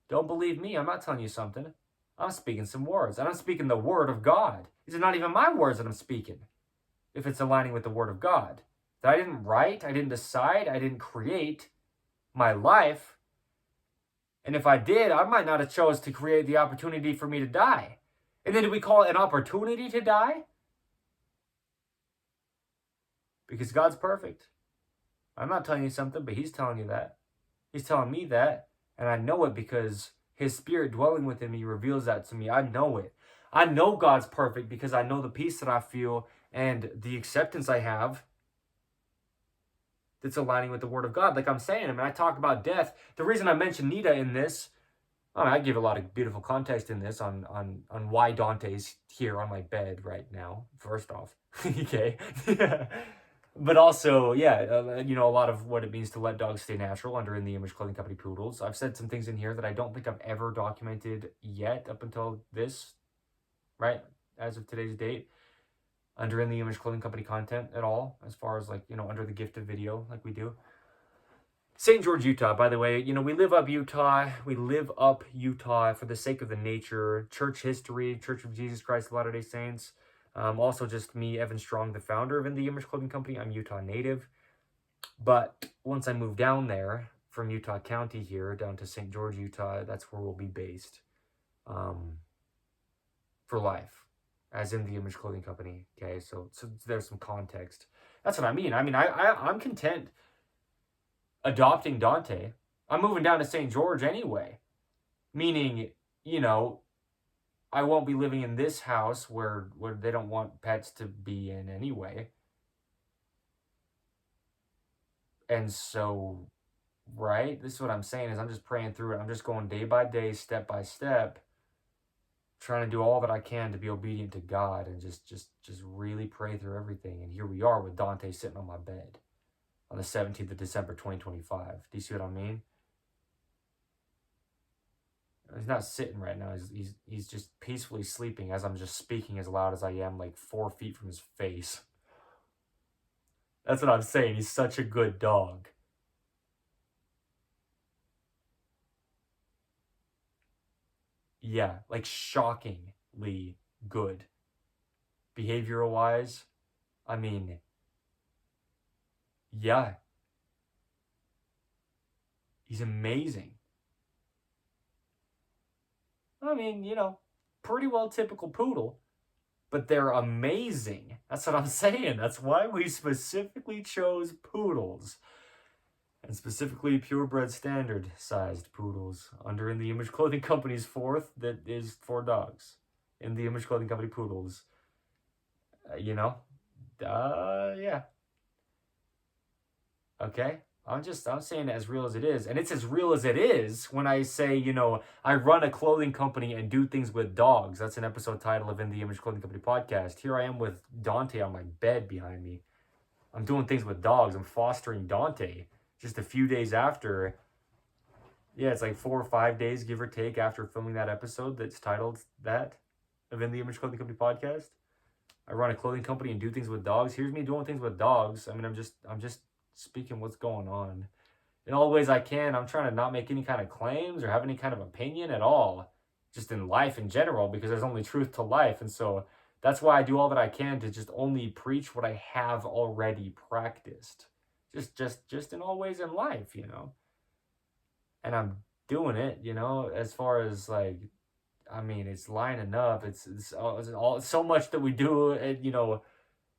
Don't believe me? I'm not telling you something. I'm speaking some words. And I'm speaking the word of God. These are not even my words that I'm speaking. If it's aligning with the word of God. That I didn't write, I didn't decide, I didn't create my life. And if I did, I might not have chose to create the opportunity for me to die. And then do we call it an opportunity to die? Because God's perfect. I'm not telling you something, but he's telling you that. He's telling me that. And I know it because his spirit dwelling within me reveals that to me. I know it. I know God's perfect because I know the peace that I feel and the acceptance I have that's aligning with the word of God. Like I'm saying, I mean, I talk about death. The reason I mentioned Nita in this, I give a lot of beautiful context in this on why Dante's here on my bed right now, first off. Okay. But also, a lot of what it means to let dogs stay natural under In the Image Clothing Company poodles. I've said some things in here that I don't think I've ever documented yet up until this, right, as of today's date, under In the Image Clothing Company content at all, as far as under the gift of video like we do. St. George, Utah, by the way, we live up Utah. We live up Utah for the sake of the nature, church history, Church of Jesus Christ of Latter-day Saints. Also just me, Evan Strong, the founder of In the Image Clothing Company. I'm Utah native. But once I move down there from Utah County here down to St. George, Utah, that's where we'll be based for life, as In the Image Clothing Company. Okay, so there's some context. That's what I mean. I'm content adopting Dante. I'm moving down to St. George anyway. Meaning, I won't be living in this house where they don't want pets to be in anyway. And so, right? This is what I'm saying is I'm just praying through it. I'm just going day by day, step by step, trying to do all that I can to be obedient to God and just really pray through everything. And here we are with Dante sitting on my bed on the 17th of December, 2025. Do you see what I mean? He's not sitting right now. He's just peacefully sleeping as I'm just speaking as loud as I am, like 4 feet from his face. That's what I'm saying. He's such a good dog. Yeah, like shockingly good. Behavioral-wise, I mean, yeah. He's amazing. I mean, pretty well typical poodle, but they're amazing. That's what I'm saying. That's why we specifically chose poodles, and specifically purebred standard-sized poodles under In the Image Clothing Company's fourth that is for dogs. In the Image Clothing Company poodles. Yeah. Okay? I'm saying it as real as it is. And it's as real as it is when I say, I run a clothing company and do things with dogs. That's an episode title of In the Image Clothing Company podcast. Here I am with Dante on my bed behind me. I'm doing things with dogs. I'm fostering Dante just a few days after. Yeah, it's like 4 or 5 days, give or take, after filming that episode that's titled that of In the Image Clothing Company podcast. I run a clothing company and do things with dogs. Here's me doing things with dogs. I mean, I'm just speaking what's going on in all the ways I can. I'm trying to not make any kind of claims or have any kind of opinion at all. just in life in general, because there's only truth to life. And so that's why I do all that I can to just only preach what I have already practiced. Just in all ways in life, And I'm doing it, as far as like, I mean, it's lining up. It's so much that we do, and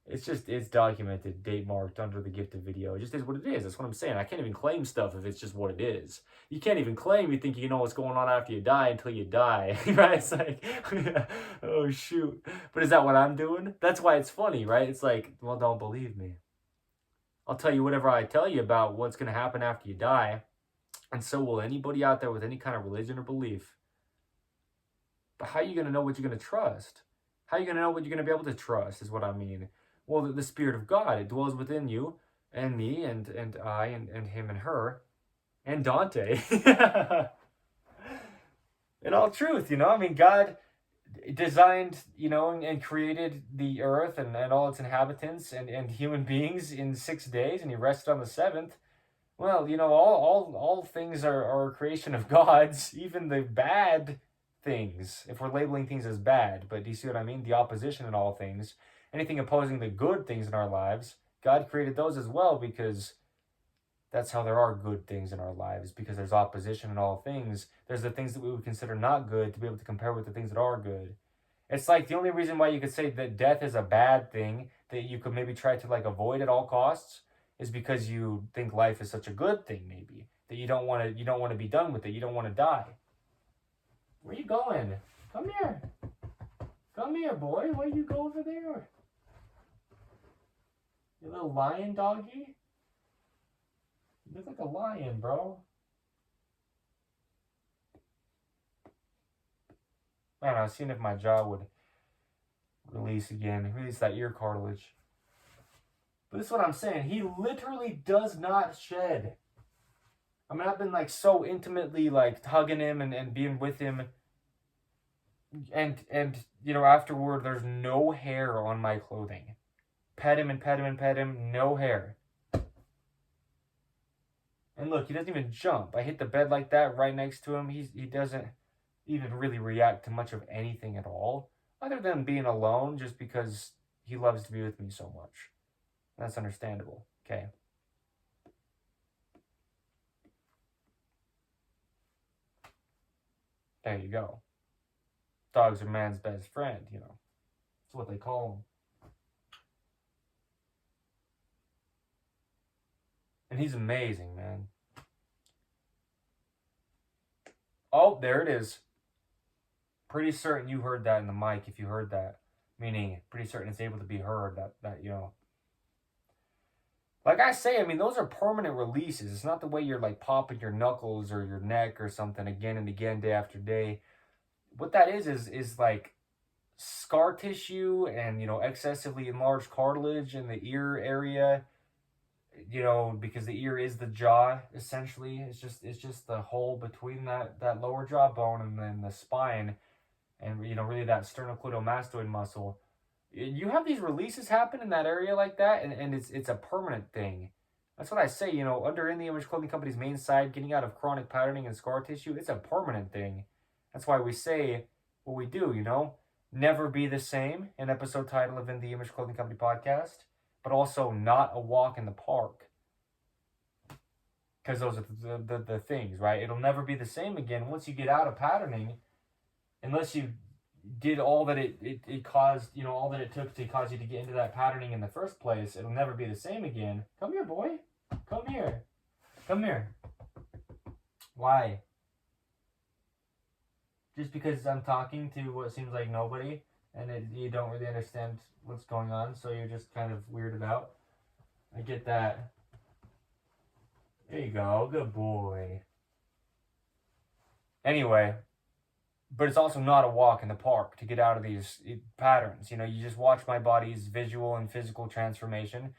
it's documented, date marked under the gifted video. It just is what it is. That's what I'm saying. I can't even claim stuff if it's just what it is. You can't even claim you think you know what's going on after you die until you die, right? It's like, oh shoot. But is that what I'm doing? That's why it's funny, right? It's like, well, don't believe me. I'll tell you whatever I tell you about what's going to happen after you die, and so will anybody out there with any kind of religion or belief. But how are you going to know what you're going to trust? How are you going to know what you're going to be able to trust is what I mean. Well, the Spirit of God, it dwells within you and me and I and him and her and Dante. In all truth, I mean, God designed, and created the earth and all its inhabitants and human beings in 6 days, and he rested on the seventh. Well, all things are a creation of God's, even the bad things, if we're labeling things as bad. But do you see what I mean? The opposition in all things. Anything opposing the good things in our lives, God created those as well, because that's how there are good things in our lives, because there's opposition in all things. There's the things that we would consider not good to be able to compare with the things that are good. It's like the only reason why you could say that death is a bad thing that you could maybe try to like avoid at all costs is because you think life is such a good thing, maybe, that you don't want to be done with it. You don't want to die. Where you going? Come here. Come here, boy. Where you go over there? You little lion doggy? You look like a lion, bro. Man, I was seeing if my jaw would release that ear cartilage. But this is what I'm saying. He literally does not shed. I mean, I've been like so intimately like hugging him and being with him. And afterward, there's no hair on my clothing. Pet him and pet him and pet him, no hair. And look, he doesn't even jump. I hit the bed like that right next to him. He doesn't even really react to much of anything at all, other than being alone, just because he loves to be with me so much. That's understandable. Okay. There you go. Dogs are man's best friend, That's what they call them. And he's amazing, man. Oh, there it is. Pretty certain you heard that in the mic if you heard that. Meaning, pretty certain it's able to be heard that. Like I say, I mean, those are permanent releases. It's not the way you're like popping your knuckles or your neck or something again and again, day after day. What that is like scar tissue and, excessively enlarged cartilage in the ear area, because the ear is the jaw, essentially. It's just the hole between that lower jawbone and then the spine and, really that sternocleidomastoid muscle. You have these releases happen in that area like that, and it's a permanent thing. That's what I say, under In The Image Clothing Company's main side, getting out of chronic patterning and scar tissue, it's a permanent thing. That's why we say what we do, never be the same, an episode title of In The Image Clothing Company podcast, but also not a walk in the park. Because those are the things, right? It'll never be the same again once you get out of patterning, unless you did all that it caused, all that it took to cause you to get into that patterning in the first place. It'll never be the same again. Come here, boy. Come here. Come here. Why? Just because I'm talking to what seems like nobody, and you don't really understand what's going on, so you're just kind of weirded out. I get that. There you go. Good boy. Anyway, but it's also not a walk in the park to get out of these patterns. You just watch my body's visual and physical transformation,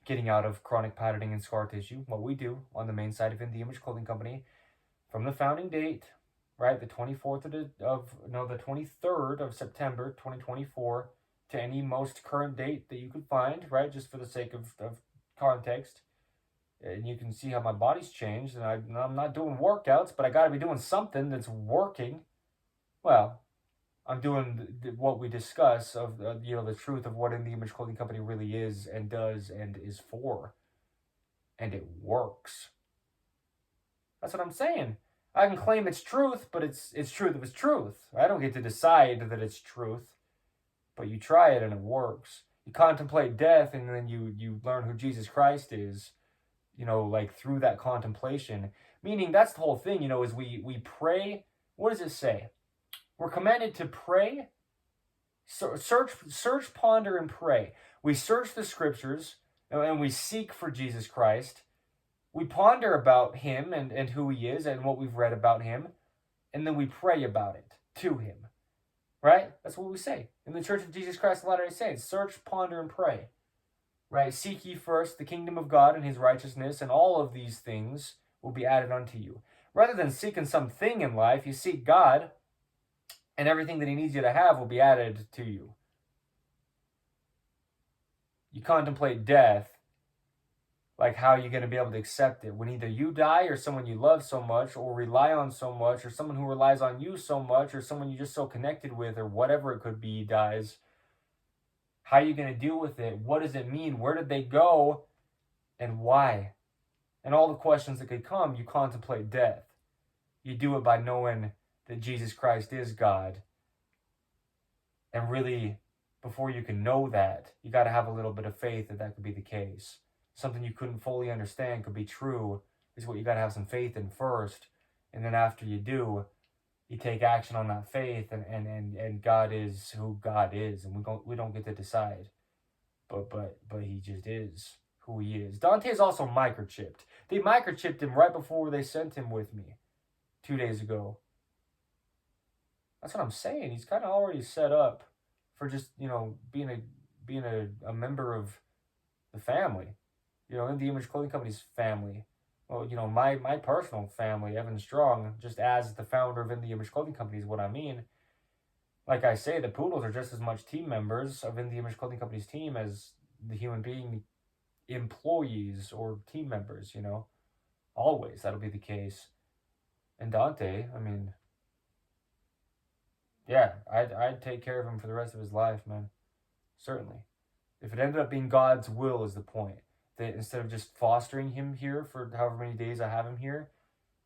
getting out of chronic patterning and scar tissue, what we do on the main side of In The Image Clothing Company, from the founding date, right, the 23rd of September, 2024, to any most current date that you could find, right, just for the sake of context. And you can see how my body's changed, and I'm not doing workouts, but I got to be doing something that's working. Well, I'm doing what we discuss of the truth of what In the Image Clothing Company really is and does and is for, and it works. That's what I'm saying. I can claim it's truth, but it's truth if it's truth. I don't get to decide that it's truth, but you try it and it works. You contemplate death, and then you learn who Jesus Christ is. Like through that contemplation. Meaning that's the whole thing. Is we pray. What does it say? We're commanded to pray. Search, ponder, and pray. We search the scriptures and we seek for Jesus Christ. We ponder about him and who he is and what we've read about him, and then we pray about it to him. Right? That's what we say. In the Church of Jesus Christ of Latter-day Saints, search, ponder, and pray. Right? Seek ye first the kingdom of God and his righteousness, and all of these things will be added unto you. Rather than seeking something in life, you seek God, and everything that he needs you to have will be added to you. You contemplate death, like how you're going to be able to accept it when either you die or someone you love so much or rely on so much or someone who relies on you so much or someone you're just so connected with or whatever it could be dies. How are you going to deal with it? What does it mean? Where did they go? And why? And all the questions that could come, you contemplate death. You do it by knowing that Jesus Christ is God. And really, before you can know that, you got to have a little bit of faith that could be the case. Something you couldn't fully understand could be true is what you got to have some faith in first. And then after you do, you take action on that faith, and God is who God is, and we don't get to decide. But he just is who he is. Dante is also microchipped. They microchipped him right before they sent him with me 2 days ago. That's what I'm saying. He's kind of already set up for just, being a member of the family. In the Image Clothing Company's family. Well, my personal family, Evan Strong, just as the founder of In the Image Clothing Company is what I mean. Like I say, the Poodles are just as much team members of In the Image Clothing Company's team as the human being employees or team members, Always, that'll be the case. And Dante, yeah, I'd take care of him for the rest of his life, man. Certainly. If it ended up being God's will is the point. That instead of just fostering him here for however many days I have him here,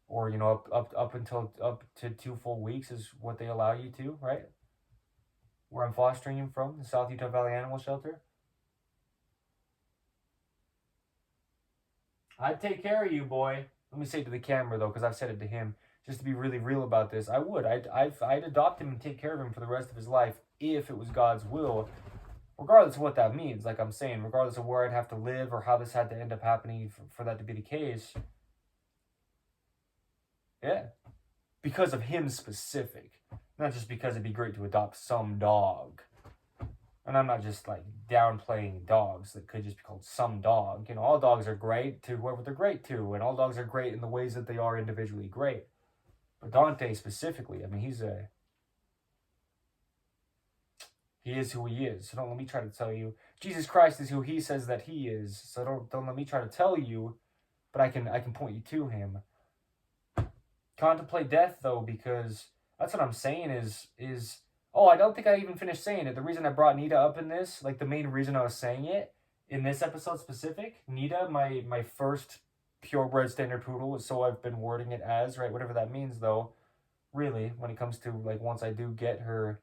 or up to 2 full weeks is what they allow you to, right? Where I'm fostering him from, the South Utah Valley Animal Shelter. I'd take care of you, boy. Let me say it to the camera though, because I've said it to him. Just to be really real about this, I would. I'd adopt him and take care of him for the rest of his life if it was God's will. Regardless of what that means, like I'm saying, regardless of where I'd have to live or how this had to end up happening for that to be the case. Yeah. Because of him specific. Not just because it'd be great to adopt some dog. And I'm not just like downplaying dogs that could just be called some dog. All dogs are great to whoever they're great to. And all dogs are great in the ways that they are individually great. But Dante specifically, he is who he is. So don't let me try to tell you. Jesus Christ is who he says that he is. So don't let me try to tell you, but I can point you to him. Contemplate death though, because that's what I'm saying is I don't think I even finished saying it. The reason I brought Nita up in this, like the main reason I was saying it in this episode specific, Nita, my first purebred standard poodle, is so I've been wording it as, right? Whatever that means though, really, when it comes to like once I do get her,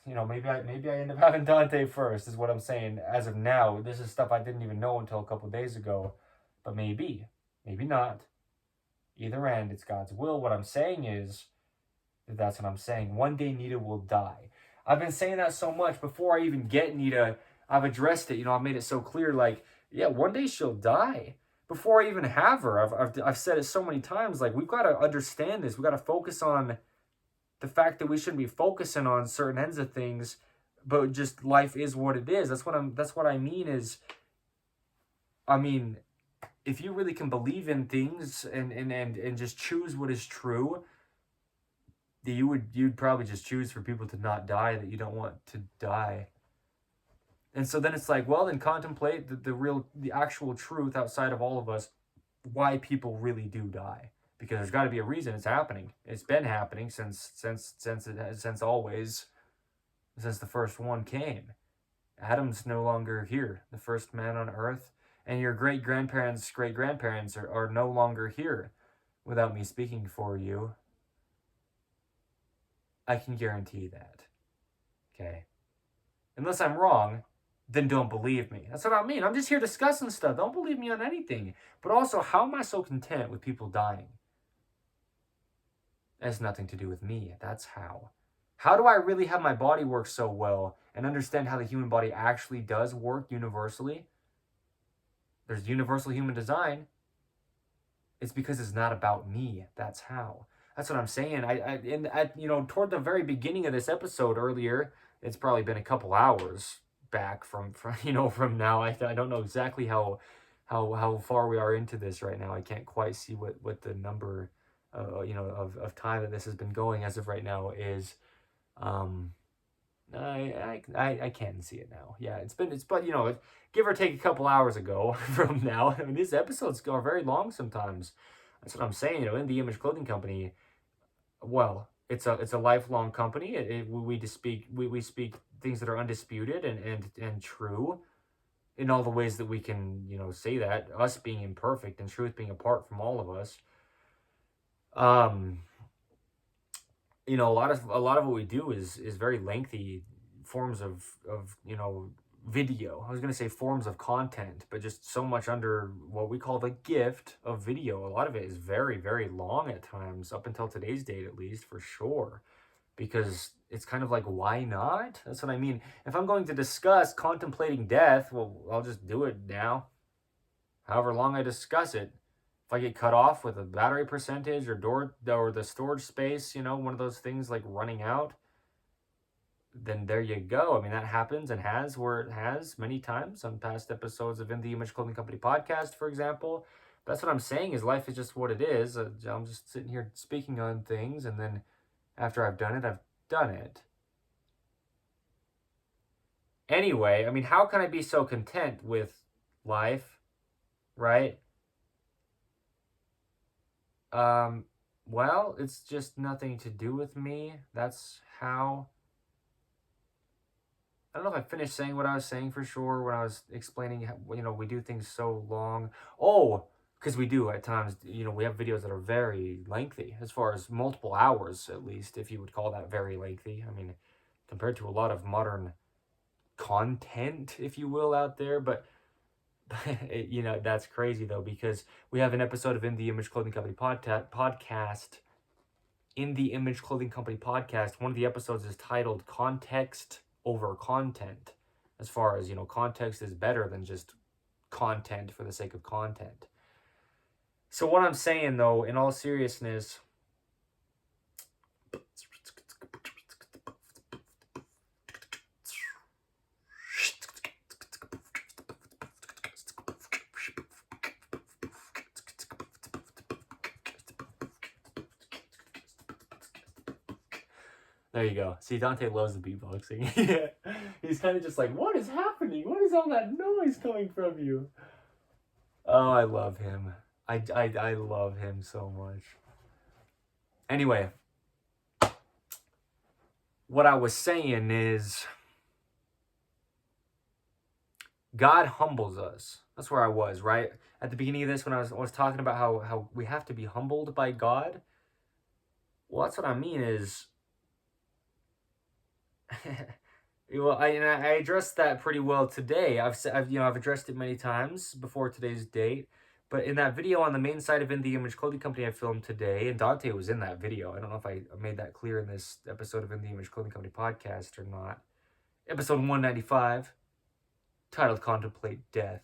maybe I end up having Dante first, is what I'm saying. As of now, this is stuff I didn't even know until a couple of days ago. But maybe not. Either end, it's God's will. What I'm saying is, that's what I'm saying. One day Nita will die. I've been saying that so much. Before I even get Nita, I've addressed it. I've made it so clear, like, yeah, one day she'll die. Before I even have her, I've said it so many times, like, we've got to understand this. We've got to focus on the fact that we shouldn't be focusing on certain ends of things, but just life is what it is. That's what I mean is, if you really can believe in things and just choose what is true, you'd probably just choose for people to not die that you don't want to die. And so then it's like, well, then contemplate the actual truth outside of all of us, why people really do die. because there's got to be a reason it's happening. It's been happening since always, since the first one came. Adam's no longer here, the first man on earth, and your great-grandparents' great-grandparents are no longer here without me speaking for you. I can guarantee that. Okay? Unless I'm wrong, then don't believe me. That's what I mean. I'm just here discussing stuff. Don't believe me on anything. But also, how am I so content with people dying? It has nothing to do with me. That's how. How do I really have my body work so well and understand how the human body actually does work universally? There's universal human design. It's because it's not about me. That's how. That's what I'm saying. Toward the very beginning of this episode earlier, it's probably been a couple hours back from now. I don't know exactly how far we are into this right now. I can't quite see what the number of time that this has been going as of right now is. I can't see it now. Yeah, but give or take a couple hours ago from now. I mean, these episodes are very long sometimes. That's what I'm saying. In the Image Clothing Company, well, it's a lifelong company. We speak things that are undisputed and true in all the ways that we can say that, us being imperfect and truth being apart from all of us. A lot of what we do is very lengthy forms of video. I was going to say forms of content, but just so much under what we call the gift of video. A lot of it is very, very long at times, up until today's date at least, for sure. Because it's kind of like, why not? That's what I mean. If I'm going to discuss contemplating death, well, I'll just do it now. However long I discuss it. If I get cut off with a battery percentage or the storage space, one of those things like running out, then there you go. I mean, that happens and has where it has many times on past episodes of In the Image Clothing Company podcast, for example. That's what I'm saying is life is just what it is. I'm just sitting here speaking on things, and then after I've done it, I've done it. Anyway, I mean, how can I be so content with life, right? Well, it's just nothing to do with me. That's how. I don't know if I finished saying what I was saying for sure when I was explaining how, we do things so long. Oh, because we do at times, we have videos that are very lengthy, as far as multiple hours, at least, if you would call that very lengthy. I mean, compared to a lot of modern content, if you will, out there. But that's crazy, though, because we have an episode of In the Image Clothing Company podcast. In the Image Clothing Company podcast, one of the episodes is titled Context Over Content. As far as, context is better than just content for the sake of content. So what I'm saying, though, in all seriousness, there you go. See, Dante loves the beatboxing. Yeah. He's kind of just like, what is happening? What is all that noise coming from you? Oh, I love him. I love him so much. Anyway, what I was saying is God humbles us. That's where I was, right? At the beginning of this, when I was talking about how we have to be humbled by God. Well, that's what I mean is... Well, I addressed that pretty well today. I've addressed it many times before today's date. But in that video on the main site of In the Image Clothing Company I filmed today, and Dante was in that video. I don't know if I made that clear in this episode of In the Image Clothing Company podcast or not. Episode 195, titled Contemplate Death.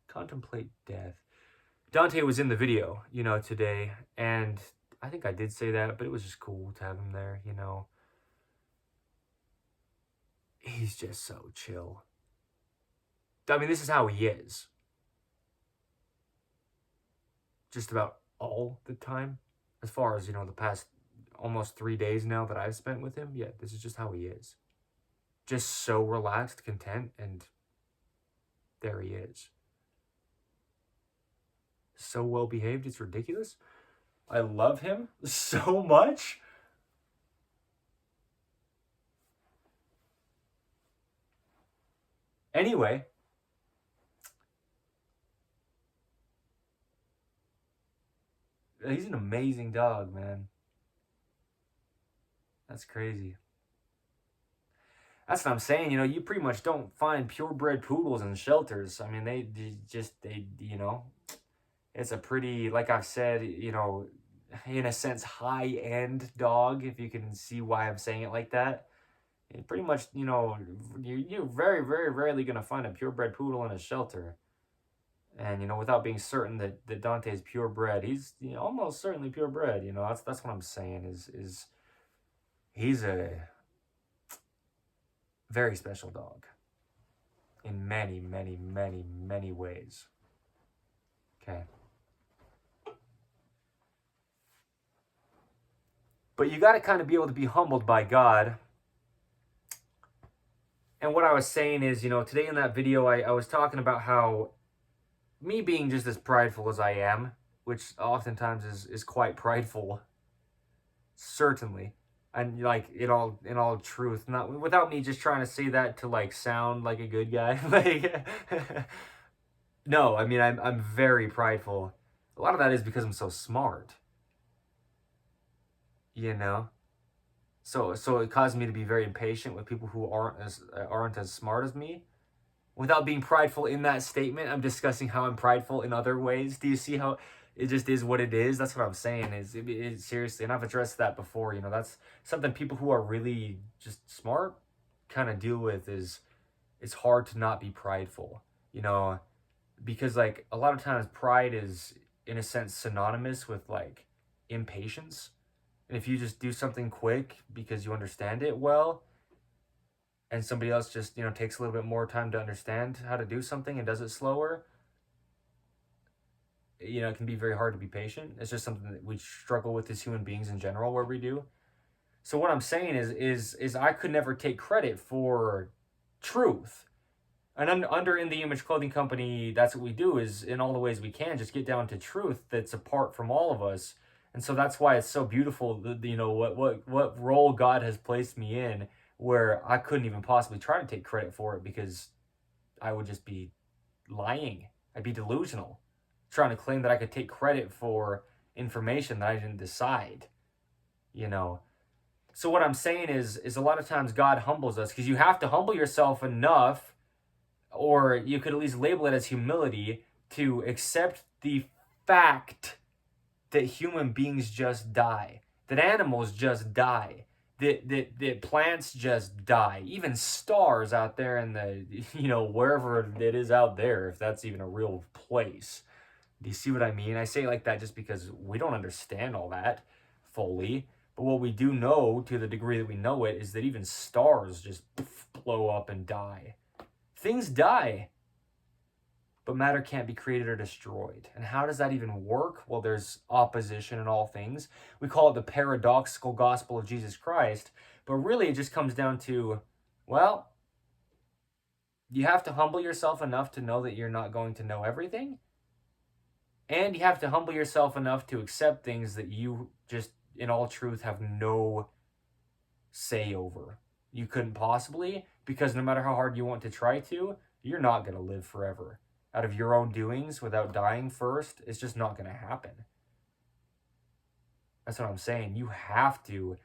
Contemplate Death. Dante was in the video, today. And I think I did say that, but it was just cool to have him there, He's just so chill. I mean, this is how he is. Just about all the time. As far as, the past almost 3 days now that I've spent with him. Yeah, this is just how he is. Just so relaxed, content, and there he is. So well behaved, it's ridiculous. I love him so much. Anyway, he's an amazing dog, man. That's crazy. That's what I'm saying. You pretty much don't find purebred poodles in shelters. I mean, they it's a pretty, like I've said, in a sense, high-end dog, if you can see why I'm saying it like that. And pretty much, you're very, very rarely going to find a purebred poodle in a shelter. And, without being certain that Dante is purebred, he's almost certainly purebred. That's what I'm saying is he's a very special dog in many, many, many, many ways. Okay. But you got to kind of be able to be humbled by God. And what I was saying is, today in that video, I was talking about how me being just as prideful as I am, which oftentimes is quite prideful, certainly, and like in all truth, not without me just trying to say that to like sound like a good guy. Like, no, I mean I'm very prideful. A lot of that is because I'm so smart. So it caused me to be very impatient with people who aren't as smart as me. Without being prideful in that statement, I'm discussing how I'm prideful in other ways. Do you see how it just is what it is? That's what I'm saying. Is seriously, and I've addressed that before. That's something people who are really just smart kind of deal with. Is it's hard to not be prideful. Because like a lot of times pride is in a sense synonymous with like impatience. And if you just do something quick because you understand it well, and somebody else just, takes a little bit more time to understand how to do something and does it slower, it can be very hard to be patient. It's just something that we struggle with as human beings in general, where we do. So what I'm saying is I could never take credit for truth. And under In the Image Clothing Company, that's what we do, is in all the ways we can, just get down to truth that's apart from all of us. And so that's why it's so beautiful, what role God has placed me in, where I couldn't even possibly try to take credit for it because I would just be lying. I'd be delusional, trying to claim that I could take credit for information that I didn't decide, So what I'm saying is a lot of times God humbles us, because you have to humble yourself enough, or you could at least label it as humility, to accept the fact that human beings just die, that animals just die, that plants just die, even stars out there in the, wherever it is out there, if that's even a real place. Do you see what I mean? I say it like that just because we don't understand all that fully. But what we do know, to the degree that we know it, is that even stars just blow up and die. Things die. But matter can't be created or destroyed. And how does that even work? Well, there's opposition in all things. We call it the paradoxical gospel of Jesus Christ. But really, it just comes down to, well, you have to humble yourself enough to know that you're not going to know everything. And you have to humble yourself enough to accept things that you just, in all truth, have no say over. You couldn't possibly, because no matter how hard you want to try to, you're not going to live forever. Out of your own doings, without dying first, it's just not going to happen. That's what I'm saying. You have to,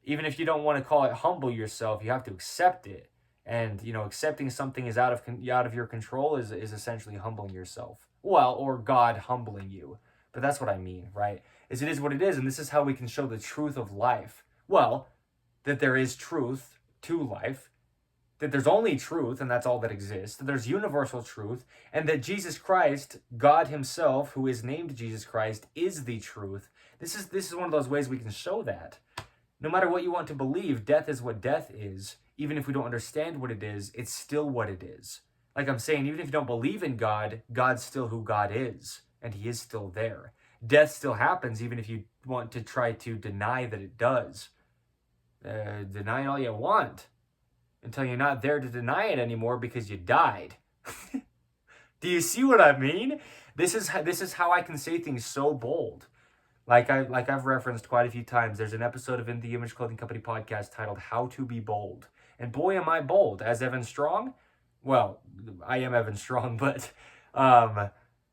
even if you don't want to call it humble yourself, you have to accept it. And, accepting something is out of your control is essentially humbling yourself. Well, or God humbling you. But that's what I mean, right? It is what it is, and this is how we can show the truth of life. Well, that there is truth to life, that there's only truth, and that's all that exists, that there's universal truth, and that Jesus Christ, God himself, who is named Jesus Christ, is the truth. This is one of those ways we can show that. No matter what you want to believe, death is what death is. Even if we don't understand what it is, it's still what it is. Like I'm saying, even if you don't believe in God, God's still who God is, and he is still there. Death still happens, even if you want to try to deny that it does. Deny it all you want, until you're not there to deny it anymore because you died. Do you see what I mean? This is how I can say things so bold. like I've referenced quite a few times, there's an episode of In the Image Clothing Company podcast titled How to Be Bold. And boy, am I bold. As Evan Strong, well, I am Evan Strong, but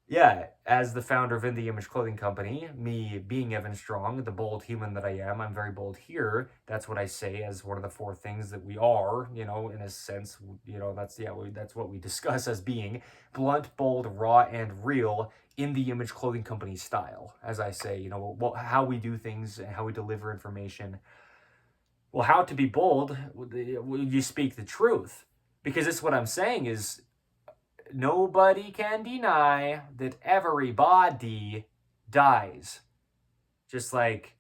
yeah, as the founder of In the Image Clothing Company, me being Evan Strong, the bold human that I am, I'm very bold here. That's what I say as one of the four things that we are, you know, in a sense, you know, that's what we discuss as being blunt, bold, raw, and real in the Image Clothing Company style. As I say, you know, how we do things and how we deliver information. Well, how to be bold, you speak the truth. Because this is what I'm saying is, nobody can deny that everybody dies. Just like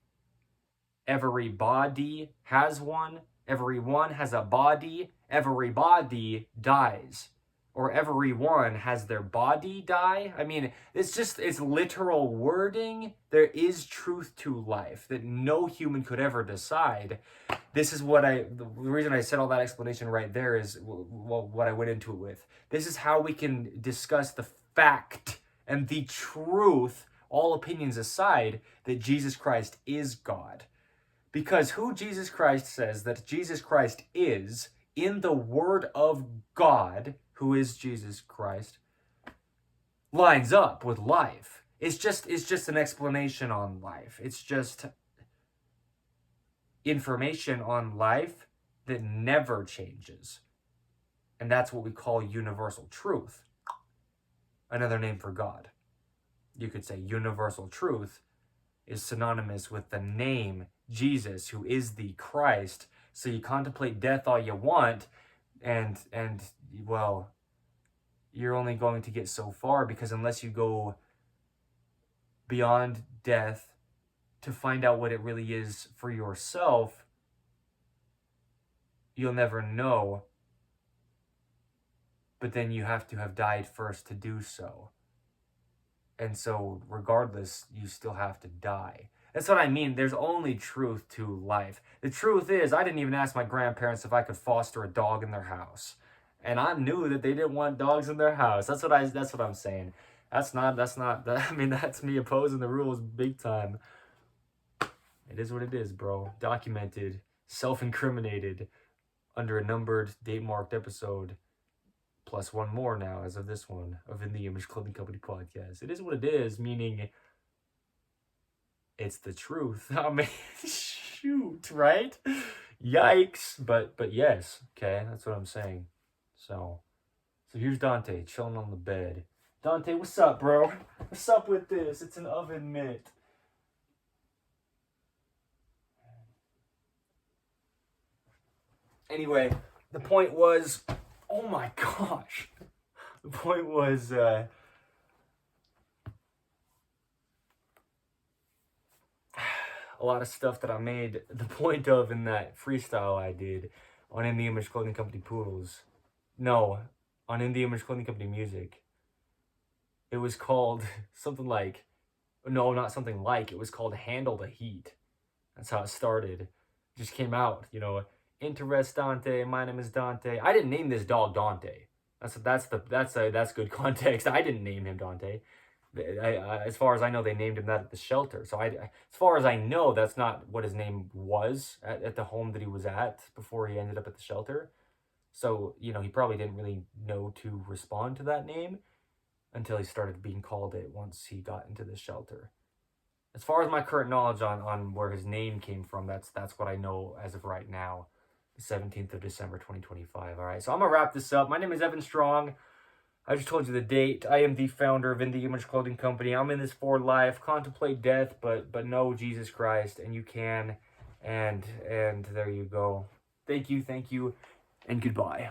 everybody has one, everyone has a body, everybody dies. Or everyone has their body die. I mean, it's literal wording. There is truth to life that no human could ever decide. This is the reason I said all that explanation right there is, well, what I went into it with. This is how we can discuss the fact and the truth, all opinions aside, that Jesus Christ is God. Because who Jesus Christ says that Jesus Christ is, in the Word of God, who is Jesus Christ, lines up with life. It's just an explanation on life. It's just information on life that never changes. And that's what we call universal truth. Another name for God. You could say universal truth is synonymous with the name Jesus, who is the Christ. So you contemplate death all you want, and well, you're only going to get so far, because unless you go beyond death to find out what it really is for yourself, you'll never know. But then you have to have died first to do so. And so regardless, you still have to die. That's what I mean. There's only truth to life. The truth is, I didn't even ask my grandparents if I could foster a dog in their house. And I knew that they didn't want dogs in their house. That's what I'm saying. That's me opposing the rules big time. It is what it is, bro. Documented, self-incriminated, under a numbered, date-marked episode, plus one more now as of this one, of In the Image Clothing Company podcast. It is what it is, meaning it's the truth. I mean, shoot, right? Yikes. But yes, okay, that's what I'm saying. So here's Dante chilling on the bed. Dante, what's up, bro? What's up with this? It's an oven mitt. Anyway, the point was, oh my gosh. The point was, a lot of stuff that I made the point of in that freestyle I did on In the Image Clothing Company Poodles. No, on In the Image Clothing Company Music. It was called something like, no, not something like, it was called Handle the Heat. That's how it started. It just came out, you know, Interest Dante, my name is Dante. I didn't name this dog Dante. That's good context. I didn't name him Dante. As far as I know, they named him that at the shelter. So as far as I know, that's not what his name was at the home that he was at before he ended up at the shelter. So, you know, he probably didn't really know to respond to that name until he started being called it once he got into the shelter. As far as my current knowledge on where his name came from, that's what I know as of right now, the 17th of December, 2025. All right, so I'm going to wrap this up. My name is Evan Strong. I just told you the date. I am the founder of In the Image Clothing Company. I'm in this for life. Contemplate death, but know Jesus Christ, and you can. And there you go. Thank you, and goodbye.